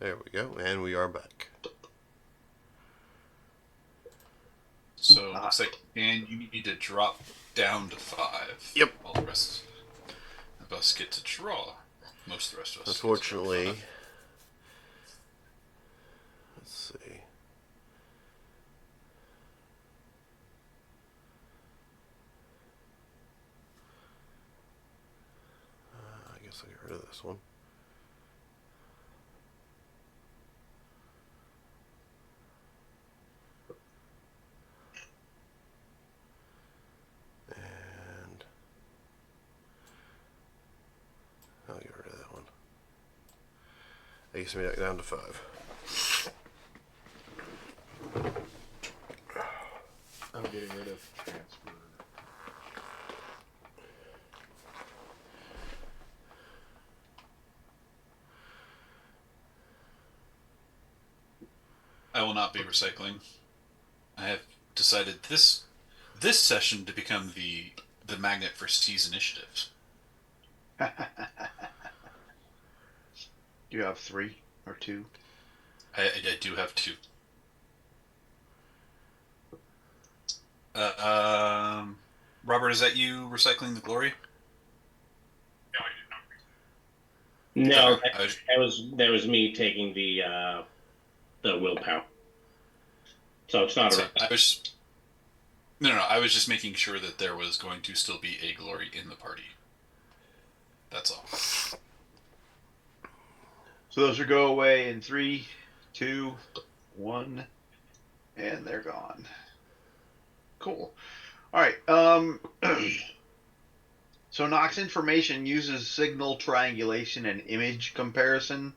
Speaker 1: There we go, and we are back.
Speaker 5: So looks like, and you need to drop down to 5.
Speaker 1: Yep.
Speaker 5: All the rest of us get to draw. Most of the rest of us.
Speaker 1: Unfortunately,
Speaker 5: Get to
Speaker 1: let's see. I guess I'll get rid of this one. And I'll get rid of that one. I used to be down to 5.
Speaker 2: I'm getting rid of transfer.
Speaker 5: I will not be recycling. I have decided this session to become the magnet for Steve's initiatives.
Speaker 3: You have 3 or 2?
Speaker 5: I do have 2. Robert, is that you recycling the glory?
Speaker 6: No,
Speaker 5: Okay,
Speaker 6: that was me taking the willpower. So it's not
Speaker 5: so
Speaker 6: a.
Speaker 5: I was. No. I was just making sure that there was going to still be a glory in the party. That's all.
Speaker 3: So those will go away in 3, 2, 1, and they're gone. Cool. All right. So Nox information uses signal triangulation and image comparison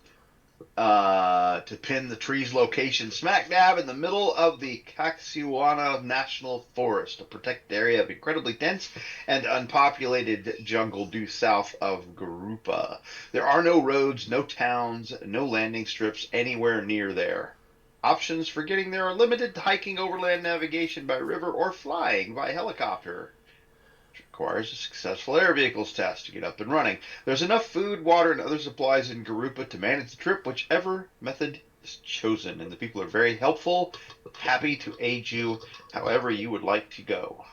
Speaker 3: to pin the tree's location smack dab in the middle of the Caxiuana National Forest, a protected area of incredibly dense and unpopulated jungle due south of Garupa. There are no roads, no towns, no landing strips anywhere near there. Options for getting there are limited to hiking, overland navigation by river, or flying by helicopter. Requires a successful air vehicles test to get up and running. There's enough food, water, and other supplies in Garupa to manage the trip, whichever method is chosen. And the people are very helpful, happy to aid you however you would like to go.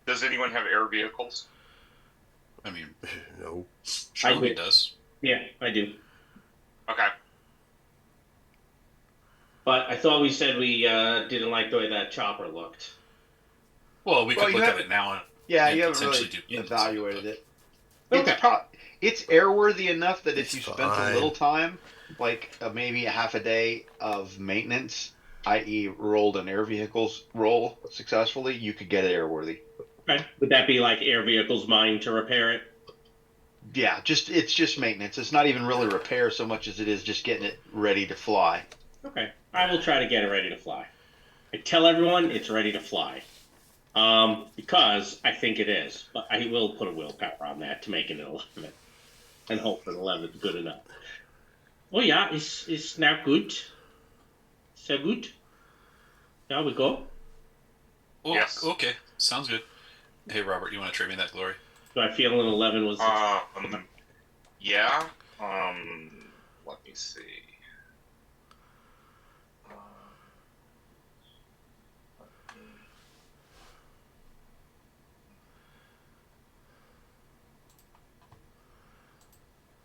Speaker 4: Does anyone have air vehicles?
Speaker 5: I mean,
Speaker 1: No.
Speaker 5: Shirley
Speaker 6: do.
Speaker 5: does.
Speaker 6: Yeah, I do.
Speaker 4: Okay.
Speaker 6: But I thought we said we didn't like the way that chopper looked.
Speaker 5: Well, we
Speaker 3: Well,
Speaker 5: could
Speaker 3: you
Speaker 5: look
Speaker 3: have-
Speaker 5: at it now
Speaker 3: Yeah,
Speaker 5: and
Speaker 3: you haven't
Speaker 5: potentially
Speaker 3: really
Speaker 5: do
Speaker 3: evaluated it.
Speaker 6: Okay.
Speaker 3: It's airworthy enough that if
Speaker 1: It's
Speaker 3: you spent a
Speaker 1: fine.
Speaker 3: little time, like maybe a half a day of maintenance, i.e., rolled an air vehicles roll successfully, you could get it airworthy.
Speaker 6: Okay. Would that be like air vehicles mine to repair it?
Speaker 3: Yeah, it's just maintenance. It's not even really repair so much as it is just getting it ready to fly.
Speaker 6: Okay. I will try to get it ready to fly. I tell everyone it's ready to fly. Because I think it is. But I will put a willpower on that to make it an 11. And hope that 11 is good enough. Oh yeah, it's now good. So good. Now we go.
Speaker 5: Oh,
Speaker 4: Yes.
Speaker 5: okay. Sounds good. Hey, Robert, you want to trade me that glory?
Speaker 6: Do I feel an 11 was...
Speaker 4: Yeah. Let me see.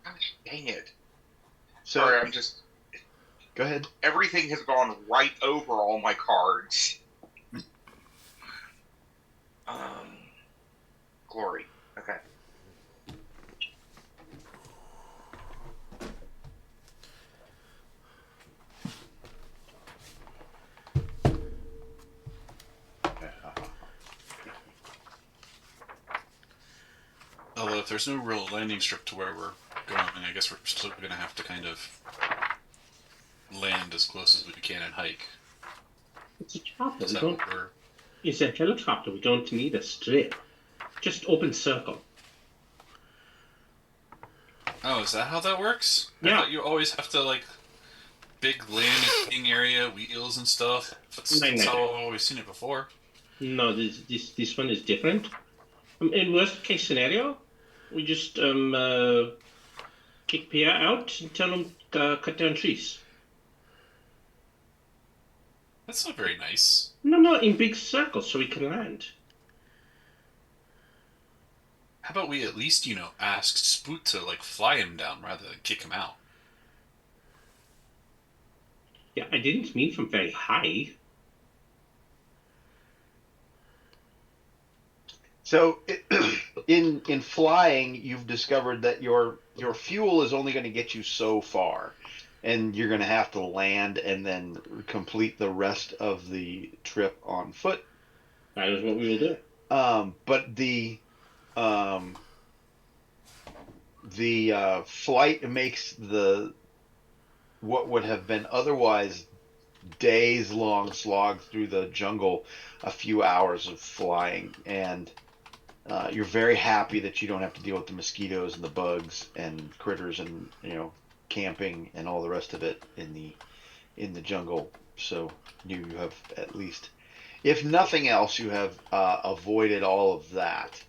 Speaker 4: Gosh, dang it.
Speaker 3: So
Speaker 4: Sorry, I'm just...
Speaker 3: go ahead.
Speaker 4: Everything has gone right over all my cards. Glory. Okay.
Speaker 5: Although if there's no real landing strip to where we're going, I guess we're still going to have to kind of land as close as we can and hike.
Speaker 6: It's a chopper.
Speaker 5: Is
Speaker 6: We
Speaker 5: that
Speaker 6: don't...
Speaker 5: what we're...
Speaker 6: It's a helicopter. We don't need a strip. Just open circle.
Speaker 5: Oh, is that how that works? I
Speaker 6: Yeah.
Speaker 5: thought you always have to like big landing area, wheels and stuff. That's how I've always seen it before.
Speaker 6: No, this one is different. In worst case scenario, we just kick Pierre out and tell him cut down trees.
Speaker 5: That's not very nice.
Speaker 6: No, in big circles so we can land.
Speaker 5: How about we at least, ask Spoot to like fly him down rather than kick him out?
Speaker 6: Yeah, I didn't mean from very high.
Speaker 3: So, in flying, you've discovered that your fuel is only going to get you so far, and you're going to have to land and then complete the rest of the trip on foot.
Speaker 6: That is what we will do.
Speaker 3: But the flight makes the what would have been otherwise days long slog through the jungle a few hours of flying, and you're very happy that you don't have to deal with the mosquitoes and the bugs and critters and camping and all the rest of it in the jungle. So you have at least, if nothing else, you have avoided all of that.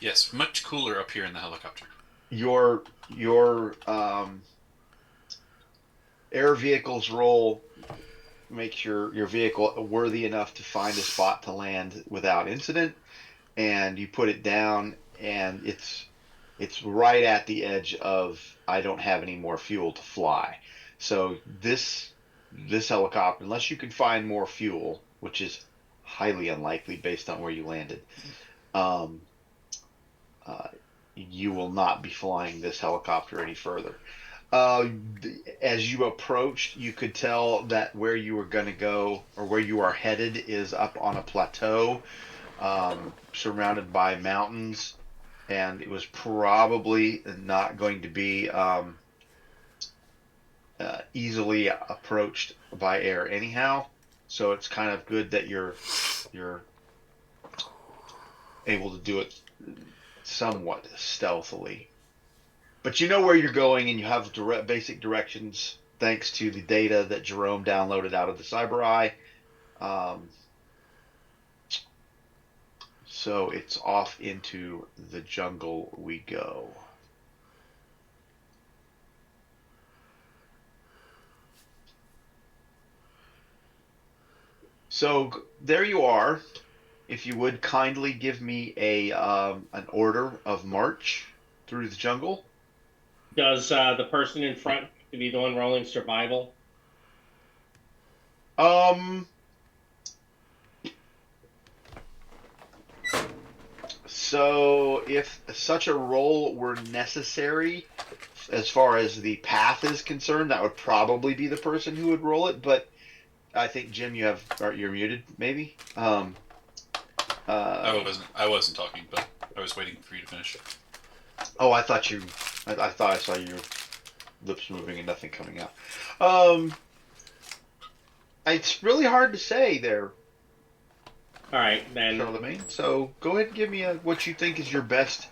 Speaker 5: Yes, much cooler up here in the helicopter.
Speaker 3: Your air vehicle's roll makes your vehicle worthy enough to find a spot to land without incident, and you put it down, and it's right at the edge of I don't have any more fuel to fly. So this helicopter, unless you can find more fuel, which is highly unlikely based on where you landed, um, you will not be flying this helicopter any further. Uh, as you approached, you could tell that where you were going to go or where you are headed is up on a plateau, surrounded by mountains, and it was probably not going to be easily approached by air anyhow. So it's kind of good that you're able to do it somewhat stealthily. But you know where you're going, and you have basic directions thanks to the data that Jerome downloaded out of the Cyber Eye. Um, so it's off into the jungle we go. So there you are. If you would kindly give me an order of march through the jungle.
Speaker 6: Does the person in front to be the one rolling survival?
Speaker 3: Um, so if such a roll were necessary, as far as the path is concerned, that would probably be the person who would roll it. But I think Jim, you're muted, maybe.
Speaker 5: I wasn't talking, but I was waiting for you to finish.
Speaker 3: Oh, I thought I saw your lips moving and nothing coming out. Um, it's really hard to say there,
Speaker 6: All right, then.
Speaker 3: Charlemagne. So go ahead and give me what you think is your best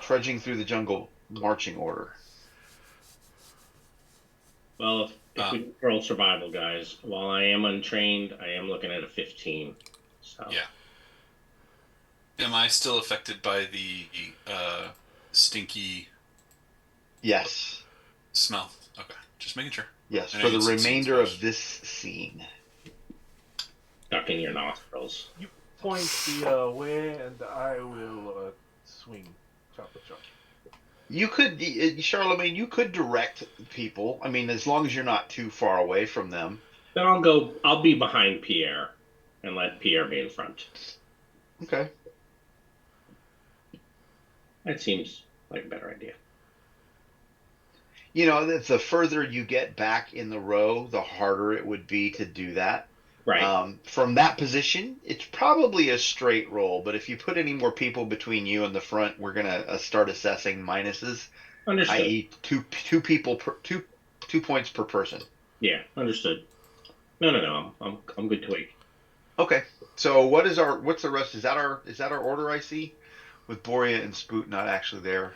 Speaker 3: trudging through the jungle marching order.
Speaker 6: Well, if we roll survival, guys, while I am untrained, I am looking at a 15. So
Speaker 5: Yeah. Am I still affected by the stinky
Speaker 3: Yes.
Speaker 5: smell? Okay, just making sure.
Speaker 3: Yes,
Speaker 5: I know
Speaker 3: for the
Speaker 5: you said
Speaker 3: remainder
Speaker 5: scenes
Speaker 3: of this scene.
Speaker 6: duck in your nostrils.
Speaker 2: You point the way, and I will swing. Chop.
Speaker 3: You could, Charlemagne, you could direct people. I mean, as long as you're not too far away from them.
Speaker 6: Then I'll be behind Pierre and let Pierre be in front.
Speaker 3: Okay.
Speaker 6: That seems like a better idea.
Speaker 3: You know, the further you get back in the row, the harder it would be to do that.
Speaker 6: Right.
Speaker 3: From that position, it's probably a straight roll, but if you put any more people between you and the front, we're gonna start assessing minuses,
Speaker 6: Understood.
Speaker 3: i.e., two people per 2 points per person.
Speaker 6: Yeah, understood. No. I'm good to wait.
Speaker 3: Okay. So what's the rest? Is that our order I see? with Boria and Spoot not actually there.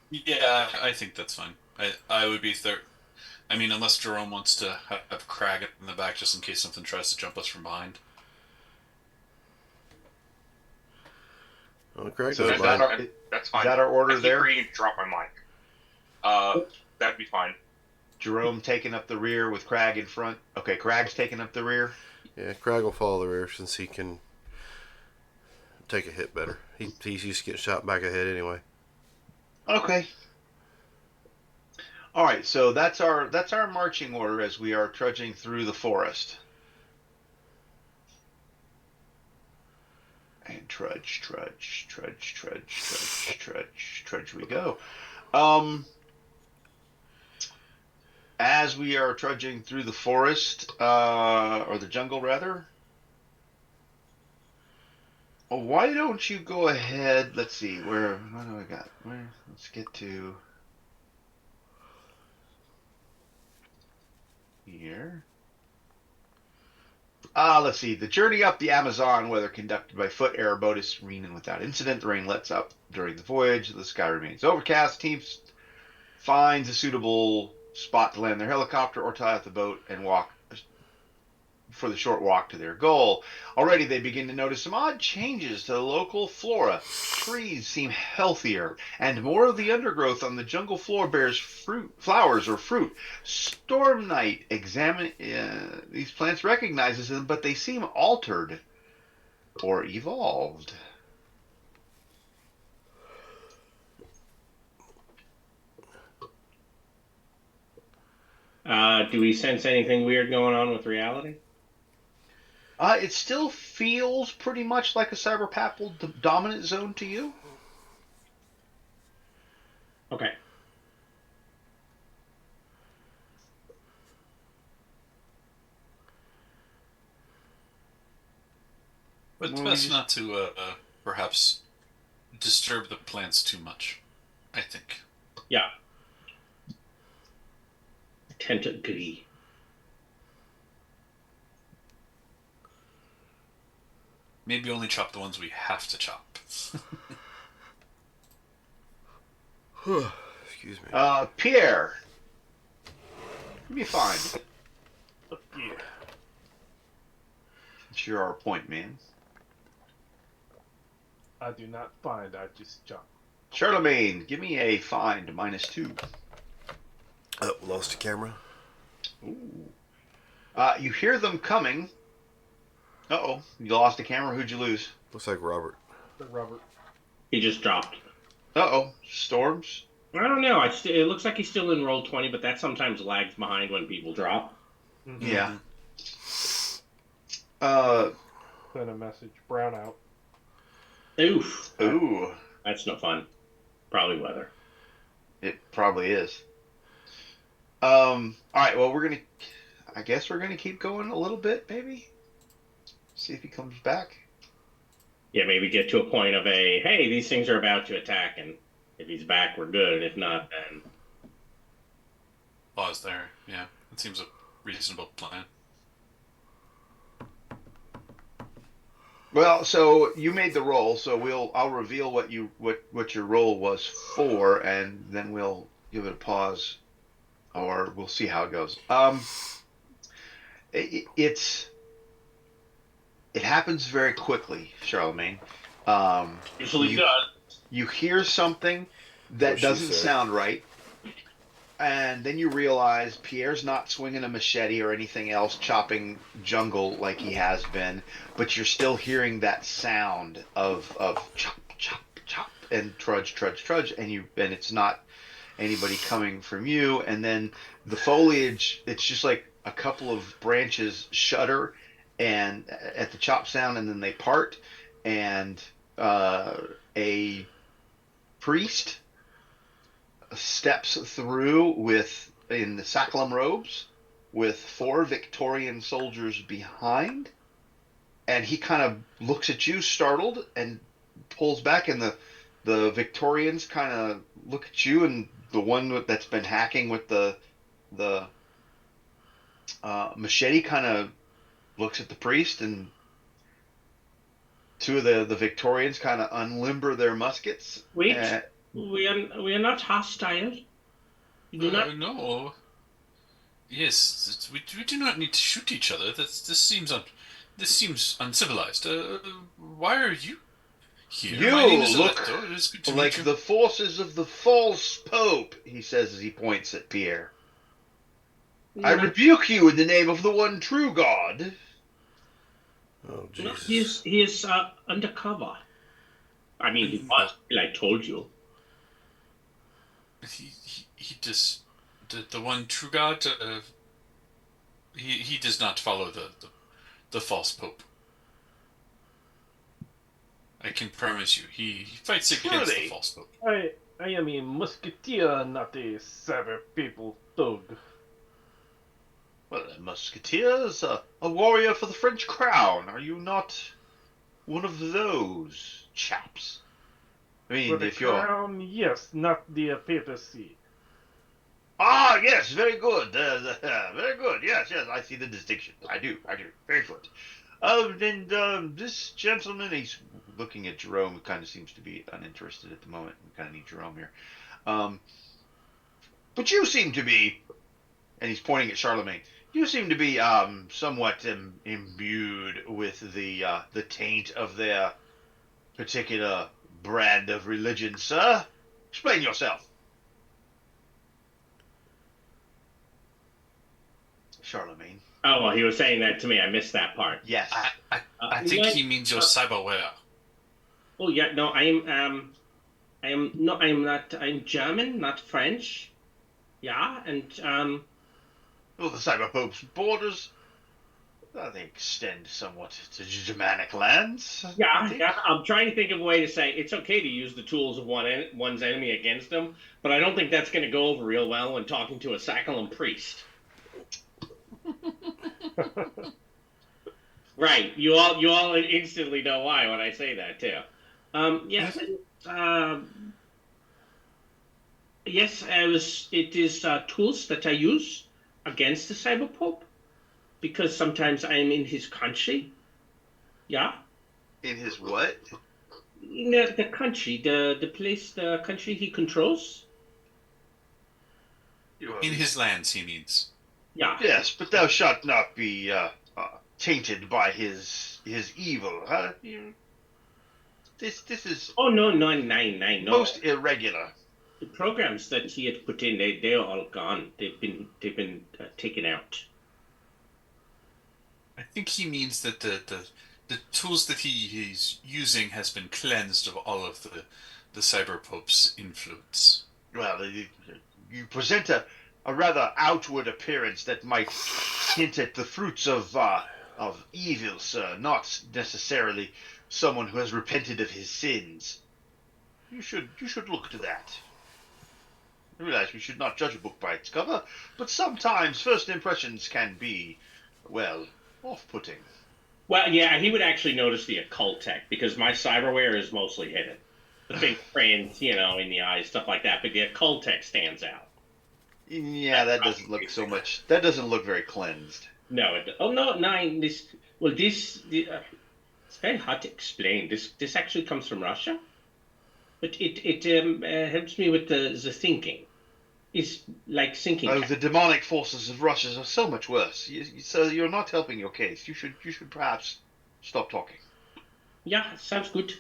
Speaker 5: Yeah, I think that's fine. I would be third. I mean, unless Jerome wants to have Crag in the back just in case something tries to jump us from behind.
Speaker 1: Well, Craig
Speaker 3: So
Speaker 1: doesn't
Speaker 3: is that
Speaker 1: mind.
Speaker 3: our,
Speaker 4: That's
Speaker 3: is
Speaker 4: fine.
Speaker 3: that our order
Speaker 4: I keep
Speaker 3: there?
Speaker 4: forgetting to drop my mic. That'd be fine.
Speaker 3: Jerome taking up the rear with Crag in front. Okay, Crag's taking up the rear.
Speaker 1: Yeah, Craig will follow the rear since he can take a hit better. He's used to getting shot back ahead anyway.
Speaker 3: Okay. All right, so that's our marching order as we are trudging through the forest. And trudge we go. As we are trudging through the forest, or the jungle rather, why don't you go ahead? Let's see, what do I got? Let's get to here. Let's see. The journey up the Amazon, whether conducted by foot, air, or boat, is serene and without incident. The rain lets up during the voyage. The sky remains overcast. Team finds a suitable spot to land their helicopter or tie out the boat and walk for the short walk to their goal. Already they begin to notice some odd changes to the local flora. Trees seem healthier, and more of the undergrowth on the jungle floor bears flowers or fruit. Storm Knight examine these plants, recognizes them, but they seem altered or evolved.
Speaker 6: Do we sense anything weird going on with reality?
Speaker 3: It still feels pretty much like a cyberpapal dominant zone to you.
Speaker 6: Okay.
Speaker 5: But it's
Speaker 3: Well,
Speaker 5: best not to perhaps disturb the plants too much, I think.
Speaker 6: Yeah. I tend to agree.
Speaker 5: Maybe only chop the ones we have to chop.
Speaker 1: Excuse me.
Speaker 3: Pierre, give me a find.
Speaker 2: Yeah.
Speaker 3: Since you're our point man.
Speaker 2: I do not find, I just jump.
Speaker 3: Charlemagne, give me a find -2.
Speaker 1: Oh, lost a camera.
Speaker 3: Ooh. You hear them coming. Uh-oh, you lost a camera. Who'd you lose?
Speaker 1: Looks like Robert.
Speaker 2: The Robert.
Speaker 6: He just dropped.
Speaker 3: Uh-oh, storms.
Speaker 6: I don't know. It looks like he's still in roll 20, but that sometimes lags behind when people drop.
Speaker 2: Mm-hmm.
Speaker 3: Yeah.
Speaker 2: Send a message. Brown out.
Speaker 6: Oof.
Speaker 3: Ooh,
Speaker 6: That's no fun. Probably weather.
Speaker 3: it probably is. All right. Well, I guess we're gonna keep going a little bit, maybe. See if he comes back.
Speaker 6: Yeah, maybe get to a point of hey, these things are about to attack, and if he's back, we're good. If not, then
Speaker 5: Pause there. Yeah, that seems a reasonable plan.
Speaker 3: Well, so you made the roll, so I'll reveal what your roll was for, and then we'll give it a pause, or we'll see how it goes. It happens very quickly, Charlemagne.
Speaker 6: usually
Speaker 3: you,
Speaker 6: does.
Speaker 3: you hear something that
Speaker 1: What she
Speaker 3: doesn't
Speaker 1: said.
Speaker 3: sound right, and then you realize Pierre's not swinging a machete or anything else, chopping jungle like he has been, but you're still hearing that sound of chop, chop, chop, and trudge, and it's not anybody coming from you. And then the foliage, it's just like a couple of branches shudder, and at the chop sound, and then they part, and a priest steps through in the Saklam robes with 4 Victorian soldiers behind, and he kind of looks at you startled and pulls back, and the Victorians kind of look at you, and the one that's been hacking with the machete kind of looks at the priest and two of the Victorians kind of unlimber their muskets.
Speaker 6: Wait, we are not hostile. You do not.
Speaker 5: No. Yes, we do not need to shoot each other. This seems uncivilized. Why are you here?
Speaker 3: You
Speaker 5: My name is
Speaker 3: look
Speaker 5: Alecto. It is good to meet
Speaker 3: like
Speaker 5: you.
Speaker 3: the forces of the false pope, he says as he points at Pierre. I
Speaker 6: No,
Speaker 3: rebuke you in the name of the one true God.
Speaker 1: Oh,
Speaker 6: no,
Speaker 1: Jesus.
Speaker 6: he is undercover. I mean, he
Speaker 5: No,
Speaker 6: was. Till I told you.
Speaker 5: he does the one true God. He does not follow the false pope. I can promise you, he fights against the
Speaker 3: Truly.
Speaker 5: false pope.
Speaker 2: I am a musketeer, not a cyber people thug.
Speaker 3: Well, a musketeer is a warrior for the French crown. Are you not one of those chaps? I
Speaker 2: For
Speaker 3: mean,
Speaker 2: the
Speaker 3: if you're...
Speaker 2: crown, yes, not the papacy.
Speaker 3: Ah, yes, very good. Very good. Yes, yes, I see the distinction. I do. Very good. And this gentleman, he's looking at Jerome, who kind of seems to be uninterested at the moment. We kind of need Jerome here. Um, but you seem to be, and he's pointing at Charlemagne. You seem to be somewhat imbued with the taint of their particular brand of religion, sir. Explain yourself. Charlemagne.
Speaker 6: Oh well, he was saying that to me. I missed that part.
Speaker 3: Yes.
Speaker 5: I think he means your cyberware.
Speaker 6: Oh yeah, no, I am no, I am not. I'm German, not French. Yeah, and
Speaker 3: Well, the Cyberpope's borders, they extend somewhat to Germanic lands, I
Speaker 6: yeah,
Speaker 3: think.
Speaker 6: yeah. I'm trying to think of a way to say it's okay to use the tools of one's enemy against them, but I don't think that's going to go over real well when talking to a Saccharum priest. Right. You all instantly know why when I say that too. Yes. Um, yes. It is tools that I use against the cyber pope because sometimes I'm in his country. Yeah.
Speaker 3: In his what?
Speaker 6: In the country, the place, the country he controls.
Speaker 5: In his lands, he means.
Speaker 6: Yeah.
Speaker 3: Yes, but thou shalt not be tainted by his evil, huh? This is
Speaker 6: Oh no, no, nine, nine, no.
Speaker 3: most irregular.
Speaker 6: The programs that he had put in, they're all gone. They've been taken out.
Speaker 5: I think he means that the tools that he's using has been cleansed of all of the cyber pope's influence.
Speaker 3: Well, you present a rather outward appearance that might hint at the fruits of evil, sir, not necessarily someone who has repented of his sins. You should look to that. I realize we should not judge a book by its cover, but sometimes first impressions can be, well, off-putting.
Speaker 6: Well, yeah, he would actually notice the occult tech because my cyberware is mostly hidden. The fingerprints, in the eyes, stuff like that. But the occult tech stands out.
Speaker 3: Yeah, that doesn't look so much. That doesn't look very cleansed.
Speaker 6: No, oh no, nine. It's very hard to explain. This actually comes from Russia, but it helps me with the thinking. It's like thinking.
Speaker 3: Oh, the demonic forces of Russia are so much worse. So you're not helping your case. You should perhaps stop talking.
Speaker 6: Yeah, sounds good.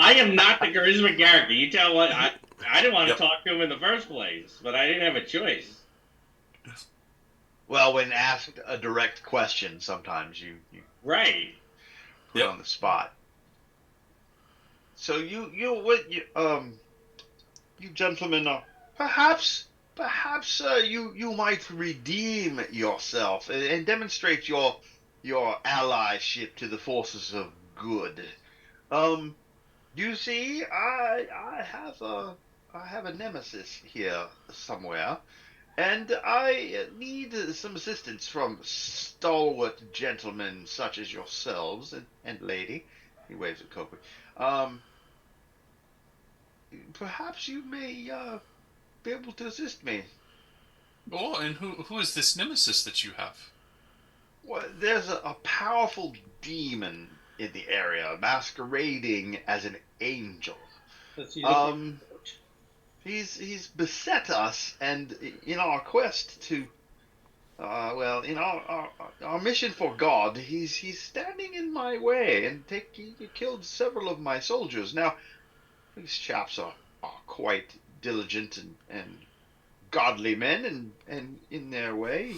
Speaker 6: I am not the charisma character. You tell what I didn't want to
Speaker 5: Yep.
Speaker 6: talk to him in the first place, but I didn't have a choice.
Speaker 3: Well, when asked a direct question, sometimes you
Speaker 6: Right.
Speaker 3: put
Speaker 5: Yep.
Speaker 3: on the spot. So you gentlemen perhaps you might redeem yourself and demonstrate your allyship to the forces of good. You see, I have a nemesis here somewhere, and I need some assistance from stalwart gentlemen such as yourselves and lady. He waves at Coakley. Perhaps you may be able to assist me.
Speaker 5: Oh, and who is this nemesis that you have?
Speaker 3: Well, there's a powerful demon in the area masquerading as an angel.
Speaker 6: Does he look like
Speaker 3: Um, he's beset us, and in our quest to, well, in our mission for God, he's standing in my way, and he killed several of my soldiers. Now, these chaps are quite diligent and godly men, and in their way,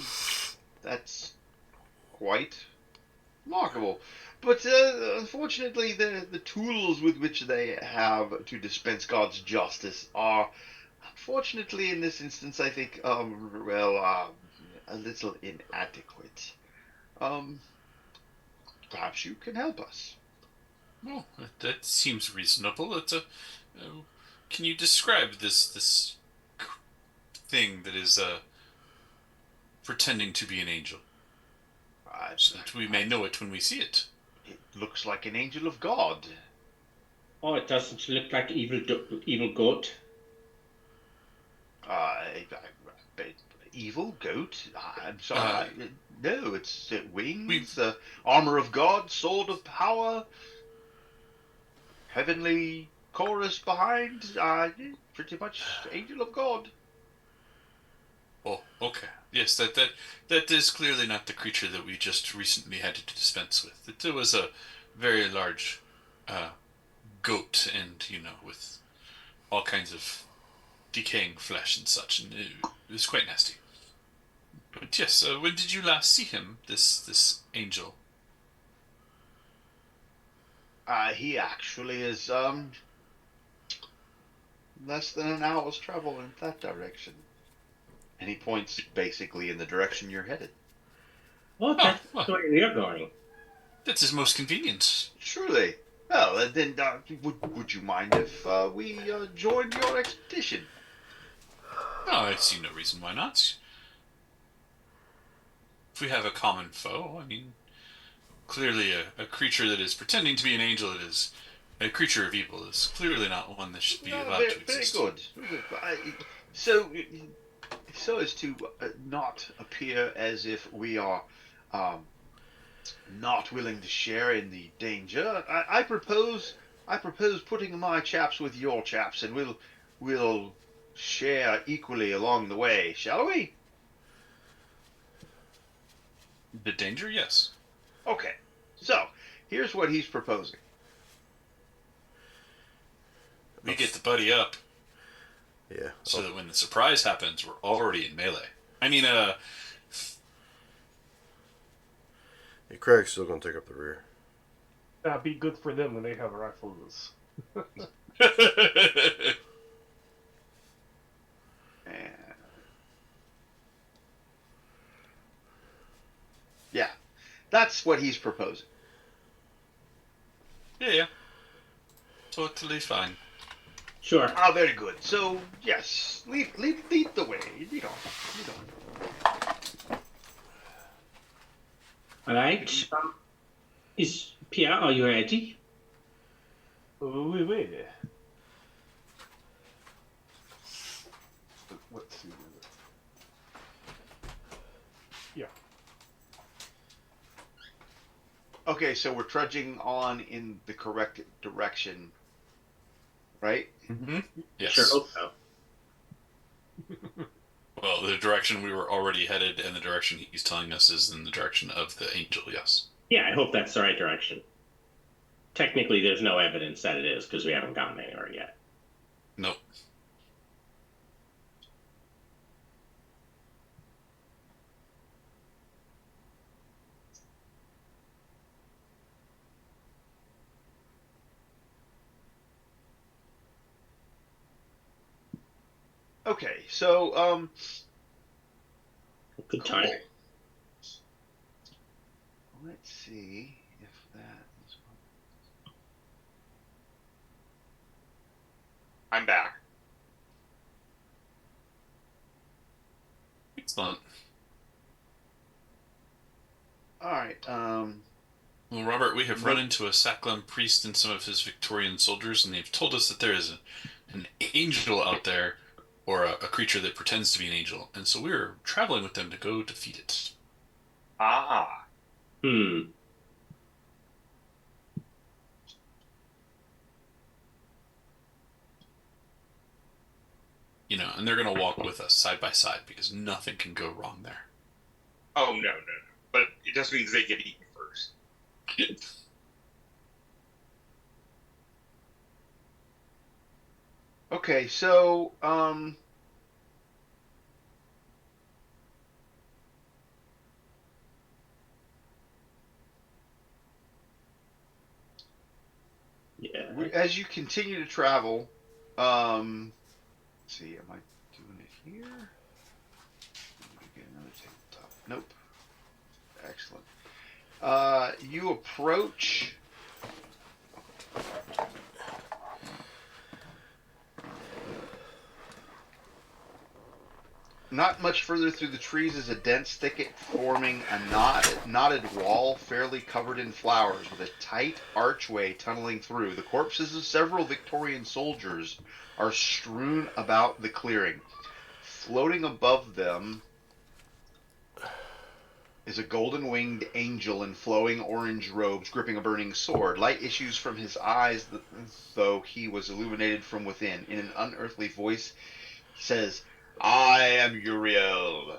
Speaker 3: that's quite remarkable. But unfortunately, the tools with which they have to dispense God's justice are, unfortunately, in this instance, I think, well, a little inadequate. Um, Perhaps you can help us.
Speaker 5: Well, that seems reasonable. Uh, can you describe this thing that is pretending to be an angel,
Speaker 3: I,
Speaker 5: so that we may know it when we see it?
Speaker 3: it looks like an angel of God.
Speaker 6: Oh, it doesn't look like evil goat.
Speaker 3: But evil goat. I'm sorry.
Speaker 5: Uh,
Speaker 3: No, it's
Speaker 5: we
Speaker 3: wings, armor of God, sword of power, heavenly chorus behind. Pretty much angel of God.
Speaker 5: Oh, okay. Yes, that is clearly not the creature that we just recently had to dispense with. It was a very large uh, goat, and with all kinds of decaying flesh and such, and it was quite nasty. But yes, when did you last see him? This angel.
Speaker 3: He actually is less than an hour's travel in that direction. And he points basically in the direction you're headed.
Speaker 6: Oh,
Speaker 5: Oh,
Speaker 6: that's
Speaker 5: well,
Speaker 6: the way we are going.
Speaker 5: that is most convenient.
Speaker 3: Truly. Well, then would you mind if we joined your expedition?
Speaker 5: Oh, I see no reason why not. If we have a common foe, I mean, clearly a creature that is pretending to be an angel that is a creature of evil is clearly not one that should be
Speaker 3: No,
Speaker 5: allowed to
Speaker 3: very
Speaker 5: exist.
Speaker 3: good. Very good. So, so as to not appear as if we are um, not willing to share in the danger, I propose putting my chaps with your chaps, and we'll share equally along the way, shall we?
Speaker 5: The danger, yes.
Speaker 3: Okay. So here's what he's proposing.
Speaker 5: We get the buddy up
Speaker 1: Yeah.
Speaker 5: so that when the surprise happens, we're already in melee. I mean,
Speaker 1: Yeah, Craig's still gonna take up the rear.
Speaker 2: That'd be good for them when they have rifles.
Speaker 3: And yeah, that's what he's proposing.
Speaker 5: yeah, totally fine.
Speaker 6: Sure.
Speaker 3: Ah, very good. So yes, lead the way. Lead on. Lead on.
Speaker 6: All right. Is Pierre? Are you ready?
Speaker 2: Oui, oui. Let's see. Yeah.
Speaker 3: Okay, so we're trudging on in the correct direction, right?
Speaker 5: Mm-hmm. Yes.
Speaker 6: Sure hope so.
Speaker 5: Well, the direction we were already headed and the direction he's telling us is in the direction of the angel, yes.
Speaker 6: Yeah, I hope that's the right direction. Technically, there's no evidence that it is because we haven't gotten anywhere yet.
Speaker 5: Nope.
Speaker 3: Okay, so
Speaker 6: Good
Speaker 3: cool.
Speaker 6: time.
Speaker 3: Let's see if that is.
Speaker 4: I'm back.
Speaker 5: Excellent.
Speaker 3: All right.
Speaker 5: Well, Robert, we have run into a Saklam priest and some of his Victorian soldiers, and they've told us that there is an angel out there, or a creature that pretends to be an angel, and so we're traveling with them to go defeat it.
Speaker 4: Ah,
Speaker 6: Hmm.
Speaker 5: And they're gonna walk with us side by side because nothing can go wrong there.
Speaker 4: Oh, no, no, no. But it just means they get eaten first.
Speaker 3: Okay, so
Speaker 6: Yeah.
Speaker 3: as you continue to travel, let's see, am I doing it here? Get another tabletop. Nope. Excellent. You approach. Not much further through the trees is a dense thicket forming a knotted wall fairly covered in flowers with a tight archway tunneling through. The corpses of several Victorian soldiers are strewn about the clearing. Floating above them is a golden winged angel in flowing orange robes gripping a burning sword. Light issues from his eyes, though he was illuminated from within. In an unearthly voice, he says, I am Uriel.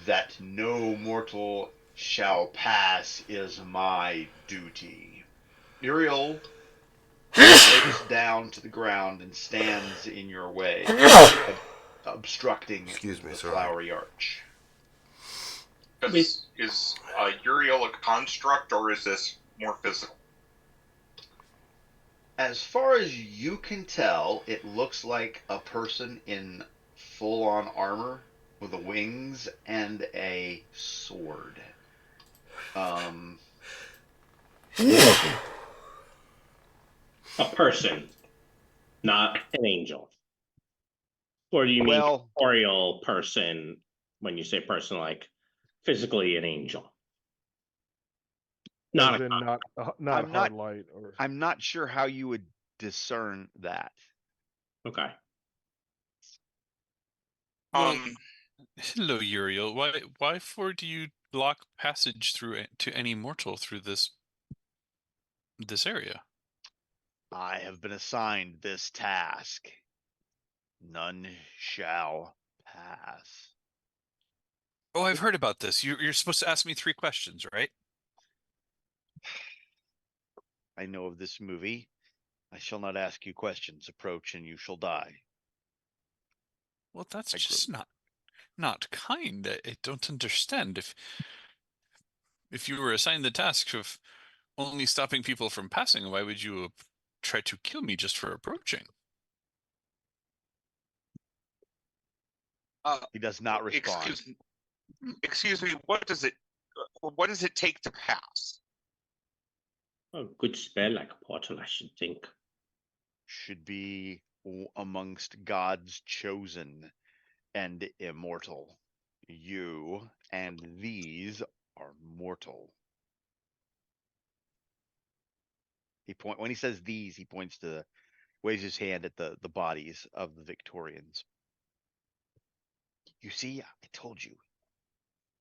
Speaker 3: That no mortal shall pass is my duty. Uriel breaks down to the ground and stands in your way, obstructing
Speaker 1: Excuse me,
Speaker 3: the
Speaker 1: sorry.
Speaker 3: flowery arch.
Speaker 6: We,
Speaker 4: Is Uriel a construct, or is this more physical?
Speaker 3: As far as you can tell, it looks like a person in full on armor with the wings and a sword. Um,
Speaker 6: a person, not an angel. Or do you mean
Speaker 3: well,
Speaker 6: corporeal person when you say person, like physically an angel? Not
Speaker 2: As
Speaker 6: a
Speaker 2: in not
Speaker 3: I'm not
Speaker 2: hard light or
Speaker 3: I'm not sure how you would discern that.
Speaker 6: okay.
Speaker 5: Well,
Speaker 4: Um,
Speaker 5: hello, Uriel. Why for do you block passage to any mortal through this area?
Speaker 3: I have been assigned this task. None shall pass.
Speaker 5: Oh, I've heard about this. You're supposed to ask me 3 questions, right?
Speaker 3: I know of this movie. I shall not ask you questions. Approach and you shall die.
Speaker 5: Well, that's
Speaker 3: I grow.
Speaker 5: just not kind. I don't understand. If you were assigned the task of only stopping people from passing, why would you try to kill me just for approaching?
Speaker 3: He does not respond.
Speaker 4: excuse me. What does it take to pass?
Speaker 6: A good spell like a portal, I should think.
Speaker 3: Should be amongst God's chosen and immortal. You and these are mortal. When he says these, he points to waves his hand at the bodies of the Victorians. You see, I told you.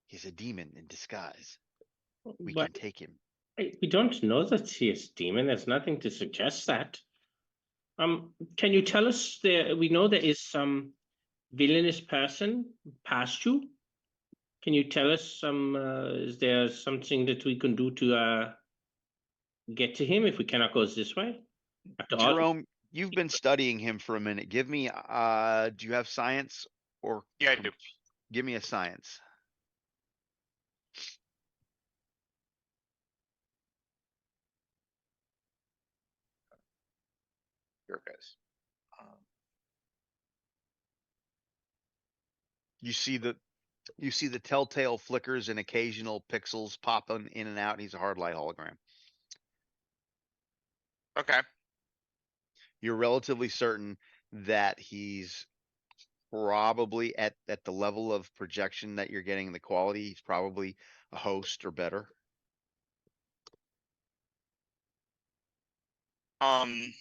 Speaker 3: He's a demon in disguise. We
Speaker 6: But
Speaker 3: can take him.
Speaker 6: we don't know that he is a demon. There's nothing to suggest that. Can you tell us there? We know there is some villainous person past you. Can you tell us some? Is there something that we can do to get to him if we cannot go this way? After all,
Speaker 3: Jerome, you've been studying him for a minute. Give me do you have science or
Speaker 4: Yeah, I do.
Speaker 3: give me a science.
Speaker 4: Here it goes.
Speaker 3: You see the telltale flickers and occasional pixels popping in and out. He's a hard light hologram.
Speaker 4: Okay.
Speaker 3: You're relatively certain that he's probably at the level of projection that you're getting the quality, he's probably a host or better.
Speaker 4: Um.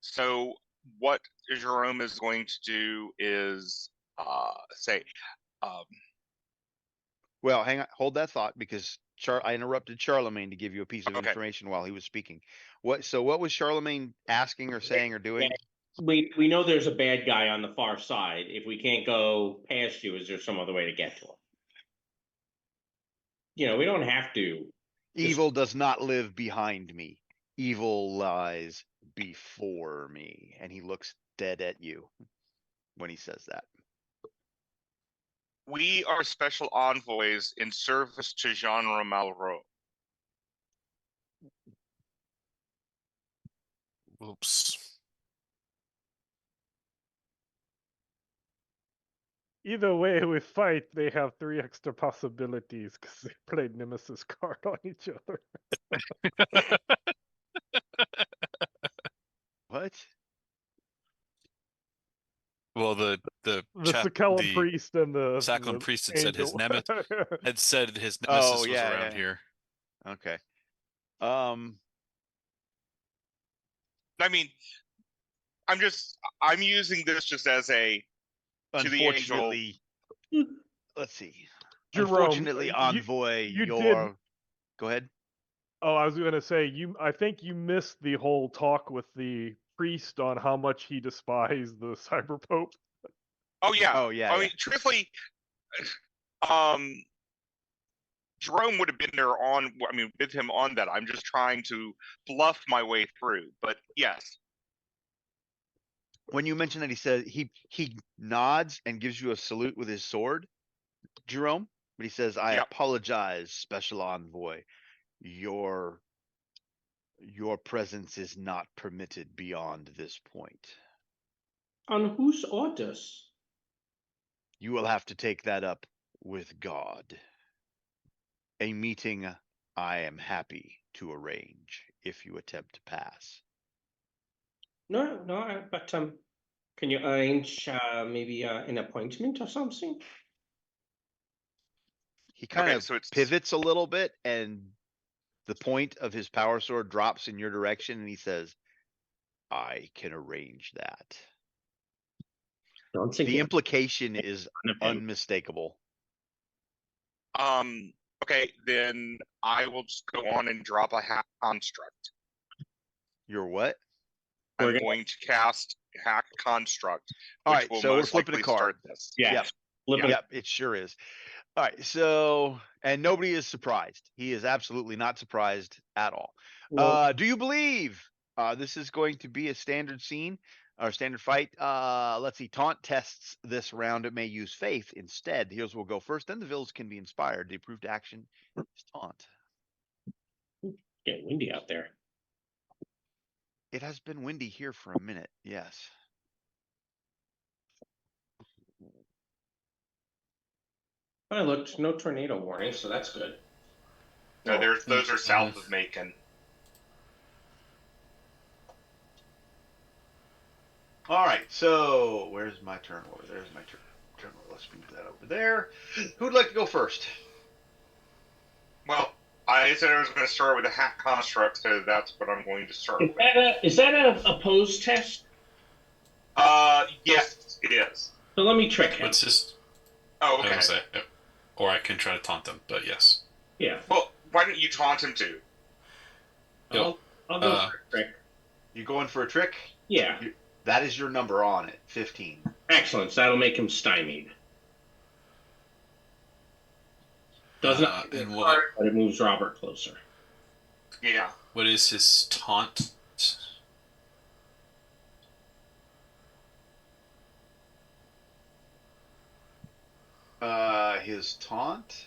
Speaker 4: So what Jerome is going to do is say, um,
Speaker 7: Well, hang on, hold that thought because I interrupted Charlemagne to give you a piece of
Speaker 4: Okay.
Speaker 7: information while he was speaking. What was Charlemagne asking or saying or doing?
Speaker 6: We know there's a bad guy on the far side. If we can't go past you, is there some other way to get to him? We don't have to.
Speaker 7: Evil does not live behind me. Evil lies before me. And he looks dead at you when he says that.
Speaker 4: We are special envoys in service to Genre Malraux.
Speaker 5: Oops.
Speaker 2: Either way we fight, they have 3 extra possibilities because they played Nemesis card on each other.
Speaker 7: What?
Speaker 5: Well, the
Speaker 2: The
Speaker 5: chap,
Speaker 2: Sakella
Speaker 5: the
Speaker 2: priest and the
Speaker 5: Sakhalin priest had said his
Speaker 2: angel.
Speaker 5: nemesis
Speaker 7: Oh,
Speaker 5: was
Speaker 7: yeah,
Speaker 5: around
Speaker 7: yeah.
Speaker 5: here.
Speaker 7: Okay.
Speaker 4: I mean, I'm using this just as a to the angel.
Speaker 7: Unfortunately, let's see.
Speaker 2: Jerome,
Speaker 7: Unfortunately, envoy,
Speaker 2: you did.
Speaker 7: your. Go ahead.
Speaker 2: Oh, I was going to say I think you missed the whole talk with the priest on how much he despised the cyber pope.
Speaker 4: Oh yeah.
Speaker 7: Oh, yeah.
Speaker 4: I mean, truthfully, Jerome would have been there with him on that. I'm just trying to bluff my way through. But yes.
Speaker 7: When you mention that, he said he nods and gives you a salute with his sword, Jerome. But he says, "I apologize, special envoy. Your presence is not permitted beyond this point.
Speaker 6: On whose orders?
Speaker 7: You will have to take that up with God. A meeting I am happy to arrange if you attempt to pass."
Speaker 6: No, but can you arrange maybe an appointment or something?
Speaker 7: He kind of
Speaker 4: so it's
Speaker 7: pivots a little bit, and the point of his power sword drops in your direction, and he says, "I can arrange that."
Speaker 6: Don't think
Speaker 7: The implication is
Speaker 6: unavailable.
Speaker 7: unmistakable.
Speaker 4: Okay, then I will just go on and drop a hack construct.
Speaker 7: Your what?
Speaker 4: I'm going to cast hack construct,
Speaker 7: All
Speaker 4: which
Speaker 7: right,
Speaker 4: will
Speaker 7: so we're
Speaker 4: most
Speaker 7: flipping a
Speaker 4: likely
Speaker 7: card.
Speaker 4: start this.
Speaker 6: Yeah.
Speaker 7: Yep, it sure is. All right, so and nobody is surprised. He is absolutely not surprised at all.
Speaker 6: Well,
Speaker 7: Do you believe this is going to be a standard scene or standard fight? Let's see. Taunt tests this round. It may use faith instead. Here's we'll go first. Then the villains can be inspired. The approved action is taunt.
Speaker 6: get windy out there.
Speaker 7: It has been windy here for a minute. Yes.
Speaker 6: I looked, no tornado warning, so that's good.
Speaker 4: No, those are south of Macon.
Speaker 3: All right, so where's my turn order? There's my turn order. Let's move that over there. Who'd like to go first?
Speaker 4: Well, I said I was going to start with a hack construct, so that's what I'm going to start with.
Speaker 6: Is that a pose test?
Speaker 4: Yes, it is.
Speaker 6: So let me trick him.
Speaker 5: What's his?
Speaker 4: Oh, okay.
Speaker 5: I was say, or I can try to taunt them, but yes.
Speaker 6: Yeah.
Speaker 4: Well, why don't you taunt him too?
Speaker 6: I'll go for a trick.
Speaker 3: You going for a trick?
Speaker 6: Yeah.
Speaker 3: That is your number on it, 15.
Speaker 6: Excellent. So that'll make him stymied. Doesn't
Speaker 5: and what?
Speaker 6: But it moves Robert closer.
Speaker 4: Yeah.
Speaker 5: What is his taunt?
Speaker 3: His taunt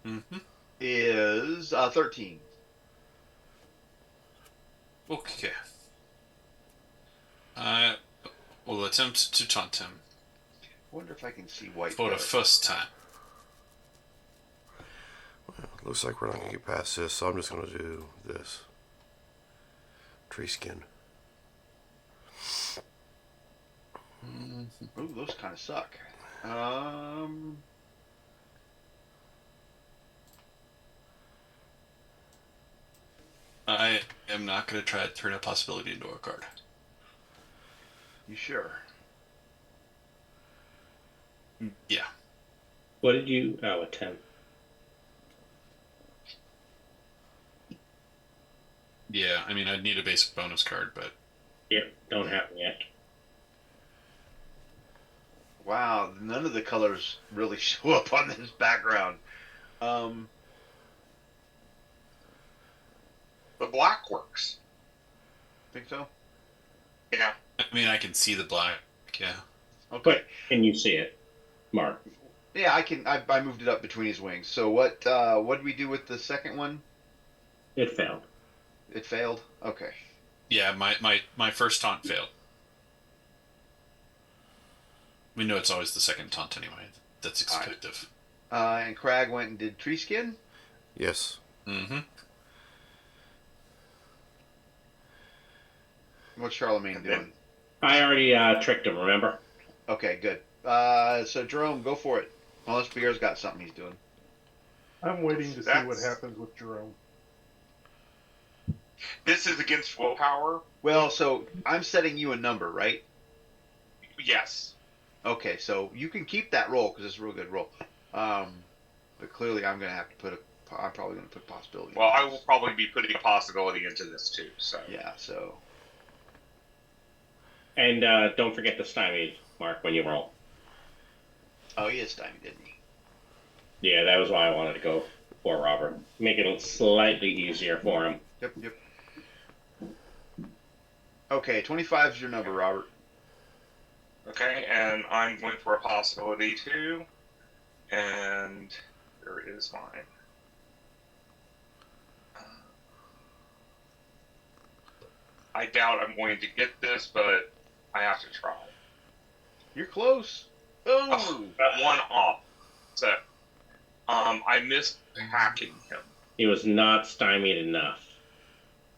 Speaker 5: Mm-hmm.
Speaker 3: is 13.
Speaker 5: Okay. I will attempt to taunt him
Speaker 3: I wonder if I can see white
Speaker 5: for the first time.
Speaker 1: Well, looks like we're not going to get past this, so I'm just going to do this. Tree skin.
Speaker 3: Ooh, those kind of suck.
Speaker 5: I am not going to try to turn a possibility into a card.
Speaker 3: You sure?
Speaker 5: Yeah.
Speaker 6: What did you? Oh, a 10.
Speaker 5: Yeah, I mean, I'd need a basic bonus card, but
Speaker 6: Yep, don't have it yet.
Speaker 7: Wow, none of the colors really show up on this background. Um,
Speaker 4: The black works.
Speaker 7: think so?
Speaker 4: Yeah.
Speaker 5: I mean, I can see the black. Yeah.
Speaker 7: Okay.
Speaker 6: But can you see it, Mark?
Speaker 7: Yeah, I can. I moved it up between his wings. So what did we do with the second one?
Speaker 6: It failed.
Speaker 7: It failed. Okay.
Speaker 5: Yeah, my first taunt failed. We know it's always the second taunt anyway. That's
Speaker 7: All right.
Speaker 5: expected.
Speaker 7: And Crag went and did tree skin.
Speaker 1: Yes.
Speaker 5: Mm-hmm.
Speaker 7: What's Charlemagne
Speaker 4: And then-
Speaker 7: doing?
Speaker 6: I already tricked him. Remember?
Speaker 7: Okay, good. So Jerome, go for it. Unless Pierre's got something he's doing.
Speaker 2: I'm waiting to see what
Speaker 4: That's-
Speaker 2: happens with Jerome.
Speaker 4: This is against willpower.
Speaker 7: Well, so I'm setting you a number, right?
Speaker 4: Yes.
Speaker 7: Okay, so you can keep that roll because it's a real good roll. But clearly I'm gonna have to put a. I'm probably gonna put possibility.
Speaker 4: Well,
Speaker 7: in
Speaker 4: I
Speaker 7: this.
Speaker 4: will probably be putting a possibility into this too. So
Speaker 7: Yeah. So
Speaker 6: And don't forget the stymie, Mark, when you roll.
Speaker 7: oh, he is stymied, didn't he?
Speaker 6: Yeah, that was why I wanted to go for Robert. Make it slightly easier for him.
Speaker 7: Yep. Yep. Okay, 25 is your number, Robert.
Speaker 4: okay, and I'm going for a possibility too. And here is mine. I doubt I'm going to get this, but I have to try.
Speaker 7: You're close. Oh.
Speaker 4: One off. So, I missed hacking him.
Speaker 6: He was not stymied enough.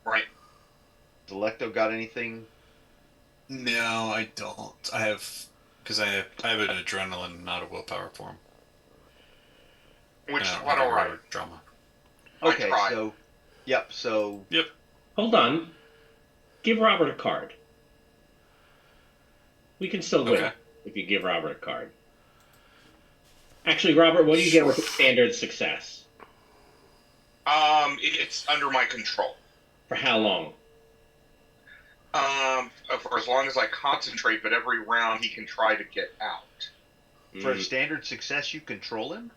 Speaker 4: Right.
Speaker 7: Delecto got anything?
Speaker 5: No, I don't. I have an adrenaline, not a willpower form.
Speaker 4: Which is
Speaker 5: And I
Speaker 4: what
Speaker 5: don't
Speaker 4: all
Speaker 5: have
Speaker 4: right.
Speaker 5: drama.
Speaker 4: I
Speaker 7: Okay,
Speaker 4: tried.
Speaker 7: so yep. So
Speaker 5: Yep.
Speaker 6: Hold on. Give Robert a card. We can still win
Speaker 5: Okay.
Speaker 6: if you give Robert a card. Actually, Robert, what do you get with standard success?
Speaker 4: It's under my control.
Speaker 6: For how long?
Speaker 4: For as long as I concentrate, but every round he can try to get out.
Speaker 7: for
Speaker 6: Mm.
Speaker 7: standard success, you control him.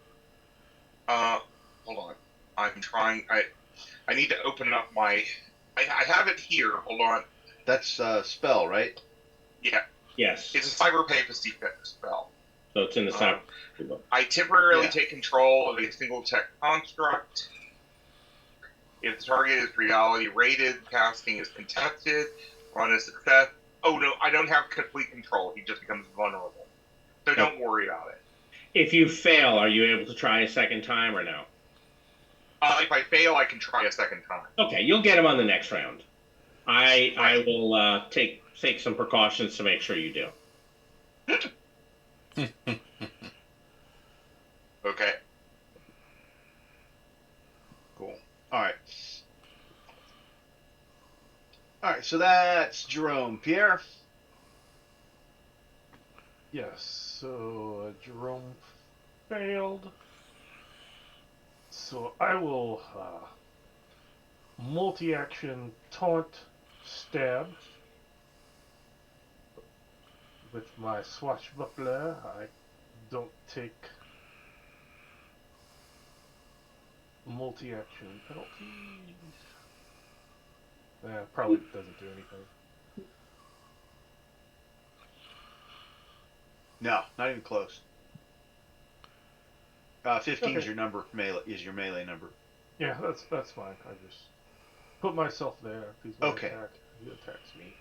Speaker 4: Hold on. I'm trying. I need to open up my. I have it here. Hold on.
Speaker 7: That's spell, right?
Speaker 4: Yeah,
Speaker 6: Yes.
Speaker 4: it's a cyber papacy spell.
Speaker 6: So it's in the cyber.
Speaker 4: I temporarily
Speaker 7: Yeah.
Speaker 4: take control of a single tech construct. If the target is reality rated, casting is contested. On a success. Oh no, I don't have complete control. He just becomes vulnerable. So don't worry about it.
Speaker 6: If you fail, are you able to try a second time or no?
Speaker 4: If I fail, I can try a second time.
Speaker 6: Okay, you'll get him on the next round. I
Speaker 4: Right.
Speaker 6: will take some precautions to make sure you do.
Speaker 4: Okay.
Speaker 7: Cool. All right. All right. So that's Jerome. Pierre.
Speaker 2: Yes, so Jerome failed. So I will multi-action taunt stab with my swashbuckler. I don't take multi-action penalties. Probably doesn't do anything.
Speaker 7: No, not even close. 15 is
Speaker 2: Okay.
Speaker 7: your number. Melee is your melee number.
Speaker 2: Yeah, that's fine. I just put myself there. If he's going to
Speaker 7: Okay.
Speaker 2: attack, he attacks me.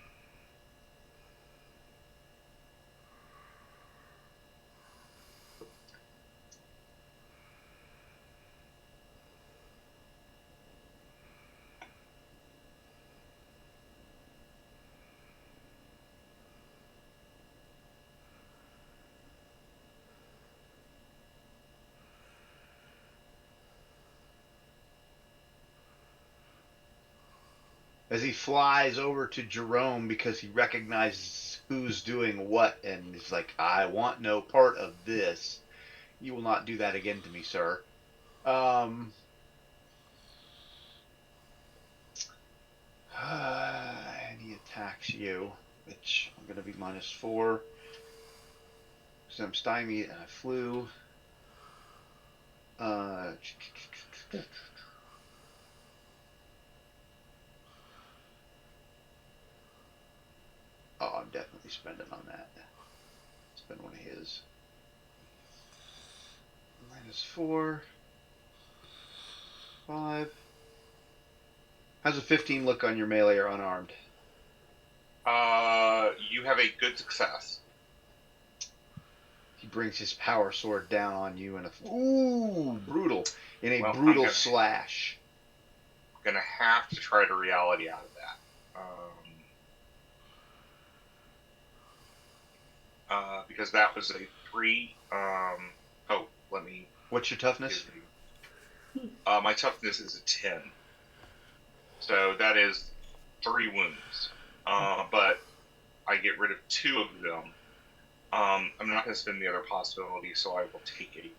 Speaker 7: As he flies over to Jerome because he recognizes who's doing what, and he's like, "I want no part of this." You will not do that again to me, sir. And he attacks you, which I'm going to be -4 because I'm stymied and I flew. Oh, I'm definitely spending on that. Spend one of his. -4, 5. How's a 15 look on your melee or unarmed?
Speaker 4: You have a good success.
Speaker 7: He brings his power sword down on you in a brutal
Speaker 4: Well,
Speaker 7: brutal slash.
Speaker 4: Gonna have to try to reality out of that. Because that was a 3. Let me.
Speaker 7: What's your toughness?
Speaker 4: My toughness is a 10. So that is 3 wounds. But I get rid of 2 of them. I'm not going to spend the other possibility, so I will take it.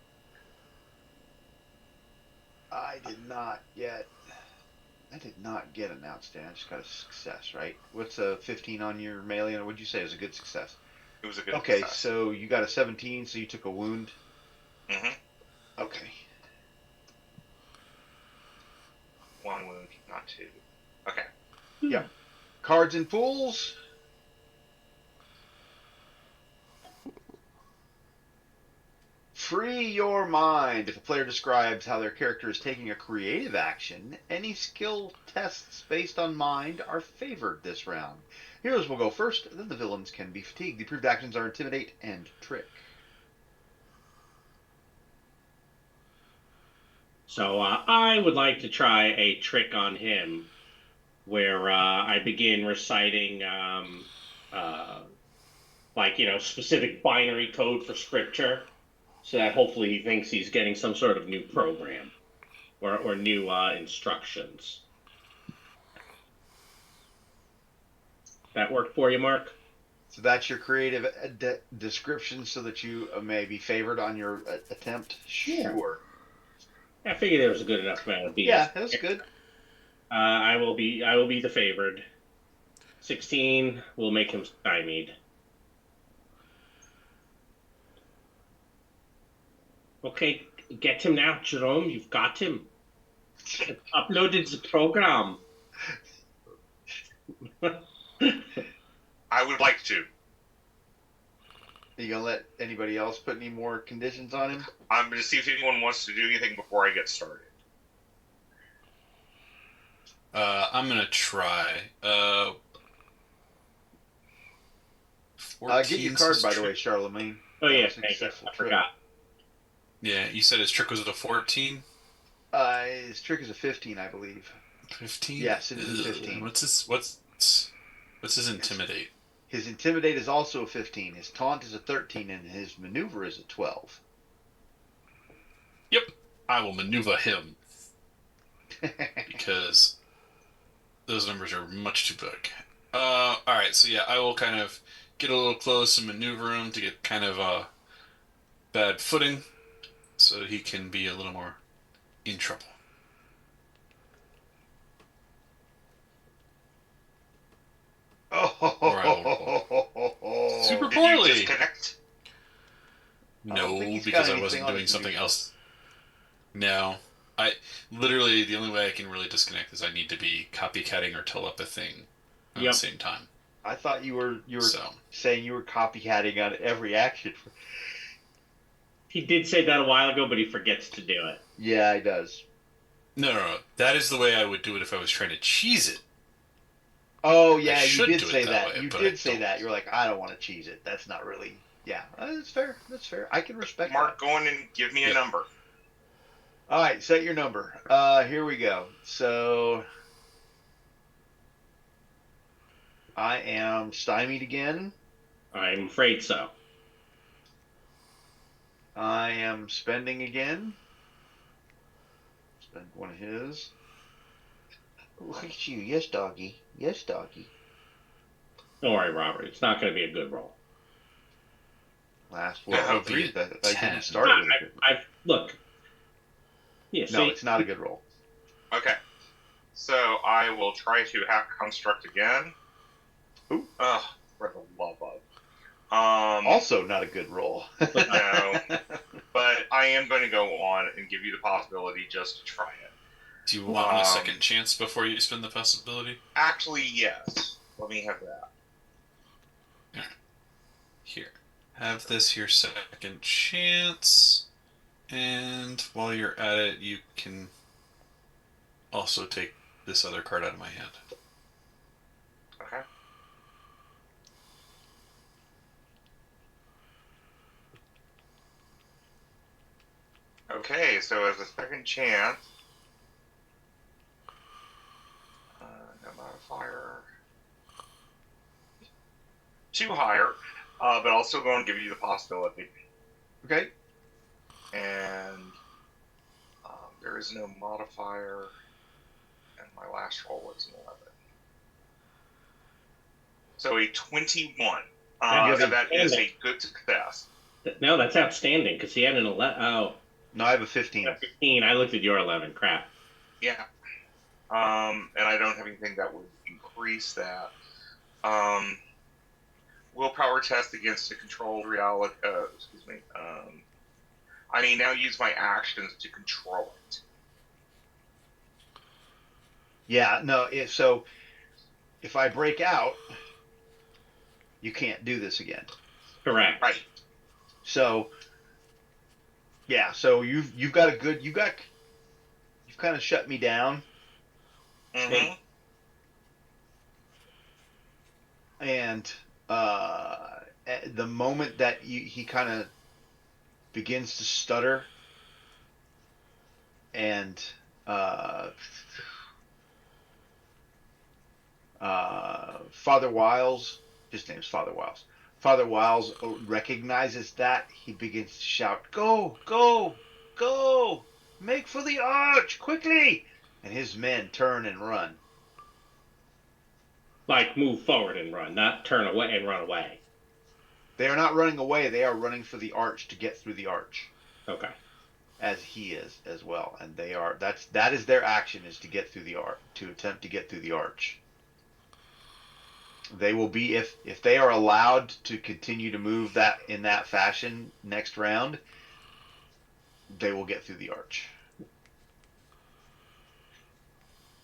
Speaker 7: I did not get an outstanding. I just got a success, right? What's a 15 on your melee? And what'd you say is a good success?
Speaker 4: It was a good
Speaker 7: Okay,
Speaker 4: success.
Speaker 7: so you got a 17, so you took a wound.
Speaker 4: Mm-hmm.
Speaker 7: Okay.
Speaker 4: 1 wound, not 2. Okay.
Speaker 7: Yeah. Cards and pools. Free your mind. If a player describes how their character is taking a creative action, any skill tests based on mind are favored this round. Heroes will go first, then the villains can be fatigued. The approved actions are Intimidate and Trick.
Speaker 6: So I would like to try a trick on him where I begin reciting specific binary code for scripture so that hopefully he thinks he's getting some sort of new program or new instructions. That work for you, Mark?
Speaker 7: So that's your creative description so that you may be favored on your attempt? Sure.
Speaker 6: I figured there was a good enough amount of BS.
Speaker 7: Yeah, that's good.
Speaker 6: I will be the favored. 16 will make him stymied. Okay, get him now, Jerome. You've got him. Uploaded the program.
Speaker 4: I would like to.
Speaker 7: Are you going to let anybody else put any more conditions on him?
Speaker 4: I'm going to see if anyone wants to do anything before I get started.
Speaker 5: I'm gonna try.
Speaker 7: 14 get your card, by the way, Charlemagne.
Speaker 6: Oh, yeah, thank you. I forgot.
Speaker 5: Yeah, you said his trick was at a 14?
Speaker 7: His trick is a 15, I believe.
Speaker 5: 15?
Speaker 7: Yes, it is a 15.
Speaker 5: What's his intimidate?
Speaker 7: His intimidate is also a 15. His taunt is a 13, and his maneuver is a 12.
Speaker 5: Yep, I will maneuver him. Because those numbers are much too big. Alright, so yeah, I will kind of get a little close and maneuver him to get kind of a bad footing so he can be a little more in trouble. Or I will super poorly.
Speaker 4: Did you disconnect?
Speaker 5: No, because I wasn't doing something else. No. Literally the only way I can really disconnect is I need to be copycatting or telepathing at the same time.
Speaker 7: I thought you were saying you were copycatting on every action.
Speaker 6: He did say that a while ago, but he forgets to do it.
Speaker 7: Yeah, he does.
Speaker 5: No. That is the way I would do it if I was trying to cheese it.
Speaker 7: Oh, yeah, you did say that. You did say that. You were like, I don't want to cheese it. That's not really... Yeah, that's fair. That's fair. I can respect
Speaker 4: Mark,
Speaker 7: that.
Speaker 4: go in and give me a number.
Speaker 7: All right, set your number. Here we go. So... I am stymied again.
Speaker 6: I'm afraid so.
Speaker 7: I am spending again. Spend one of his. Look at you. Yes, doggy. Yes, doggy.
Speaker 6: Don't worry, Robert. It's not going to be a good roll.
Speaker 7: Last
Speaker 5: Yeah,
Speaker 7: roll.
Speaker 5: it'll be a
Speaker 7: That
Speaker 5: 10.
Speaker 7: didn't start with a good roll.
Speaker 6: I've look. Yeah,
Speaker 7: No,
Speaker 6: see,
Speaker 7: it's not a good roll.
Speaker 4: Okay. So I will try to hack construct again.
Speaker 7: Ooh.
Speaker 4: Ugh, for the love of.
Speaker 7: Also not a good roll.
Speaker 4: No. But I am going to go on and give you the possibility just to try it.
Speaker 5: Do you want a second chance before you spend the possibility?
Speaker 4: Actually, yes. Let me have that.
Speaker 5: Here. Have this your second chance. And while you're at it, you can also take this other card out of my hand.
Speaker 4: Okay. Okay, so as a second chance, no modifier, 2 higher, but I'll still go and give you the possibility.
Speaker 7: Okay.
Speaker 4: And there is no modifier, and my last roll was an 11. So a 21. So that is a good success.
Speaker 6: no, that's outstanding because he had an 11. Oh,
Speaker 7: No, I have a 15.
Speaker 6: 15. I looked at your 11. Crap.
Speaker 4: Yeah. And I don't have anything that would increase that. Willpower test against a controlled reality. Excuse me. I may now use my actions to control it.
Speaker 7: Yeah, no, if I break out, you can't do this again.
Speaker 6: Correct.
Speaker 4: Right.
Speaker 7: So yeah, so you've kind of shut me down.
Speaker 4: Mm-hmm.
Speaker 7: And at the moment that he kind of begins to stutter, and Father Wiles, his name's Father Wiles. Father Wiles recognizes that. He begins to shout, "Go, go, go! Make for the arch, quickly!" And his men turn and run.
Speaker 6: Like move forward and run, not turn away and run away.
Speaker 7: They are not running away. They are running for the arch to get through the arch.
Speaker 6: Okay.
Speaker 7: As he is as well, and that is their action, is to get through the arch, to attempt to get through the arch. They will be, if they are allowed to continue to move that in that fashion next round, they will get through the arch.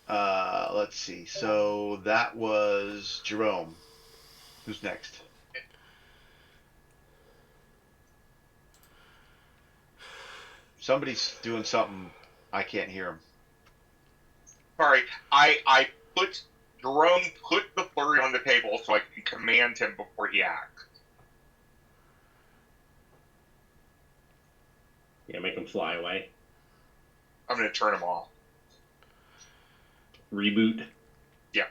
Speaker 7: Let's see. So that was Jerome. Who's next? Somebody's doing something. I can't hear him.
Speaker 4: Sorry, I put Jerome put the flurry on the table so I can command him before he acts.
Speaker 6: Yeah, make him fly away.
Speaker 4: I'm going to turn him off.
Speaker 6: Reboot.
Speaker 4: Yeah.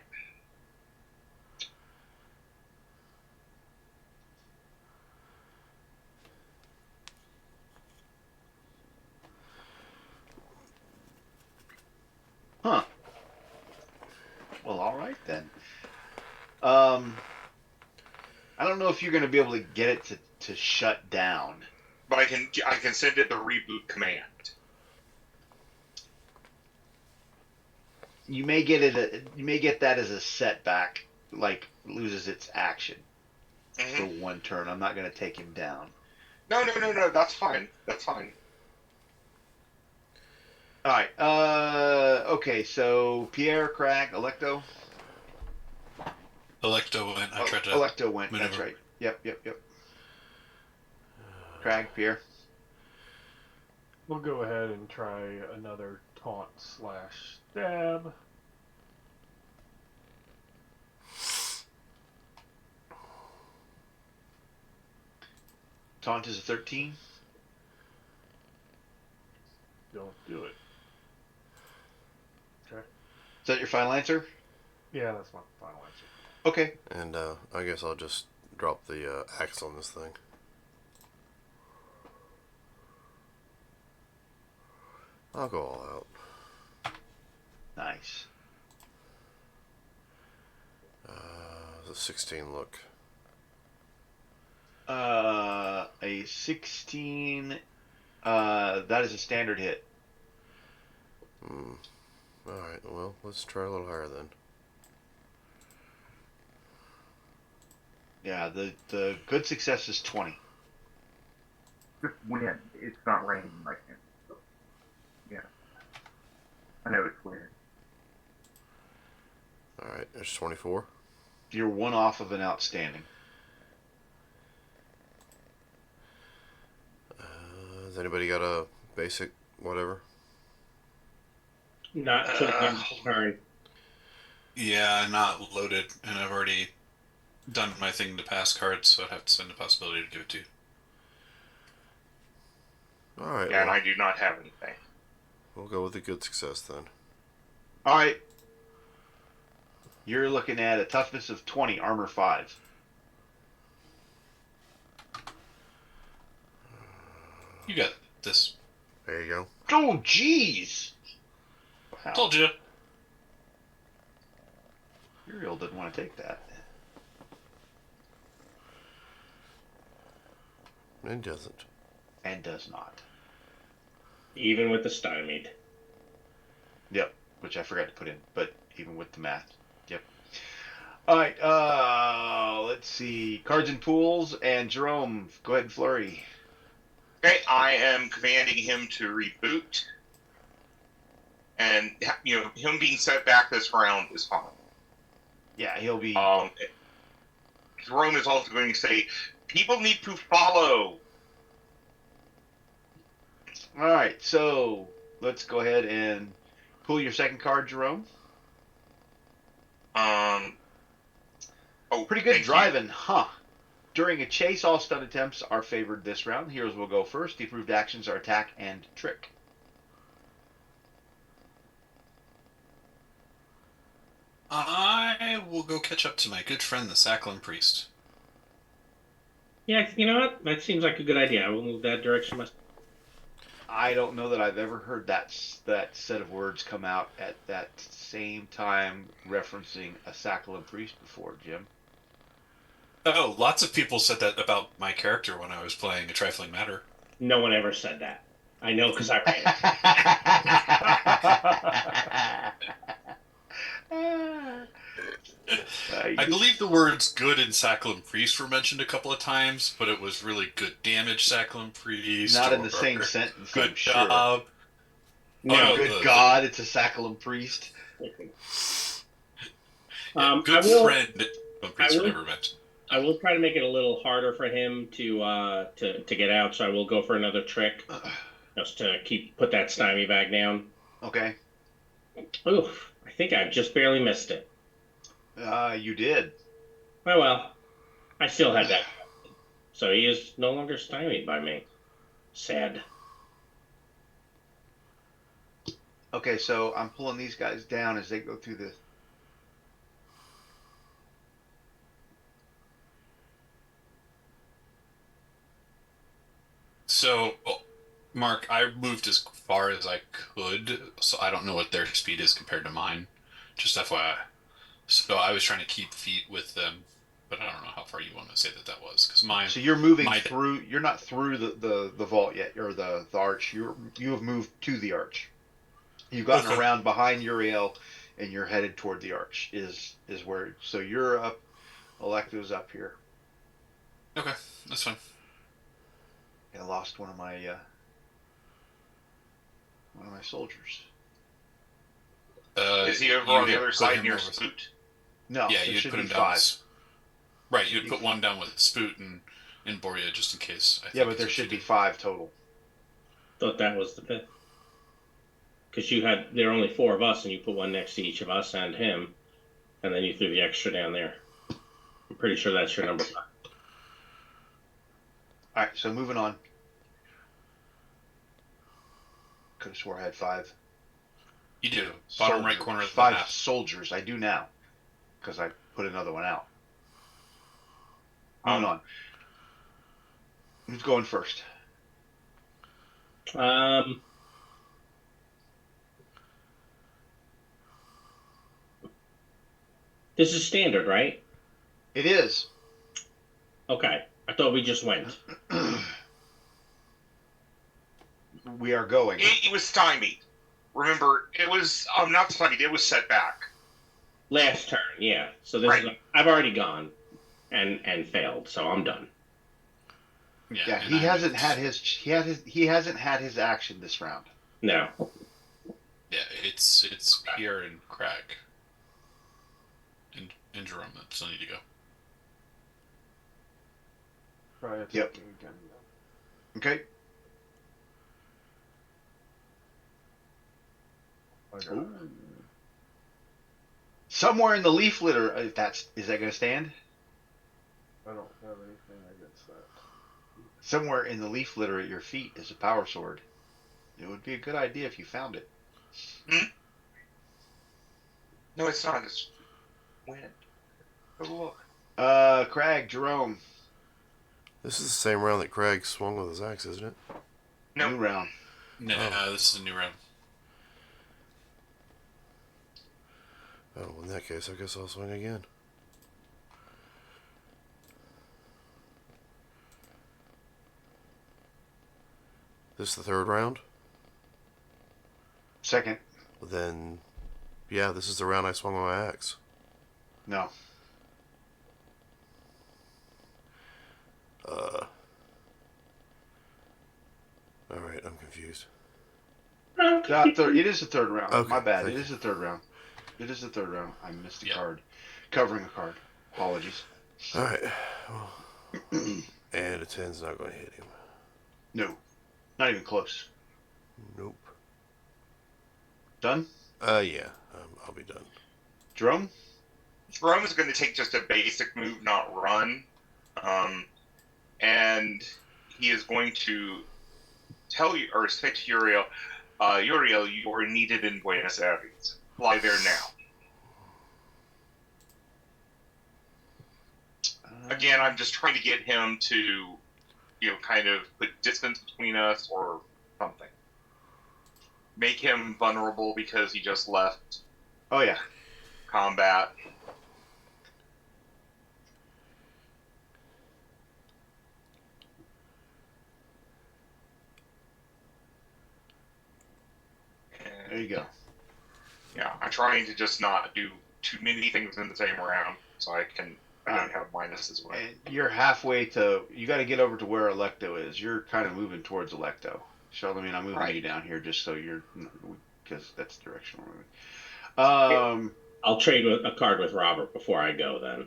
Speaker 7: Huh. Well, all right then. I don't know if you're going to be able to get it to shut down.
Speaker 4: But I can send it the reboot command.
Speaker 7: You may get that as a setback, like loses its action for one turn. I'm not going to take him down.
Speaker 4: No. That's fine. That's fine.
Speaker 7: All right. Okay. So Pierre, Crag, Electo.
Speaker 5: Electo went. I tried to.
Speaker 7: Electo went.
Speaker 5: maneuver.
Speaker 7: That's right. Yep. Crag, Pierre.
Speaker 2: We'll go ahead and try another taunt slash stab.
Speaker 7: Taunt is a 13.
Speaker 2: Don't do it. Okay.
Speaker 7: Is that your final answer?
Speaker 2: Yeah, that's my final answer.
Speaker 7: Okay.
Speaker 1: And I guess I'll just drop the axe on this thing. I'll go all out.
Speaker 7: Nice.
Speaker 1: The 16 look.
Speaker 7: A A 16. That is a standard hit.
Speaker 1: Alright, well, let's try a little higher then.
Speaker 7: Yeah, the good success is 20.
Speaker 8: Just wind. It's not raining like him. So, yeah. I know it's weird.
Speaker 1: Alright, there's 24.
Speaker 7: You're one off of an outstanding.
Speaker 1: Has anybody got a basic whatever?
Speaker 6: Not till the end of the turn.
Speaker 5: Yeah, not loaded, and I've already done my thing to pass cards, so I'd have to spend the possibility to give it to you.
Speaker 1: Alright,
Speaker 4: Yeah, and
Speaker 1: well,
Speaker 4: I do not have anything.
Speaker 1: we'll go with a good success then.
Speaker 7: All right. You're looking at a toughness of 20, armor 5.
Speaker 5: You got this.
Speaker 1: There you go.
Speaker 7: Oh, jeez. Wow.
Speaker 5: Told you.
Speaker 7: Uriel didn't want to take that.
Speaker 1: It doesn't.
Speaker 7: And does not.
Speaker 6: Even with the stymied.
Speaker 7: Yep, which I forgot to put in, but even with the math. Yep. All right, let's see. Cards and pools, and Jerome, go ahead and flurry.
Speaker 4: Okay, I am commanding him to reboot. And, him being set back this round is fine.
Speaker 7: Yeah, he'll be...
Speaker 4: Jerome is also going to say, people need to follow.
Speaker 7: All right, so let's go ahead and pull your second card, Jerome. Pretty good driving, huh? During a chase, all stun attempts are favored this round. Heroes will go first. The approved actions are attack and trick.
Speaker 5: I will go catch up to my good friend, the Sakhalin Priest.
Speaker 6: Yeah, you know what? That seems like a good idea. I will move that direction myself.
Speaker 7: I don't know that I've ever heard that set of words come out at that same time referencing a Sakhalin priest before, Jim.
Speaker 5: Oh, lots of people said that about my character when I was playing A Trifling Matter.
Speaker 6: No one ever said that. I know because I ran it.
Speaker 5: I believe the words good and Sakhalin Priest were mentioned a couple of times, but it was really good damage Sakhalin Priest.
Speaker 7: Not in the same sentence,
Speaker 5: Good
Speaker 7: I'm sure.
Speaker 5: job.
Speaker 6: No,
Speaker 7: Good God, it's a Sakhalin priest.
Speaker 5: Good
Speaker 6: I will-
Speaker 5: friend. Priest were never mentioned.
Speaker 6: I will try to make it a little harder for him to get out, so I will go for another trick, just to put that stymie back down.
Speaker 7: Okay.
Speaker 6: Oof! I think I just barely missed it.
Speaker 7: You did.
Speaker 6: Oh well, I still had that. So he is no longer stymied by me. Sad.
Speaker 7: Okay, so I'm pulling these guys down as they go through the...
Speaker 5: So, Mark, I moved as far as I could, so I don't know what their speed is compared to mine. Just FYI. So I was trying to keep feet with them, but I don't know how far you want to say that was, because mine.
Speaker 7: So you're moving through. You're not through the vault yet, or the arch. You have moved to the arch. You've gotten around behind Uriel, and you're headed toward the arch. Is where. So you're up. Electo's up here.
Speaker 5: Okay, that's fine.
Speaker 7: I lost one of my soldiers.
Speaker 4: Is he over on the other side near Spoot?
Speaker 7: No.
Speaker 5: Yeah, you'd put him down. Right, you'd put one down with Spoot and Boria just in case.
Speaker 7: Yeah, but there should be 5 total.
Speaker 6: Thought that was the 5th. Because there are only 4 of us, and you put one next to each of us and him, and then you threw the extra down there. I'm pretty sure that's your number 5.
Speaker 7: All right, so moving on. Could have swore I had 5.
Speaker 5: You do. Bottom right corner of the
Speaker 7: 5
Speaker 5: map.
Speaker 7: soldiers. I do now, because I put another one out. Moving on. Who's going first?
Speaker 6: This is standard, right?
Speaker 7: It is.
Speaker 6: Okay. I thought we just went.
Speaker 3: we are going.
Speaker 4: It was stymied. Remember, it was not stymied. It was set back.
Speaker 6: Last turn, yeah. So this is I've already gone and failed, so I'm done.
Speaker 3: Yeah,
Speaker 5: and
Speaker 3: he
Speaker 5: I
Speaker 3: hasn't
Speaker 5: moved.
Speaker 3: had he hasn't had his action this round.
Speaker 6: No.
Speaker 5: Yeah, it's Pierre and Crag. And Jerome that still need to go.
Speaker 2: Try
Speaker 3: Yep.
Speaker 2: attacking again.
Speaker 3: Okay.
Speaker 2: I got it.
Speaker 3: Ooh. Somewhere in the leaf litter, is that going to stand?
Speaker 2: I don't have anything against that.
Speaker 3: Somewhere in the leaf litter at your feet is a power sword. It would be a good idea if you found it.
Speaker 4: No, it's not. It's wind. Go look.
Speaker 3: Crag, Jerome,
Speaker 1: This is the same round that Craig swung with his axe, isn't it?
Speaker 4: No.
Speaker 3: new round.
Speaker 5: No, this is a new round.
Speaker 1: Oh, in that case, I guess I'll swing again. This is the third round?
Speaker 3: Second.
Speaker 1: Then, yeah, this is the round I swung with my axe.
Speaker 3: No.
Speaker 1: Alright, I'm confused.
Speaker 3: It is the third round.
Speaker 1: Okay,
Speaker 3: My bad.
Speaker 1: thank
Speaker 3: It
Speaker 1: you.
Speaker 3: is the third round. It is the third round. I missed a
Speaker 5: Yep.
Speaker 3: card. Covering a card. Apologies.
Speaker 1: Alright. Well, and a 10's not going to hit him.
Speaker 3: No. Not even close.
Speaker 1: Nope.
Speaker 3: Done?
Speaker 1: Yeah. I'll be done.
Speaker 3: Jerome?
Speaker 4: Jerome is going to take just a basic move, not run. And he is going to tell you, or say to Uriel, Uriel, you are needed in Buenos Aires. Fly there now. Again, I'm just trying to get him to, kind of put distance between us or something. Make him vulnerable because he just left
Speaker 3: Oh, yeah.
Speaker 4: combat.
Speaker 3: There you go.
Speaker 4: Yeah, I'm trying to just not do too many things in the same round, so I don't have minuses with.
Speaker 3: And you're halfway to. You got to get over to where Electo is. You're kind of moving towards Electo. So, I mean, I'm moving you down here just so you're. Because that's the direction we're moving.
Speaker 6: I'll trade a card with Robert before I go then.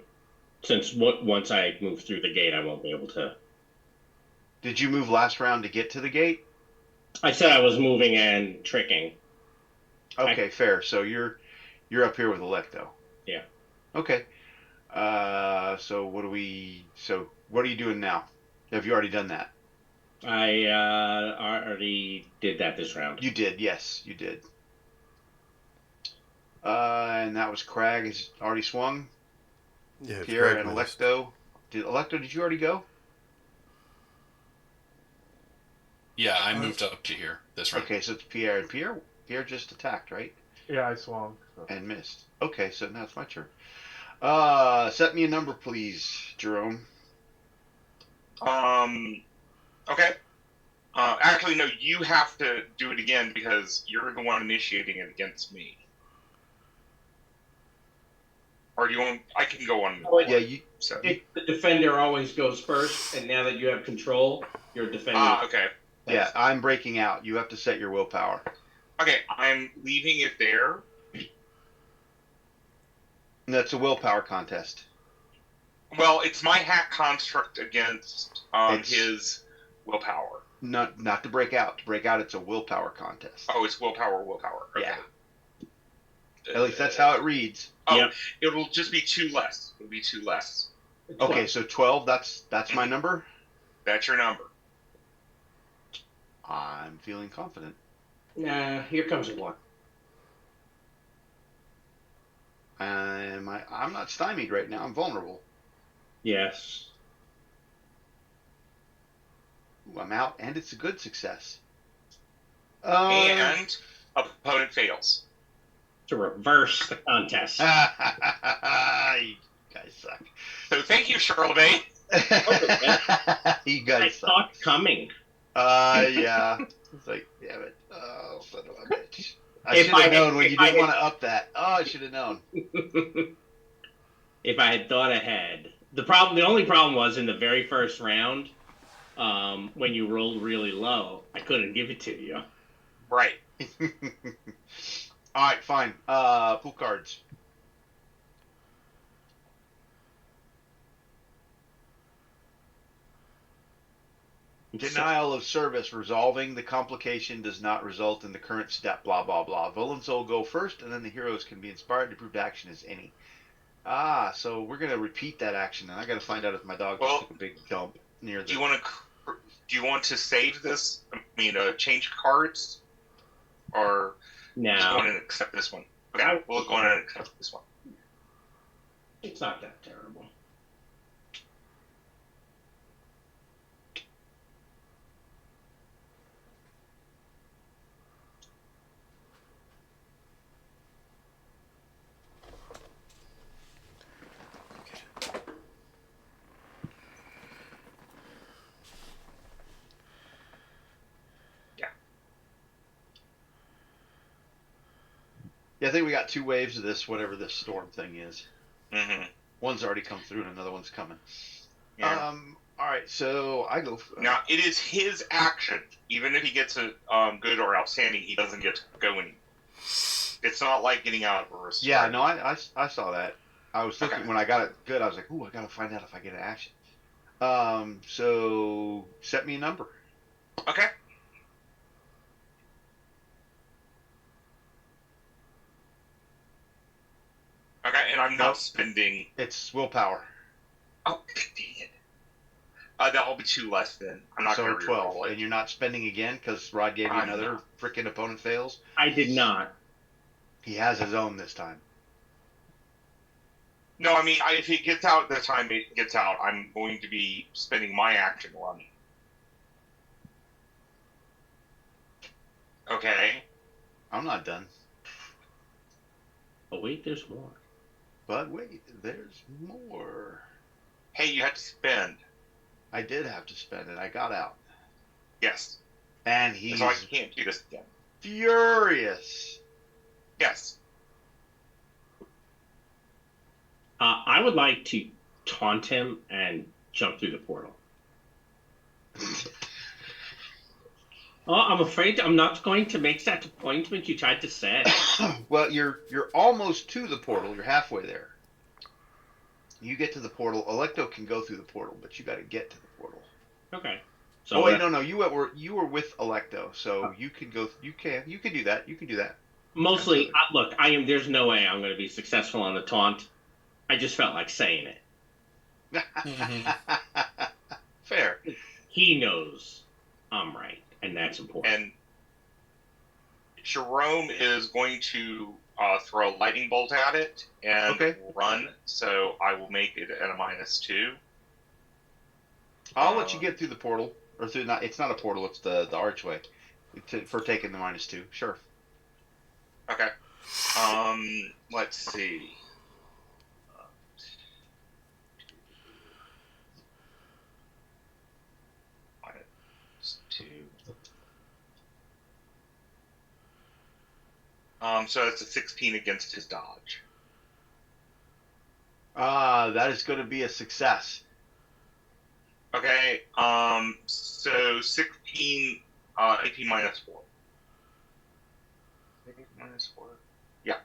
Speaker 6: Since once I move through the gate, I won't be able to.
Speaker 3: Did you move last round to get to the gate?
Speaker 6: I said I was moving and tricking.
Speaker 3: Okay, fair. So you're up here with Electo.
Speaker 6: Yeah.
Speaker 3: Okay. So what are you doing now? Have you already done that?
Speaker 6: I already did that this round.
Speaker 3: You did, yes, you did. And that was Crag has already swung.
Speaker 1: Yeah,
Speaker 3: Pierre
Speaker 1: Craig
Speaker 3: and
Speaker 1: missed.
Speaker 3: Electo. Did you already go?
Speaker 5: Yeah, I moved up to here this round.
Speaker 3: Okay, so it's Pierre. And Pierre just attacked, right?
Speaker 2: Yeah, I swung. So.
Speaker 3: And missed. Okay, so now it's my turn. Set me a number, please, Jerome.
Speaker 4: Okay. Actually, no, you have to do it again because you're the one initiating it against me. Or do you want? I can go on.
Speaker 3: Yeah, you.
Speaker 4: So.
Speaker 6: The defender always goes first, and now that you have control, you're defending.
Speaker 4: Okay.
Speaker 3: Yeah, I'm breaking out. You have to set your willpower.
Speaker 4: Okay, I'm leaving it there.
Speaker 3: And that's a willpower contest.
Speaker 4: Well, it's my hack construct against his willpower.
Speaker 3: Not to break out. To break out, it's a willpower contest.
Speaker 4: Oh, it's willpower. Okay.
Speaker 3: Yeah. At least that's how it reads.
Speaker 4: Oh,
Speaker 6: Yep.
Speaker 4: It'll just be 2 less. It'll be 2 less.
Speaker 3: Okay, so 12. That's my number.
Speaker 4: That's your number.
Speaker 3: I'm feeling confident.
Speaker 6: Nah, here comes a 1.
Speaker 3: I'm not stymied right now. I'm vulnerable.
Speaker 6: Yes.
Speaker 3: I'm out, and it's a good success.
Speaker 4: And opponent fails.
Speaker 6: To reverse the contest.
Speaker 3: You guys suck.
Speaker 4: So thank you, Charlemagne.
Speaker 3: You
Speaker 6: I
Speaker 3: guys suck.
Speaker 6: saw it coming.
Speaker 3: Yeah.
Speaker 7: It's like, damn it. Oh, son of a bitch. I
Speaker 6: If
Speaker 7: should
Speaker 6: I
Speaker 7: have
Speaker 6: had,
Speaker 7: known when
Speaker 6: if
Speaker 7: you
Speaker 6: I
Speaker 7: didn't want to up that. Oh, I should have known.
Speaker 6: had, if I had thought ahead, the only problem was in the very first round, when you rolled really low, I couldn't give it to you.
Speaker 4: Right.
Speaker 7: All right, fine. Pool cards. Denial of service. Resolving the complication does not result in the current step. Blah blah blah. Villains will go first, and then the heroes can be inspired to prove action as any. Ah, so we're gonna repeat that action, and I gotta find out if my dog just
Speaker 4: Well,
Speaker 7: took a big dump near
Speaker 4: do
Speaker 7: the.
Speaker 4: you want to save this? I mean, change cards, or just go
Speaker 6: Now,
Speaker 4: on and accept this one? Okay, we'll go on and accept this one.
Speaker 6: it's not that terrible.
Speaker 7: Yeah, I think we got 2 waves of this, whatever this storm thing is.
Speaker 4: Mm-hmm.
Speaker 7: One's already come through, and another one's coming.
Speaker 4: Yeah.
Speaker 7: All right, so I go.
Speaker 4: Now it is his action. Even if he gets a good or outstanding, he doesn't get to go anymore. It's not like getting out of a risk.
Speaker 7: Yeah, no, I saw that. I was looking
Speaker 4: Okay.
Speaker 7: when I got it good. I was like, ooh, I gotta find out if I get an action. So set me a number.
Speaker 4: Okay. Okay, and I'm not spending.
Speaker 7: It's willpower.
Speaker 4: Oh, dang it. That'll be 2 less then. I'm not
Speaker 7: So
Speaker 4: going to
Speaker 7: 12,
Speaker 4: reroll it.
Speaker 7: and you're not spending again because Rod gave you
Speaker 4: I'm
Speaker 7: another
Speaker 4: not.
Speaker 7: freaking opponent fails.
Speaker 6: I did not.
Speaker 7: He has his own this time.
Speaker 4: No, I mean, if it gets out the time it gets out, I'm going to be spending my action running. Okay.
Speaker 7: I'm not done.
Speaker 6: Oh wait, there's more.
Speaker 7: But wait, there's more.
Speaker 4: Hey, you had to spend.
Speaker 7: I did have to spend it. I got out.
Speaker 4: Yes.
Speaker 7: And he's
Speaker 4: So I can't do this again.
Speaker 7: furious.
Speaker 4: Yes.
Speaker 6: I would like to taunt him and jump through the portal. Oh, I'm afraid I'm not going to make that appointment you tried to set.
Speaker 7: Well, you're almost to the portal. You're halfway there. You get to the portal. Electo can go through the portal, but you got to get to the portal.
Speaker 6: Okay. So
Speaker 7: Oh wait, no, you were with Electo, so you can go. You can do that. You can do that.
Speaker 6: mostly, look, I am. There's no way I'm going to be successful on the taunt. I just felt like saying it.
Speaker 7: Fair.
Speaker 6: He knows I'm right, and that's important.
Speaker 4: And Jerome is going to throw a lightning bolt at it and run, so I will make it at a -2.
Speaker 7: I'll let you get through the portal, or through not. It's not a portal. It's the archway, for taking the -2. Sure.
Speaker 4: Okay. Let's see. -2. So it's a 16 against his dodge.
Speaker 7: That is going to be a success.
Speaker 4: Okay. So 16, 18 -4. 18 -4. Yeah.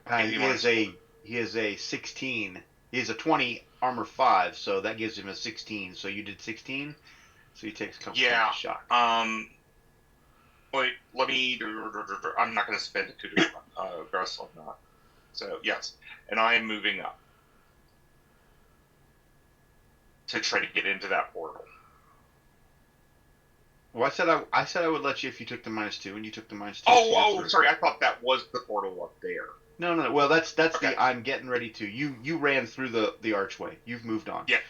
Speaker 7: He is a 16. He has a 20 armor 5, so that gives him a 16. So you did 16. So he takes a couple points of shock.
Speaker 4: Wait, let me. I'm not going to spend it to aggressive not. So yes, and I am moving up to try to get into that portal.
Speaker 7: Well, I said I would let you if you took the -2, and you took the -2.
Speaker 4: Oh, sorry. I thought that was the portal up there.
Speaker 7: No. Well, that's
Speaker 4: Okay.
Speaker 7: the I'm getting ready to. You ran through the archway. You've moved on.
Speaker 4: Yeah.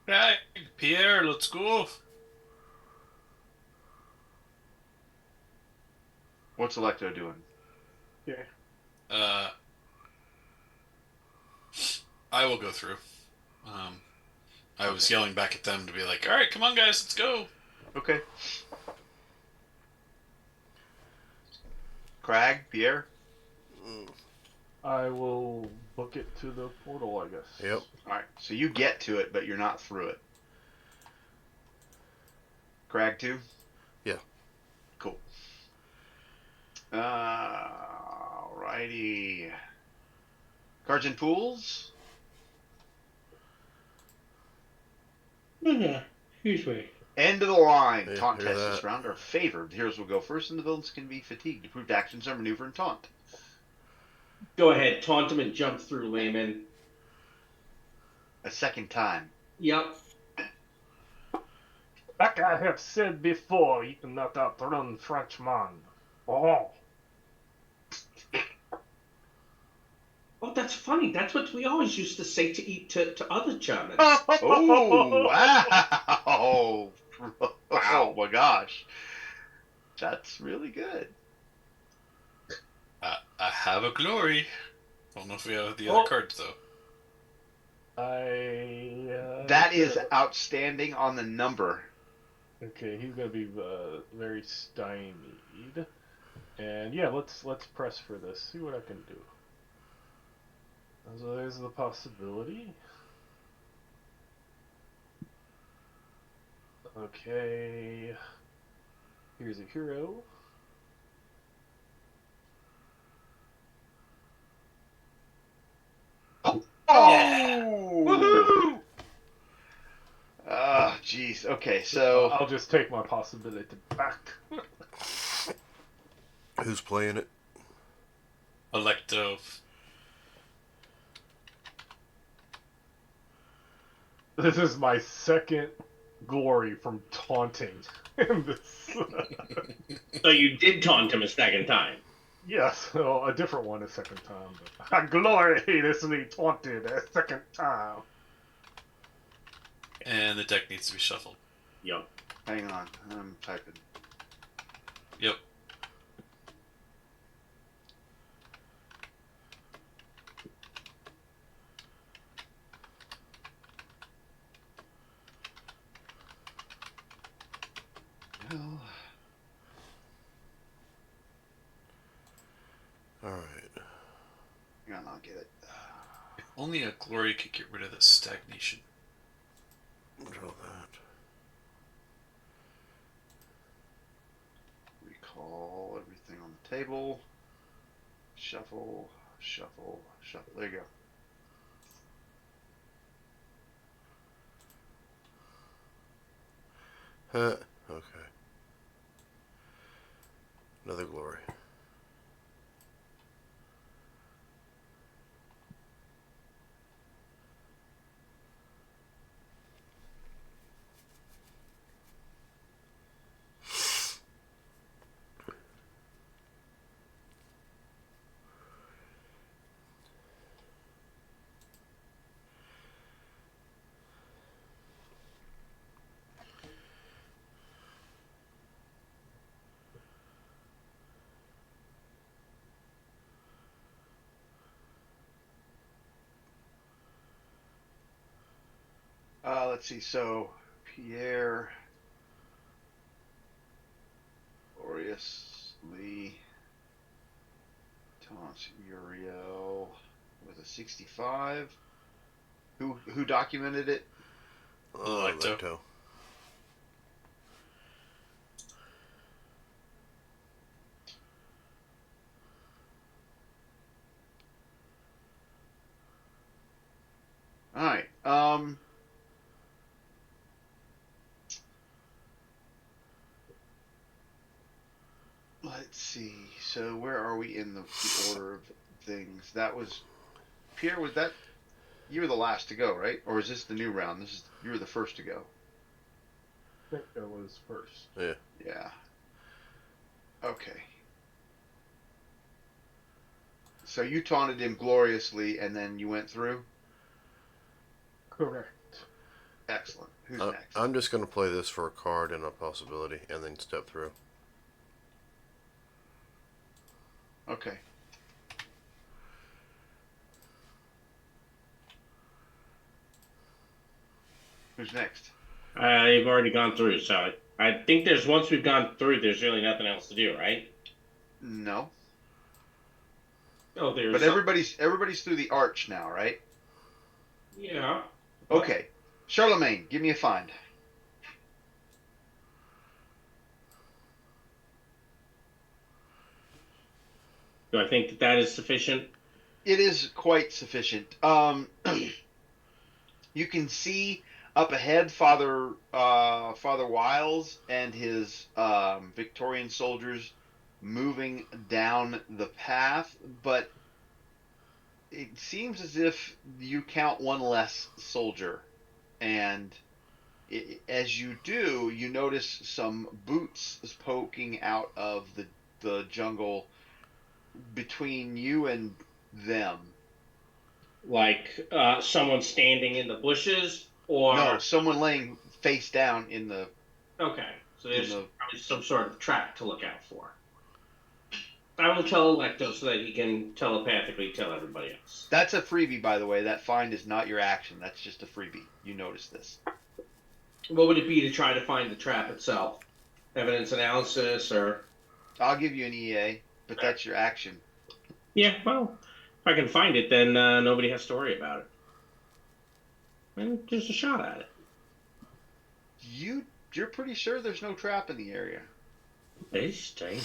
Speaker 5: Right, Pierre, let's go.
Speaker 7: What's Electo doing?
Speaker 2: Yeah.
Speaker 5: I will go through. I was yelling back at them to be like, all right, come on, guys, let's go.
Speaker 3: Okay. Crag, Pierre.
Speaker 2: I will book it to the portal, I guess.
Speaker 1: Yep.
Speaker 3: All right. So you get to it, but you're not through it. Crag too.
Speaker 1: Yeah.
Speaker 3: Cool. Alrighty. Cards and pools.
Speaker 6: Excuse me.
Speaker 3: End of the line.
Speaker 1: Yeah,
Speaker 3: Taunt
Speaker 1: hear
Speaker 3: tests this
Speaker 1: that.
Speaker 3: round are favored. The heroes will go first, and the villains can be fatigued. Approved actions are maneuver and taunt.
Speaker 6: Go ahead, taunt him and jump through, layman.
Speaker 3: A second time.
Speaker 6: Yep.
Speaker 2: Like I have said before, you cannot outrun Frenchman. Oh.
Speaker 6: Oh, that's funny. That's what we always used to say to other Germans.
Speaker 3: Oh, wow.
Speaker 2: Wow.
Speaker 3: Oh, my gosh. That's really good.
Speaker 5: I have a glory. Don't know if we have the other cards, though.
Speaker 3: That is outstanding on the number.
Speaker 2: Okay, he's gonna be very stymied. And yeah, let's press for this. See what I can do. So there's the possibility. Okay. Here's a hero.
Speaker 3: Oh!
Speaker 2: Woohoo!
Speaker 3: Oh, jeez. Okay, so
Speaker 2: I'll just take my possibility back.
Speaker 1: Who's playing it?
Speaker 5: Electo.
Speaker 2: This is my second glory from taunting in this.
Speaker 6: So you did taunt him a second time.
Speaker 2: Yes, well, a different one a second time. But I glory this me taunted a second time.
Speaker 5: And the deck needs to be shuffled.
Speaker 6: Yep.
Speaker 3: hang on. I'm typing.
Speaker 5: Yep.
Speaker 3: Well,
Speaker 1: All right.
Speaker 3: hang on, I'll get it.
Speaker 5: If only a glory could get rid of the stagnation.
Speaker 1: Draw that.
Speaker 3: Recall everything on the table. Shuffle, shuffle, shuffle. There you go.
Speaker 1: Okay. Another glory.
Speaker 3: Let's see. So, Pierre, Aureus, Lee, Thomas, Uriel with a 65. Who documented it?
Speaker 5: Electo.
Speaker 1: Electo.
Speaker 3: All right. Let's see. So where are we in the order of things? That was Pierre. Was that you were the last to go, right? Or is this the new round? You were the first to go.
Speaker 2: I think that was first.
Speaker 1: Yeah.
Speaker 3: Yeah. Okay. So you taunted him gloriously, and then you went through.
Speaker 2: Correct.
Speaker 3: Excellent. Who's next?
Speaker 1: I'm just going to play this for a card and a possibility, and then step through.
Speaker 3: Okay.
Speaker 7: Who's next?
Speaker 6: I've already gone through, so I think there's once we've gone through, there's really nothing else to do, right?
Speaker 7: No.
Speaker 6: Oh,
Speaker 7: But
Speaker 6: there's some.
Speaker 7: everybody's through the arch now, right?
Speaker 6: Yeah. What?
Speaker 7: Okay. Charlemagne, give me a find.
Speaker 6: Do I think that that is sufficient?
Speaker 7: It is quite sufficient. You can see up ahead Father Wiles and his Victorian soldiers moving down the path, but it seems as if you count one less soldier. And as you do, you notice some boots poking out of the jungle between you and them.
Speaker 6: Like someone standing in the bushes, or
Speaker 7: No, someone laying face down in the
Speaker 6: okay, so
Speaker 7: in
Speaker 6: there's
Speaker 7: the.
Speaker 6: probably some sort of trap to look out for. I will tell Electo so that he can telepathically tell everybody else.
Speaker 7: That's a freebie, by the way. That find is not your action. That's just a freebie. You notice this.
Speaker 6: What would it be to try to find the trap itself? Evidence analysis, or
Speaker 7: I'll give you an EA, but that's your action.
Speaker 6: yeah, well, if I can find it, then nobody has to worry about it. And just a shot at it.
Speaker 7: You're pretty sure there's no trap in the area.
Speaker 6: Stay.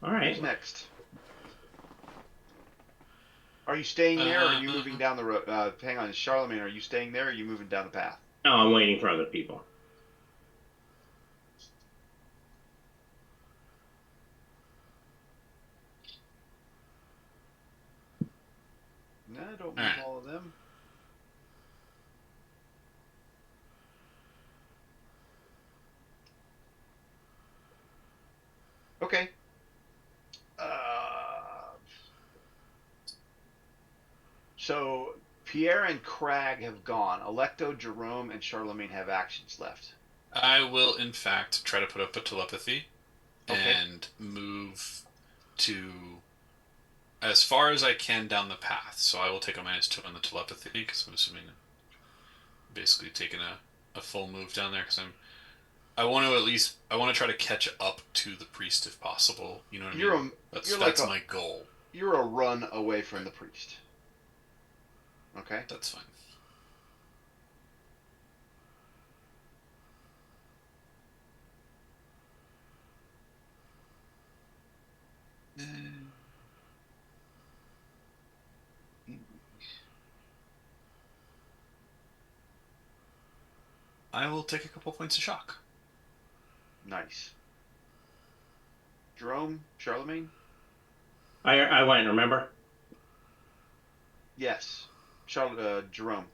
Speaker 6: All
Speaker 7: Who's
Speaker 6: right.
Speaker 7: next? Are you staying there, or are you
Speaker 5: Uh,
Speaker 7: moving down the road? Hang on, Charlemagne. Are you staying there, or are you moving down the path?
Speaker 6: Oh, I'm waiting for other people.
Speaker 7: No, don't
Speaker 5: all
Speaker 7: move
Speaker 5: right.
Speaker 7: all of them. Okay. Uh, so Pierre and Crag have gone. Electo, Jerome, and Charlemagne have actions left.
Speaker 5: I will, in fact, try to put up a telepathy
Speaker 7: Okay.
Speaker 5: and move to as far as I can down the path. So I will take a -2 on the telepathy because I'm assuming basically taking a full move down there because I want to at least I want to try to catch up to the priest if possible. You know what I
Speaker 7: You're
Speaker 5: mean?
Speaker 7: a
Speaker 5: That's
Speaker 7: you're like
Speaker 5: that's
Speaker 7: a
Speaker 5: my goal.
Speaker 7: you're a run away from
Speaker 5: Right.
Speaker 7: the priest. Okay.
Speaker 5: That's fine. I will take a couple points of shock.
Speaker 7: Nice. Jerome, Charlemagne.
Speaker 6: I went. Remember?
Speaker 7: Yes. Jerome.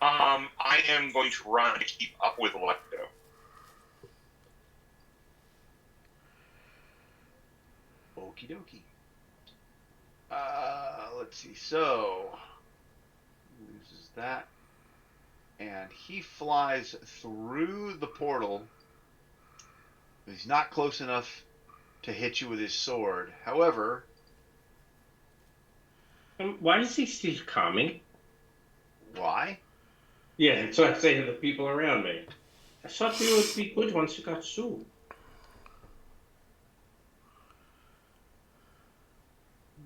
Speaker 4: I am going to run to keep up with Electo.
Speaker 7: Okie dokie. Let's see. So loses that, and he flies through the portal. He's not close enough to hit you with his sword. However,
Speaker 6: Why does he keep coming?
Speaker 7: why?
Speaker 6: Yeah, that's what I say to the people around me. I thought we would be good once you got sued.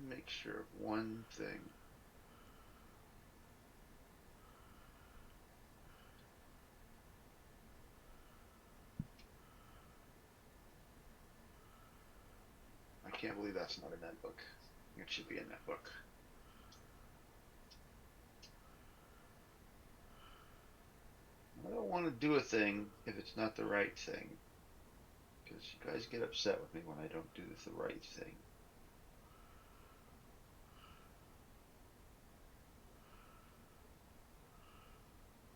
Speaker 7: Make sure of one thing. I can't believe that's not in that book. It should be in that book. I don't want to do a thing if it's not the right thing. Because you guys get upset with me when I don't do the right thing.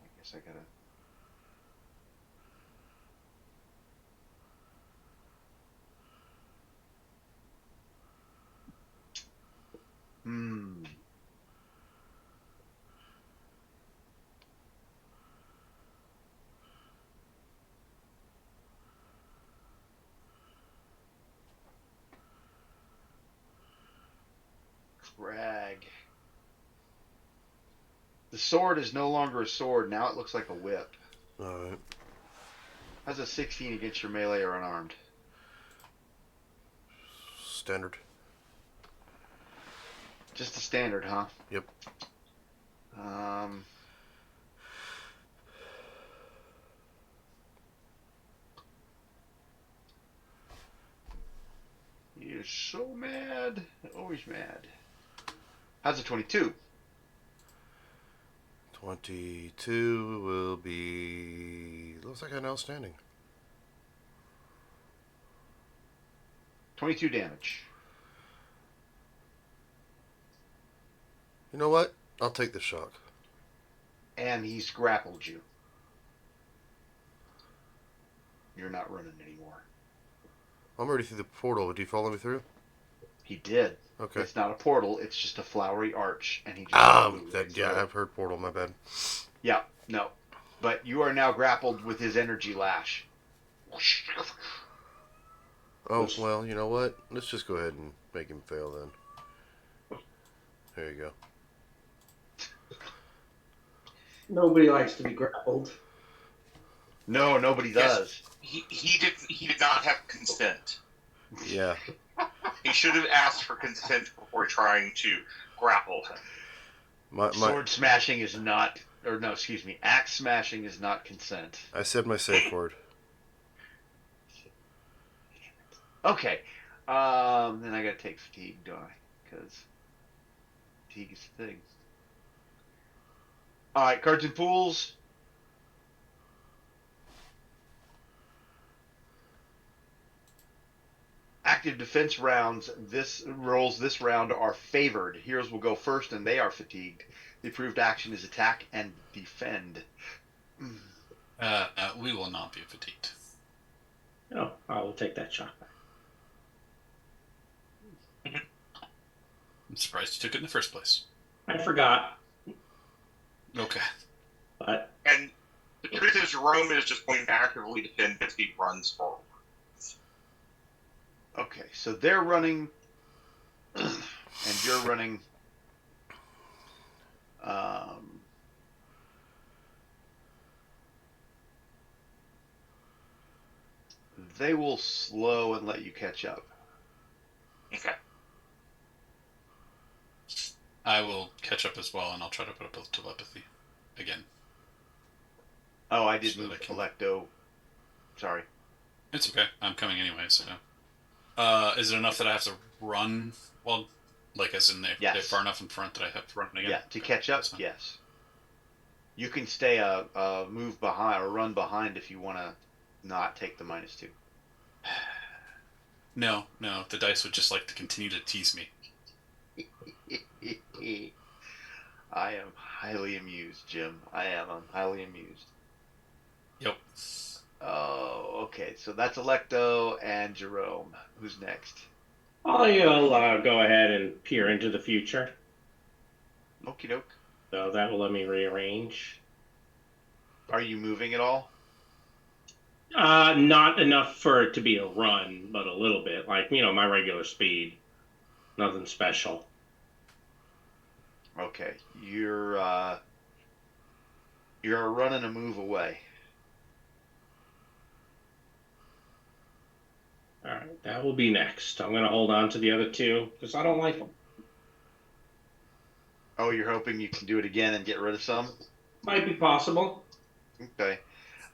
Speaker 7: I guess I gotta. Hmm. Crag.
Speaker 3: The sword is no longer a sword. Now it looks like a whip.
Speaker 1: All right.
Speaker 3: How's a 16 against your melee or unarmed?
Speaker 1: Standard.
Speaker 3: Just a standard, huh?
Speaker 1: Yep.
Speaker 3: He is so mad. Always mad. How's a 22?
Speaker 1: 22 will be. Looks like an outstanding.
Speaker 3: 22 damage.
Speaker 1: You know what? I'll take the shock.
Speaker 3: And he's grappled you. You're not running anymore.
Speaker 1: I'm already through the portal. Did you follow me through?
Speaker 3: He did.
Speaker 1: Okay.
Speaker 3: It's not a portal. It's just a flowery arch, and he just.
Speaker 1: Yeah, I've heard portal. My bad.
Speaker 3: Yeah, no, but you are now grappled with his energy lash.
Speaker 1: Oh well, you know what? Let's just go ahead and make him fail then. There you go.
Speaker 6: Nobody likes to be grappled.
Speaker 3: No, nobody
Speaker 4: Yes.
Speaker 3: does.
Speaker 4: He did not have consent.
Speaker 1: Yeah.
Speaker 4: He should have asked for consent before trying to grapple him.
Speaker 3: Sword smashing is not, or no, excuse me, axe smashing is not consent.
Speaker 1: I said my safe word.
Speaker 3: Okay, then I gotta take fatigue, don't I? Because fatigue is the thing. All right, cards and pools. Active defense rounds. This round are favored. Heroes will go first, and they are fatigued. The approved action is attack and defend.
Speaker 5: We will not be fatigued.
Speaker 6: Oh, I will take that shot.
Speaker 5: I'm surprised you took it in the first place.
Speaker 6: I forgot,
Speaker 5: Okay.
Speaker 6: but
Speaker 4: And the truth is, Jerome is just going to actively defend if he runs forward.
Speaker 3: Okay, so they're running, and you're running. They will slow and let you catch up.
Speaker 4: Okay.
Speaker 5: I will catch up as well, and I'll try to put up with telepathy again.
Speaker 3: Oh, I did
Speaker 5: So that
Speaker 3: move
Speaker 5: I can-
Speaker 3: Electo. Sorry.
Speaker 5: It's okay. I'm coming anyway, so. Is it enough that I have to run? Well, like as in they're
Speaker 3: Yes.
Speaker 5: far enough in front that I have to run again?
Speaker 3: Yeah, to
Speaker 5: Okay,
Speaker 3: catch up,
Speaker 5: that's fine.
Speaker 3: yes. You can stay a move behind or run behind if you want to not take the -2.
Speaker 5: No, the dice would just like to continue to tease me.
Speaker 3: I am highly amused, Jim. I'm highly amused.
Speaker 5: Yep.
Speaker 3: Oh, okay. So that's Electo and Jerome. Who's next?
Speaker 6: I'll go ahead and peer into the future.
Speaker 3: Okie doke.
Speaker 6: So that will let me rearrange.
Speaker 3: Are you moving at all?
Speaker 6: Not enough for it to be a run, but a little bit. Like, my regular speed. Nothing special.
Speaker 3: Okay. You're a run and a move away.
Speaker 6: All right, that will be next. I'm going to hold on to the other two because I don't like them.
Speaker 3: Oh, you're hoping you can do it again and get rid of some?
Speaker 6: Might be possible.
Speaker 3: Okay.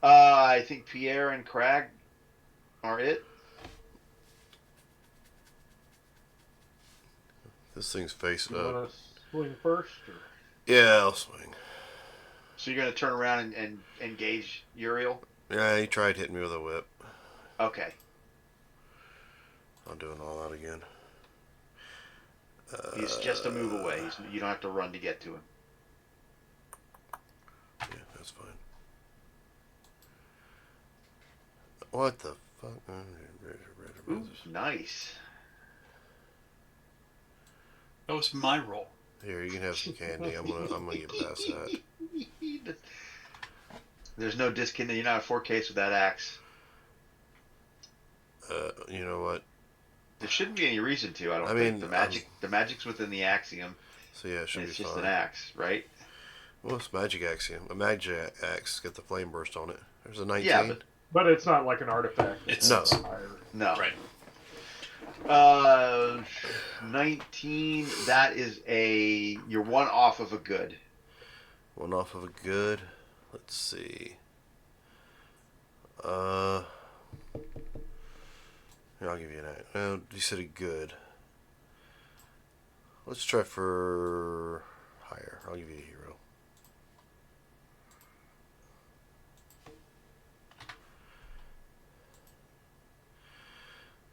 Speaker 3: I think Pierre and Crag are it.
Speaker 1: This thing's face
Speaker 2: You
Speaker 1: up.
Speaker 2: want to swing first? Or?
Speaker 1: Yeah, I'll swing.
Speaker 3: So you're going to turn around and engage Uriel?
Speaker 1: Yeah, he tried hitting me with a whip.
Speaker 3: Okay.
Speaker 1: I'm doing all that again.
Speaker 3: He's just a move away. You don't have to run to get to him.
Speaker 1: Yeah, that's fine. What the fuck?
Speaker 3: Ooh, nice.
Speaker 5: That was my roll.
Speaker 1: Here, you can have some candy. I'm gonna get past that.
Speaker 3: There's no disconnect. You're not a 4K with that axe.
Speaker 1: You know what?
Speaker 3: There shouldn't be any reason to. I don't
Speaker 1: I
Speaker 3: think
Speaker 1: mean,
Speaker 3: the magic's within the axiom.
Speaker 1: So yeah, it should
Speaker 3: And
Speaker 1: be
Speaker 3: it's just
Speaker 1: fine.
Speaker 3: an axe, right?
Speaker 1: Well, it's magic axe. Yeah. A magic axe got the flame burst on it. There's a 19.
Speaker 7: Yeah,
Speaker 2: But it's not like an artifact. That
Speaker 5: It's-
Speaker 2: has
Speaker 1: No.
Speaker 2: a higher.
Speaker 7: no.
Speaker 5: Right.
Speaker 7: 19. That is you're one off of a good.
Speaker 1: One off of a good. Let's see. Uh, Here, I'll give you that. Well, you said a good. Let's try for higher. I'll give you a hero.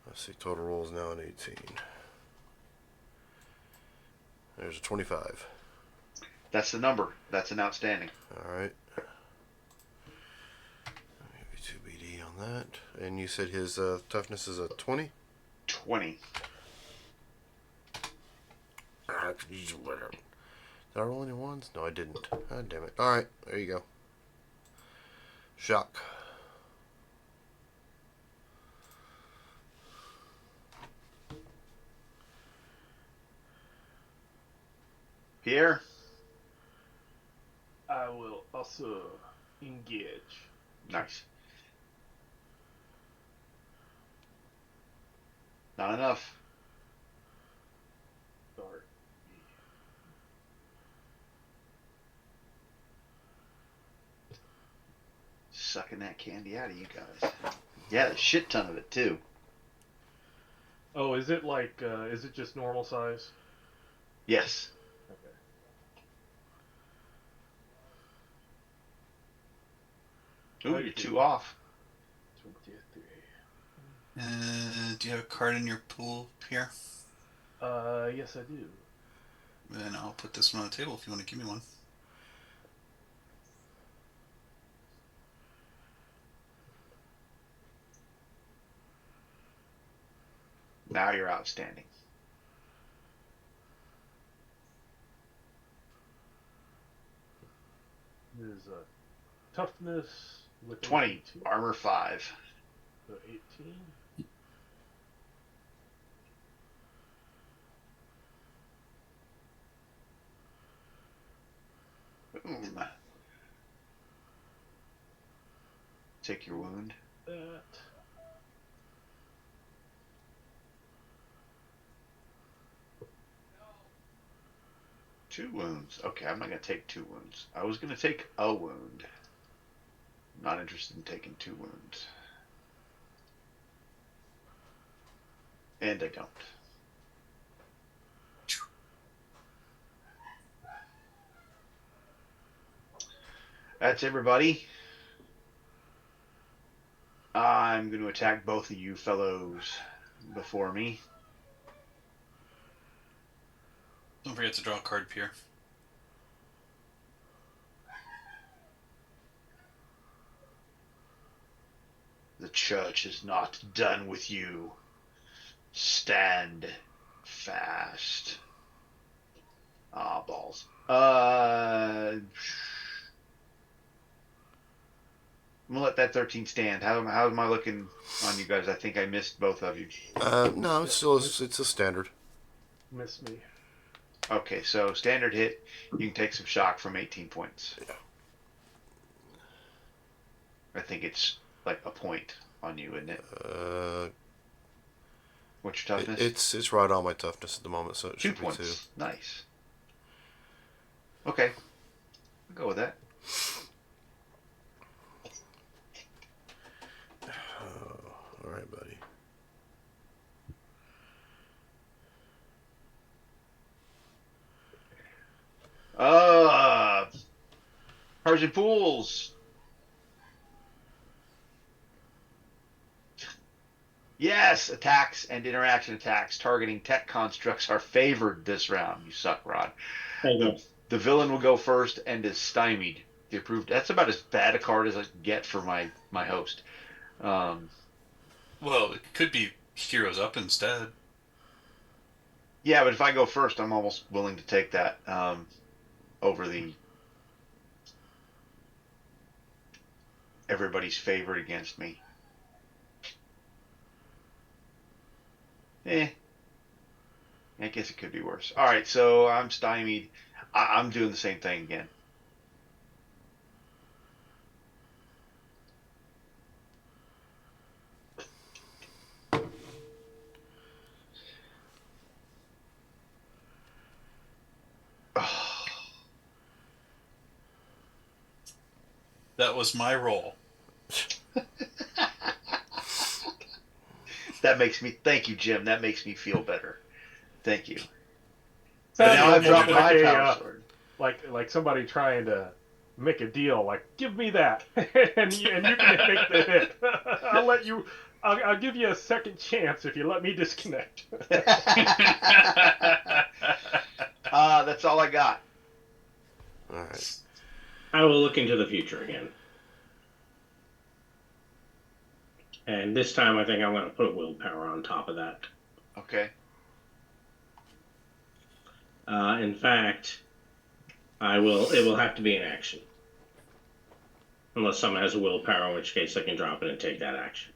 Speaker 1: Let's see. Total rolls now an 18. There's a 25.
Speaker 7: That's the number. That's an outstanding.
Speaker 1: All right. Maybe 2 BD on that. And you said his toughness is a 20?
Speaker 7: 20.
Speaker 1: I could use a letter. Did I roll any ones? No, I didn't. God damn it. All right. There you go. Shock.
Speaker 7: Pierre?
Speaker 2: I will also engage.
Speaker 7: Nice. Not enough.
Speaker 2: Start.
Speaker 7: Sucking that candy out of you guys. Yeah, a shit ton of it, too.
Speaker 2: Oh, is it like? Is it just normal size?
Speaker 7: Yes.
Speaker 2: Okay.
Speaker 7: Ooh, you're 2 off.
Speaker 2: 23.
Speaker 5: Do you have a card in your pool here?
Speaker 2: Yes, I do.
Speaker 5: Then I'll put this one on the table if you want to give me one.
Speaker 7: Now you're outstanding.
Speaker 2: This is a toughness with
Speaker 7: 20.
Speaker 2: 18.
Speaker 7: Armor 5.
Speaker 2: So 18.
Speaker 7: Boom. Take your wound.
Speaker 2: That.
Speaker 7: Two wounds. Okay, I'm not going to take 2 wounds. I was going to take a wound. I'm not interested in taking 2 wounds. And I don't. That's everybody. I'm going to attack both of you fellows before me.
Speaker 5: Don't forget to draw a card, Pierre.
Speaker 7: The church is not done with you. Stand fast. Ah, balls. I'm gonna let that 13 stand. How am I looking on you guys? I think I missed both of you.
Speaker 1: No, it's a standard.
Speaker 2: Miss me.
Speaker 7: Okay, so standard hit. You can take some shock from 18 points.
Speaker 1: Yeah.
Speaker 7: I think it's like a point on you, isn't it? What's your toughness?
Speaker 1: It's right on my toughness at the moment, so it
Speaker 7: 2
Speaker 1: should
Speaker 7: points.
Speaker 1: be 2.
Speaker 7: Nice. Okay, I'll go with that.
Speaker 1: All right, buddy.
Speaker 7: Persian pools. Yes, attacks and interaction attacks targeting tech constructs are favored this round. You suck, Rod.
Speaker 6: Thank you.
Speaker 7: The villain will go first and is stymied. The approved. That's about as bad a card as I can get for my host.
Speaker 5: Well, it could be Heroes Up instead.
Speaker 7: Yeah, but if I go first, I'm almost willing to take that over the everybody's favorite against me. I guess it could be worse. All right, so I'm stymied. I'm doing the same thing again.
Speaker 5: That was my role.
Speaker 3: That makes me. Thank you, Jim. That makes me feel better. Thank you. But
Speaker 2: Sounded
Speaker 3: now I've
Speaker 2: almost
Speaker 3: dropped
Speaker 2: like
Speaker 3: my
Speaker 2: a
Speaker 3: power sword.
Speaker 2: like somebody trying to make a deal. Like, give me that, and you can make the hit. I'll let you. I'll give you a second chance if you let me disconnect.
Speaker 3: That's all I got.
Speaker 1: All right.
Speaker 6: I will look into the future again. And this time I think I'm going to put willpower on top of that.
Speaker 3: Okay.
Speaker 6: In fact, it will have to be an action. Unless someone has a willpower, in which case I can drop it and take that action.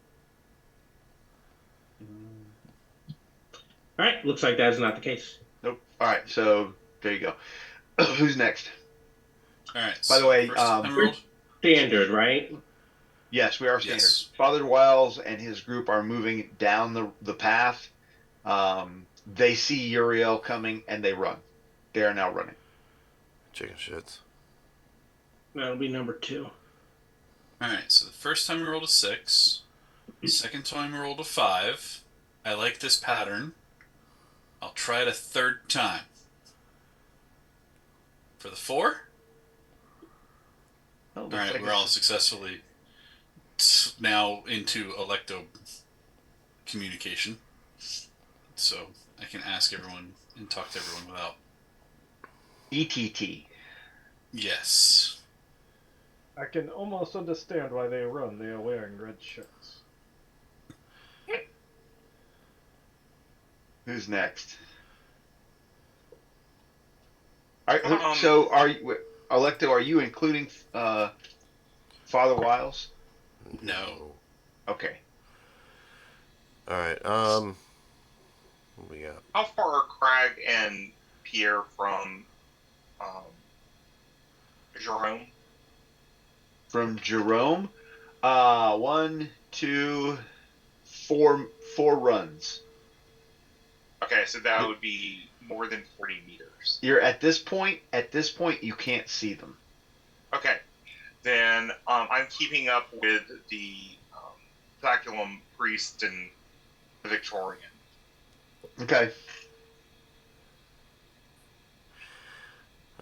Speaker 6: All right, looks like that is not the case.
Speaker 3: Nope. All right. So there you go. Who's next?
Speaker 5: All right.
Speaker 3: By the way,
Speaker 5: first time rolled.
Speaker 6: Standard, right?
Speaker 3: yes, we are standard.
Speaker 5: Yes.
Speaker 3: Father Wiles and his group are moving down the path. They see Uriel coming and they run. They are now running.
Speaker 1: Chicken shits.
Speaker 6: That'll be number 2.
Speaker 5: All right. So the first time I rolled a 6. Second time I rolled a 5. I like this pattern. I'll try it a third time. For the 4.
Speaker 3: Oh,
Speaker 5: All right. We're all successfully now into electo communication, so I can ask everyone and talk to everyone without.
Speaker 3: ETT.
Speaker 5: Yes.
Speaker 2: I can almost understand why they run. They are wearing red shirts.
Speaker 3: Who's next?
Speaker 4: Um,
Speaker 3: So are you, Electo? Are you including Father Wiles?
Speaker 5: No.
Speaker 3: Okay.
Speaker 1: All right. What we got?
Speaker 4: How far are Crag and Pierre from Jerome?
Speaker 3: From Jerome, 1, 2, 4 runs.
Speaker 4: Okay, so that would be more than 40 meters.
Speaker 3: You're at this point. At this point, you can't see them.
Speaker 4: Okay, then I'm keeping up with the Placulum priest and the Victorian.
Speaker 3: Okay.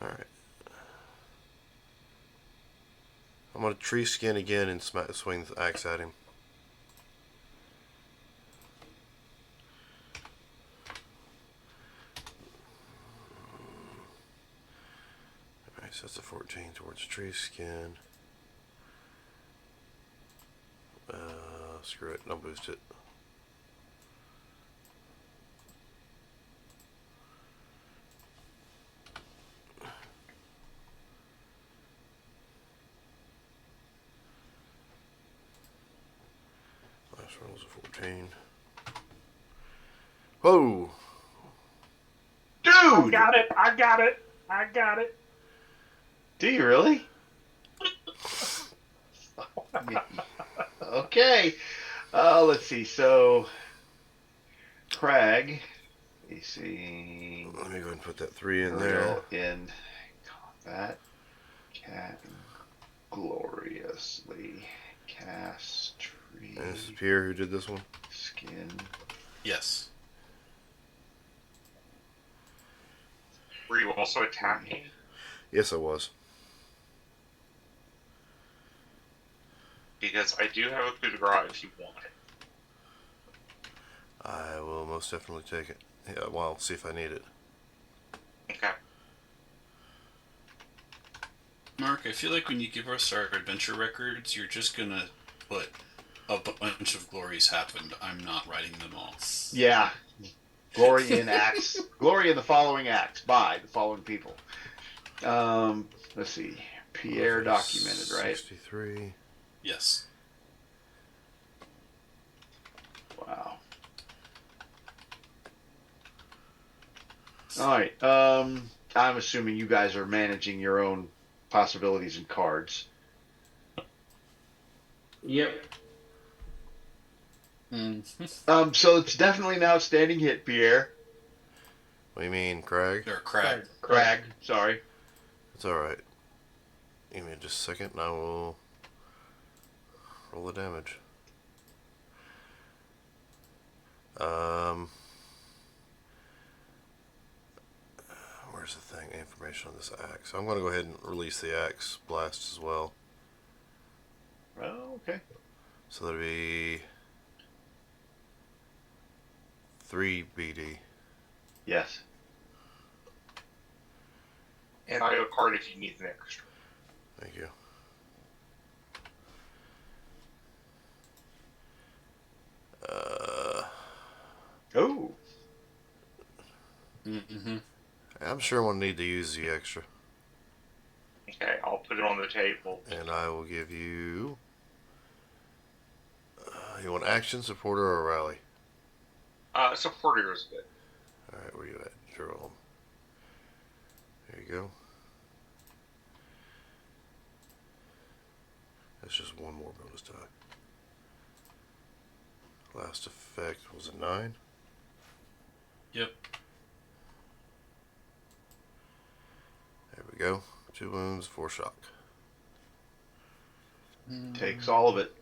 Speaker 1: All right. I'm gonna tree skin again and swing the axe at him. All right, so that's a 14 towards tree skin. Screw it. I'll boost it. Last roll was a 14. Whoa!
Speaker 2: I
Speaker 3: Dude!
Speaker 2: got it. I got it. I got it.
Speaker 3: Do you really? Okay. Let's see. So, Crag, you see,
Speaker 1: Let me go ahead and put that 3 in
Speaker 3: Uriel
Speaker 1: there.
Speaker 3: in combat. Cat gloriously cast tree
Speaker 1: And this is Pierre who did this one.
Speaker 3: skin.
Speaker 5: Yes.
Speaker 4: Were you also attacking?
Speaker 1: Yes, I was.
Speaker 4: Because I do have a coup de grace if you want it.
Speaker 1: I will most definitely take it. Yeah, well, I'll see if I need it.
Speaker 4: Okay.
Speaker 5: Mark, I feel like when you give us our adventure records, you're just gonna put a bunch of glories happened. I'm not writing them all.
Speaker 3: Yeah. Glory in acts. Glory in the following acts by the following people. Let's see. Pierre documented, right?
Speaker 1: 63.
Speaker 5: Yes.
Speaker 3: Wow. All right. I'm assuming you guys are managing your own possibilities and cards.
Speaker 6: Yep.
Speaker 3: So it's definitely an outstanding hit, Pierre.
Speaker 1: What do you mean, Craig?
Speaker 5: Or Crag.
Speaker 3: Crag, sorry.
Speaker 1: It's alright. Give me just a second and I will Roll the damage. Where's the thing? Information on this axe. I'm going to go ahead and release the axe blast as well.
Speaker 3: Oh, okay.
Speaker 1: So that'll be 3 BD.
Speaker 3: Yes.
Speaker 4: And I have a card if you need an extra.
Speaker 1: Thank you.
Speaker 3: Oh.
Speaker 5: Mm-hmm.
Speaker 1: I'm sure I'm going to need to use the extra.
Speaker 4: Okay, I'll put it on the table.
Speaker 1: And I will give you... you want action, supporter, or rally?
Speaker 4: Supporter is good.
Speaker 1: Alright, where you at? Jerome. There you go. That's just one more bonus die. Last effect was a 9.
Speaker 5: Yep.
Speaker 1: There we go. 2 wounds, 4 shock.
Speaker 3: Takes all of it.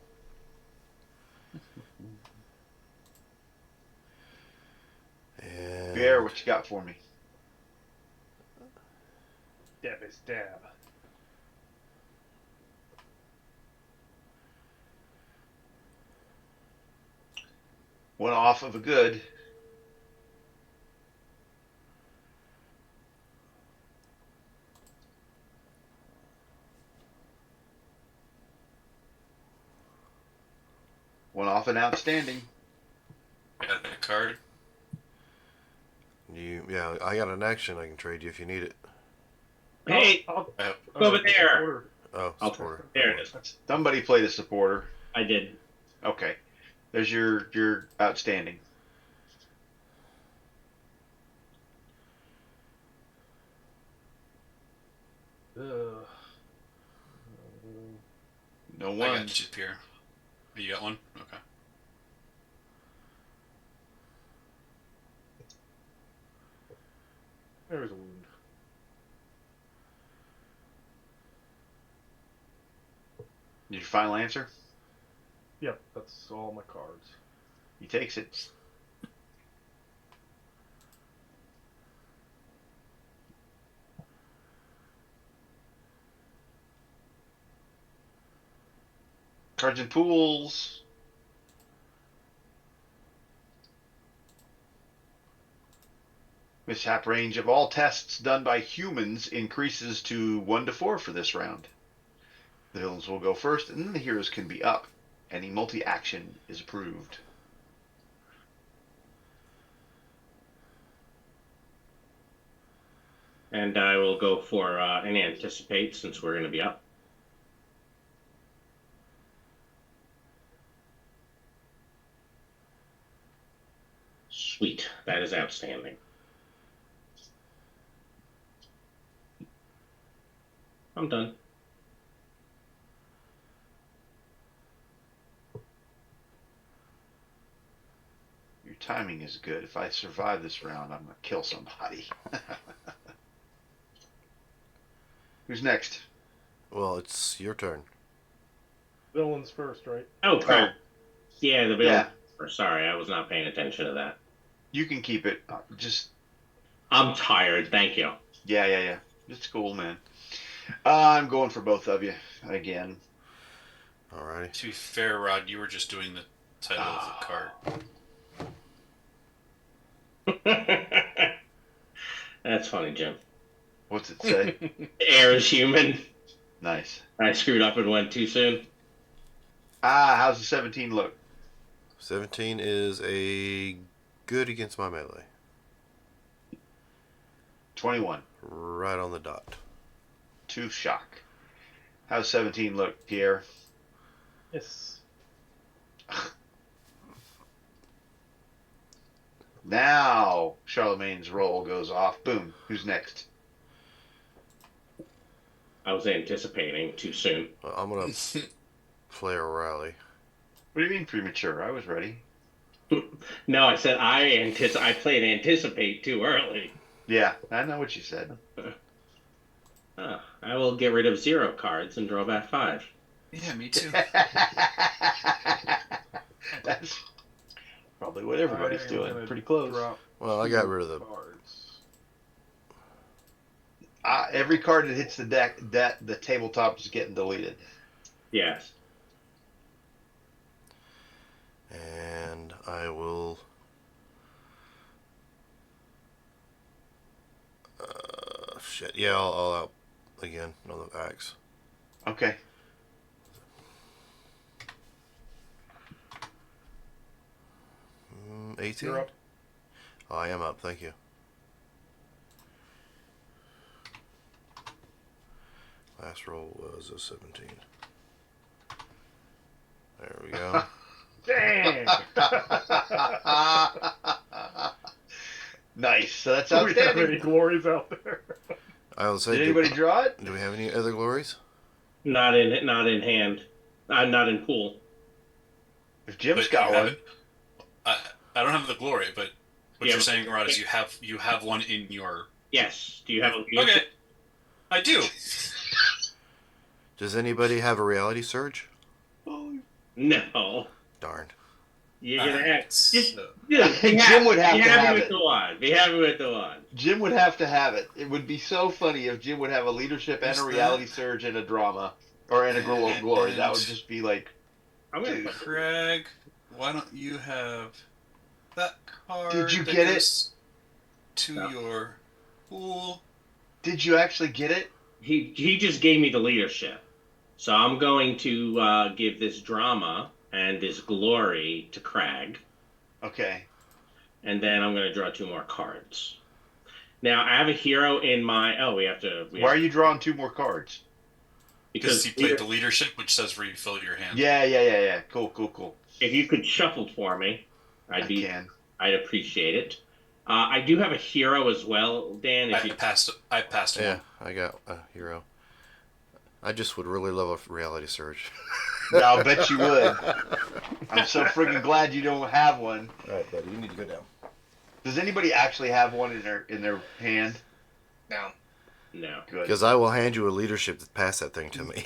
Speaker 1: And
Speaker 3: Pierre, what you got for me?
Speaker 2: Dab is dab.
Speaker 3: One off of a good. One off an outstanding.
Speaker 5: Got that card.
Speaker 1: yeah, I got an action I can trade you if you need it.
Speaker 6: Hey,
Speaker 2: I'll,
Speaker 6: over there.
Speaker 2: supporter.
Speaker 1: Oh,
Speaker 6: I'll-
Speaker 1: supporter.
Speaker 6: there it is.
Speaker 3: Somebody played a supporter.
Speaker 6: I did.
Speaker 3: Okay. There's your outstanding.
Speaker 2: Ugh.
Speaker 3: No
Speaker 5: I
Speaker 3: one.
Speaker 5: got you, Pierre. You got one? Okay.
Speaker 2: There's a wound.
Speaker 3: Your final answer?
Speaker 2: Yep, that's all my cards.
Speaker 3: He takes it. Cards and pools. Mishap range of all tests done by humans increases to 1 to 4 for this round. The villains will go first, and then the heroes can be up. Any multi-action is approved.
Speaker 6: And I will go for an anticipate since we're going to be up. Sweet. That is outstanding. I'm done.
Speaker 3: Your timing is good. If I survive this round, I'm going to kill somebody. Who's next?
Speaker 1: Well, it's your turn.
Speaker 2: Villains first, right?
Speaker 6: Oh, crap. Yeah, the bill.
Speaker 3: Yeah.
Speaker 6: Sorry, I was not paying attention to that.
Speaker 3: You can keep it. Just
Speaker 6: I'm tired. Thank you.
Speaker 3: yeah. It's cool, man. I'm going for both of you again.
Speaker 1: Alrighty.
Speaker 5: To be fair, Rod, you were just doing the title of the card.
Speaker 6: That's funny, Jim.
Speaker 3: What's it say?
Speaker 6: Air is human.
Speaker 3: Nice.
Speaker 6: I screwed up and went too soon.
Speaker 3: How's the 17 look?
Speaker 1: 17 is a good against my melee.
Speaker 3: 21.
Speaker 1: Right on the dot.
Speaker 3: 2 shock. How's 17 look, Pierre?
Speaker 2: Yes.
Speaker 3: Now Charlemagne's roll goes off. Boom. Who's next?
Speaker 6: I was anticipating too soon.
Speaker 1: Well, I'm going to play a rally.
Speaker 3: What do you mean premature? I was ready.
Speaker 6: No, I said I played anticipate too early.
Speaker 3: Yeah, I know what you said.
Speaker 6: I will get rid of 0 cards and draw back 5.
Speaker 5: Yeah, me too.
Speaker 3: That's probably what everybody's
Speaker 2: I am
Speaker 3: doing.
Speaker 2: gonna
Speaker 3: Pretty close.
Speaker 2: drop
Speaker 1: Well, I
Speaker 2: 2
Speaker 1: got rid of the.
Speaker 2: cards.
Speaker 3: Every card that hits the deck, that the tabletop is getting deleted.
Speaker 6: Yes.
Speaker 1: And I will. Shit. Yeah, I'll out again. Another axe.
Speaker 3: Okay.
Speaker 1: 18?
Speaker 2: You're up.
Speaker 1: Oh, I am up. Thank you. Last roll was a 17. There we go.
Speaker 2: Dang!
Speaker 3: Nice. So that's
Speaker 2: Do we have
Speaker 3: outstanding.
Speaker 2: any glories out there?
Speaker 1: I will say.
Speaker 3: Did anybody draw it?
Speaker 1: Do we have any other glories?
Speaker 6: Not in hand. Not in pool.
Speaker 3: If Jim's
Speaker 5: But
Speaker 3: got
Speaker 5: you have
Speaker 3: one.
Speaker 5: it. I don't have the glory, but what
Speaker 6: Yeah,
Speaker 5: you're
Speaker 6: but-
Speaker 5: saying, Rod, is you have one in your.
Speaker 6: Yes. Do you have a
Speaker 5: Okay, I do.
Speaker 1: Does anybody have a reality surge?
Speaker 6: No.
Speaker 1: Darn.
Speaker 6: You're gonna have
Speaker 5: Alright,
Speaker 6: just
Speaker 5: so-
Speaker 6: dude,
Speaker 3: Jim would have
Speaker 6: be
Speaker 3: to
Speaker 6: happy
Speaker 3: have
Speaker 6: with
Speaker 3: it.
Speaker 6: the one. Be happy with the one.
Speaker 3: Jim would have to have it. It would be so funny if Jim would have a leadership and
Speaker 5: Who's
Speaker 3: a reality
Speaker 5: that?
Speaker 3: surge and a drama. Or and a glory. That would just be like,
Speaker 6: I'm gonna
Speaker 3: dude.
Speaker 6: put
Speaker 5: Craig, why don't you have that card?
Speaker 3: Did you
Speaker 5: that
Speaker 3: get it?
Speaker 5: goes to
Speaker 6: No.
Speaker 5: your pool?
Speaker 3: Did you actually get it?
Speaker 6: he just gave me the leadership. So I'm going to give this drama and this glory to Crag.
Speaker 3: Okay.
Speaker 6: And then I'm going to draw 2 more cards. Now I have a hero in my. Oh, we have to.
Speaker 3: Why are you drawing 2 more cards?
Speaker 5: Because he played the leadership, which says refill your hand.
Speaker 3: Yeah. Cool.
Speaker 6: if you could shuffle for me,
Speaker 3: Can.
Speaker 6: I'd appreciate it. I do have a hero as well, Dan. If
Speaker 5: I passed him.
Speaker 1: Yeah, I got a hero. I just would really love a reality surge.
Speaker 3: I'll bet you would. I'm so freaking glad you don't have one.
Speaker 1: All right, buddy, you need to go down.
Speaker 3: Does anybody actually have one in their hand?
Speaker 4: Now,
Speaker 6: no.
Speaker 3: Good.
Speaker 1: Because I will hand you a leadership to pass that thing to me.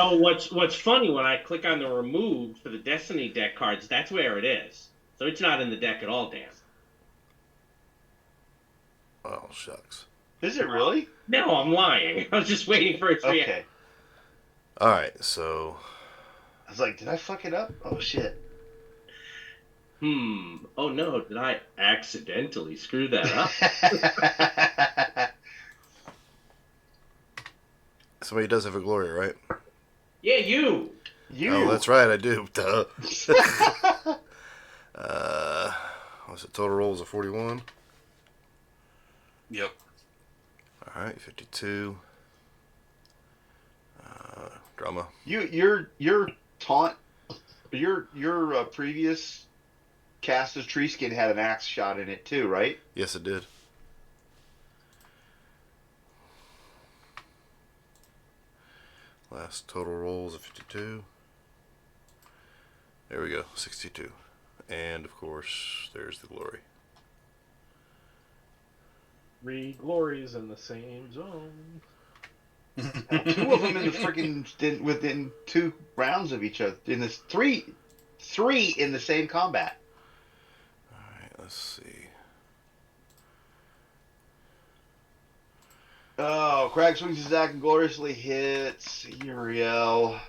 Speaker 6: Oh, what's funny when I click on the remove for the Destiny deck cards, that's where it is. So it's not in the deck at all, Dan.
Speaker 1: Oh, shucks.
Speaker 3: Is it really?
Speaker 6: No, I'm lying. I was just waiting for its reaction.
Speaker 3: Okay.
Speaker 1: All right, so
Speaker 3: I was like, did I fuck it up? Oh shit.
Speaker 6: Oh no, did I accidentally screw that up?
Speaker 1: somebody does have a glory, right?
Speaker 6: Yeah, you.
Speaker 1: Oh, that's right, I do. Duh. What's the total rolls of 41?
Speaker 5: Yep.
Speaker 1: All right, 52. Drama.
Speaker 3: Your taunt, your previous cast of Tree Skin had an axe shot in it too, right?
Speaker 1: Yes, it did. Last total rolls of 52. There we go, 62. And of course, there's the glory.
Speaker 2: 3 glories in the same zone.
Speaker 3: 2 of them in the freaking within 2 rounds of each other. In this three in the same combat.
Speaker 1: All right, let's see.
Speaker 3: Oh, Crag swings his axe and gloriously hits Uriel.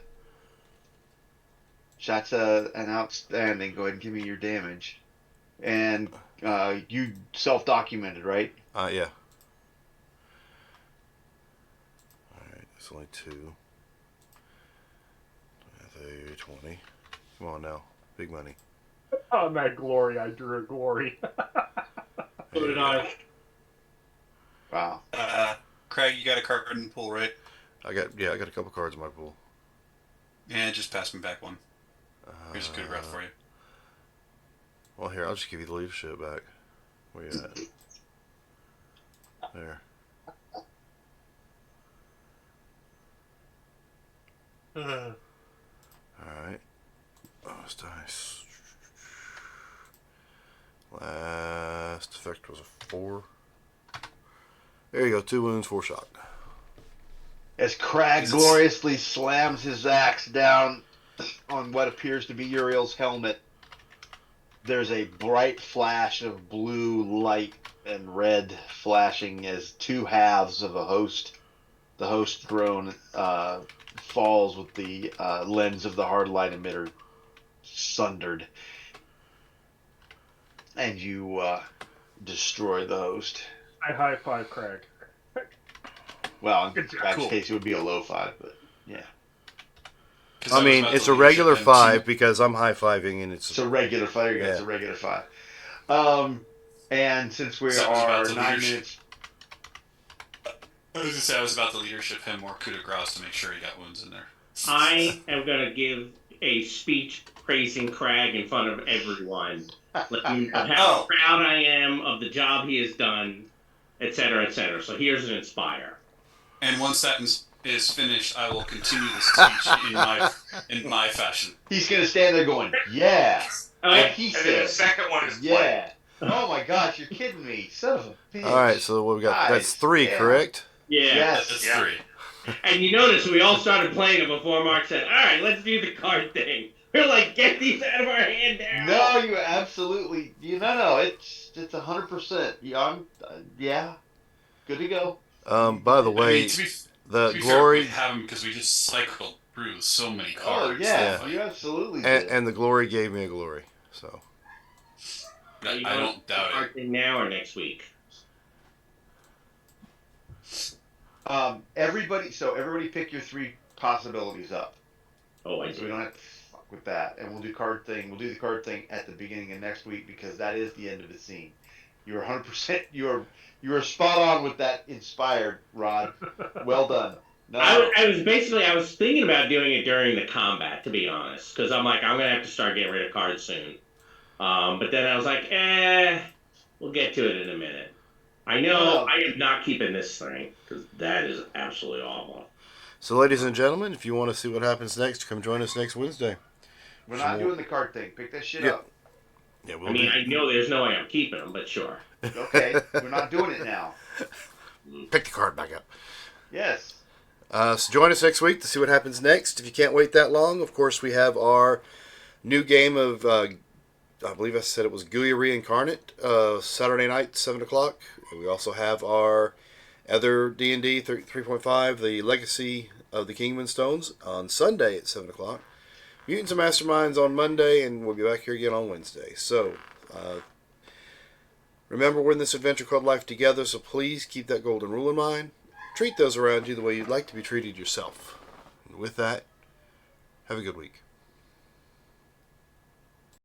Speaker 3: Shot's an outstanding. Go ahead and give me your damage. And you self-documented, right?
Speaker 1: Yeah. Alright, that's only 2. 20. Come on now. Big money.
Speaker 2: On that glory, I drew a glory.
Speaker 6: So did I.
Speaker 3: Wow.
Speaker 5: Craig, you got a card in the pool, right?
Speaker 1: I got a couple cards in my pool.
Speaker 5: Yeah, just pass me back one. Here's a good route for you.
Speaker 1: Well, here, I'll just give you the leadership back. Where you at? There. Alright. Oh, it's dice. Last effect was a 4. There you go, 2 wounds, 4 shock.
Speaker 7: As Crag
Speaker 5: Is it-
Speaker 7: gloriously slams his axe down on what appears to be Uriel's helmet, there's a bright flash of blue light and red flashing as two halves of the host throne, falls with the lens of the hard light emitter sundered, and you destroy the host.
Speaker 2: I high five Craig.
Speaker 7: Well, in
Speaker 8: Good job.
Speaker 7: Crag's
Speaker 5: Cool.
Speaker 7: case, it would be a low 5, but yeah.
Speaker 5: 'Cause
Speaker 1: I
Speaker 5: was
Speaker 1: mean,
Speaker 5: about
Speaker 1: it's
Speaker 5: to
Speaker 1: a regular
Speaker 5: leadership him
Speaker 1: 5
Speaker 5: to-
Speaker 1: because I'm high fiving and it's
Speaker 7: It's a regular 5.
Speaker 1: Yeah.
Speaker 7: It's a regular 5. And since we
Speaker 5: So I was about
Speaker 7: are
Speaker 5: to
Speaker 7: 9
Speaker 5: leadership-
Speaker 7: minutes.
Speaker 5: I was gonna say I was about to leadership him more coup de grace to make sure he got wounds in there.
Speaker 6: I am going to give a speech praising Crag in front of everyone. Let him know how proud I am of the job he has done, etc., etc. So here's an inspire.
Speaker 5: And once that is finished, I will continue the speech in my fashion.
Speaker 7: He's going to stand there going, yeah.
Speaker 6: Okay.
Speaker 7: Like he
Speaker 4: And then the
Speaker 7: said,
Speaker 4: second one is play.
Speaker 7: yeah. Oh my gosh, you're kidding me. Son of a bitch.
Speaker 1: all right. So what we got? That's
Speaker 7: Guys,
Speaker 1: 3,
Speaker 7: yeah.
Speaker 1: correct?
Speaker 6: Yeah.
Speaker 7: Yes.
Speaker 5: That's
Speaker 4: Yeah.
Speaker 5: 3.
Speaker 6: And you notice we all started playing it before Mark said, all right, let's do the card thing. We're like, get these out of our hand now.
Speaker 7: No, you absolutely. No. It's 100%. Yeah. Good to go.
Speaker 1: By the
Speaker 5: I
Speaker 1: way,
Speaker 5: mean, to
Speaker 1: the
Speaker 5: be
Speaker 1: glory
Speaker 5: fair, we have him because we just cycled through so many
Speaker 7: Oh
Speaker 5: cards.
Speaker 7: yeah,
Speaker 1: Yeah.
Speaker 7: you absolutely did.
Speaker 1: and the glory gave me a glory. So
Speaker 6: Are you
Speaker 5: I
Speaker 6: going
Speaker 5: don't doubt
Speaker 6: the
Speaker 5: it.
Speaker 6: card thing now or next week?
Speaker 7: Everybody pick your 3 possibilities up.
Speaker 6: Oh, I
Speaker 7: So we
Speaker 6: do.
Speaker 7: don't have to fuck with that. And we'll do the card thing at the beginning of next week because that is the end of the scene. You're 100%. You are spot on with that inspired, Rod. Well done. No.
Speaker 6: I was thinking about doing it during the combat, to be honest, because I'm like, I'm gonna have to start getting rid of cards soon. But then I was like, we'll get to it in a minute. I know
Speaker 7: No.
Speaker 6: I am not keeping this thing because that is absolutely awful.
Speaker 1: So, ladies and gentlemen, if you want to see what happens next, come join us next Wednesday.
Speaker 7: We're not doing the card thing. Pick that shit
Speaker 1: Yeah.
Speaker 7: up.
Speaker 1: Yeah,
Speaker 6: I mean, I know there's no way I'm keeping them, but sure.
Speaker 7: Okay, we're not doing it now.
Speaker 1: Pick the card back up.
Speaker 7: Yes.
Speaker 1: So join us next week to see what happens next. If you can't wait that long, of course, we have our new game of, I believe I said it was GUI Reincarnate, Saturday night, 7 o'clock. We also have our other D&D 3.5, the Legacy of the Kingman Stones, on Sunday at 7 o'clock. Mutants and Masterminds on Monday, and we'll be back here again on Wednesday. So, remember, we're in this adventure called Life Together, so please keep that golden rule in mind. Treat those around you the way you'd like to be treated yourself. And with that, have a good week.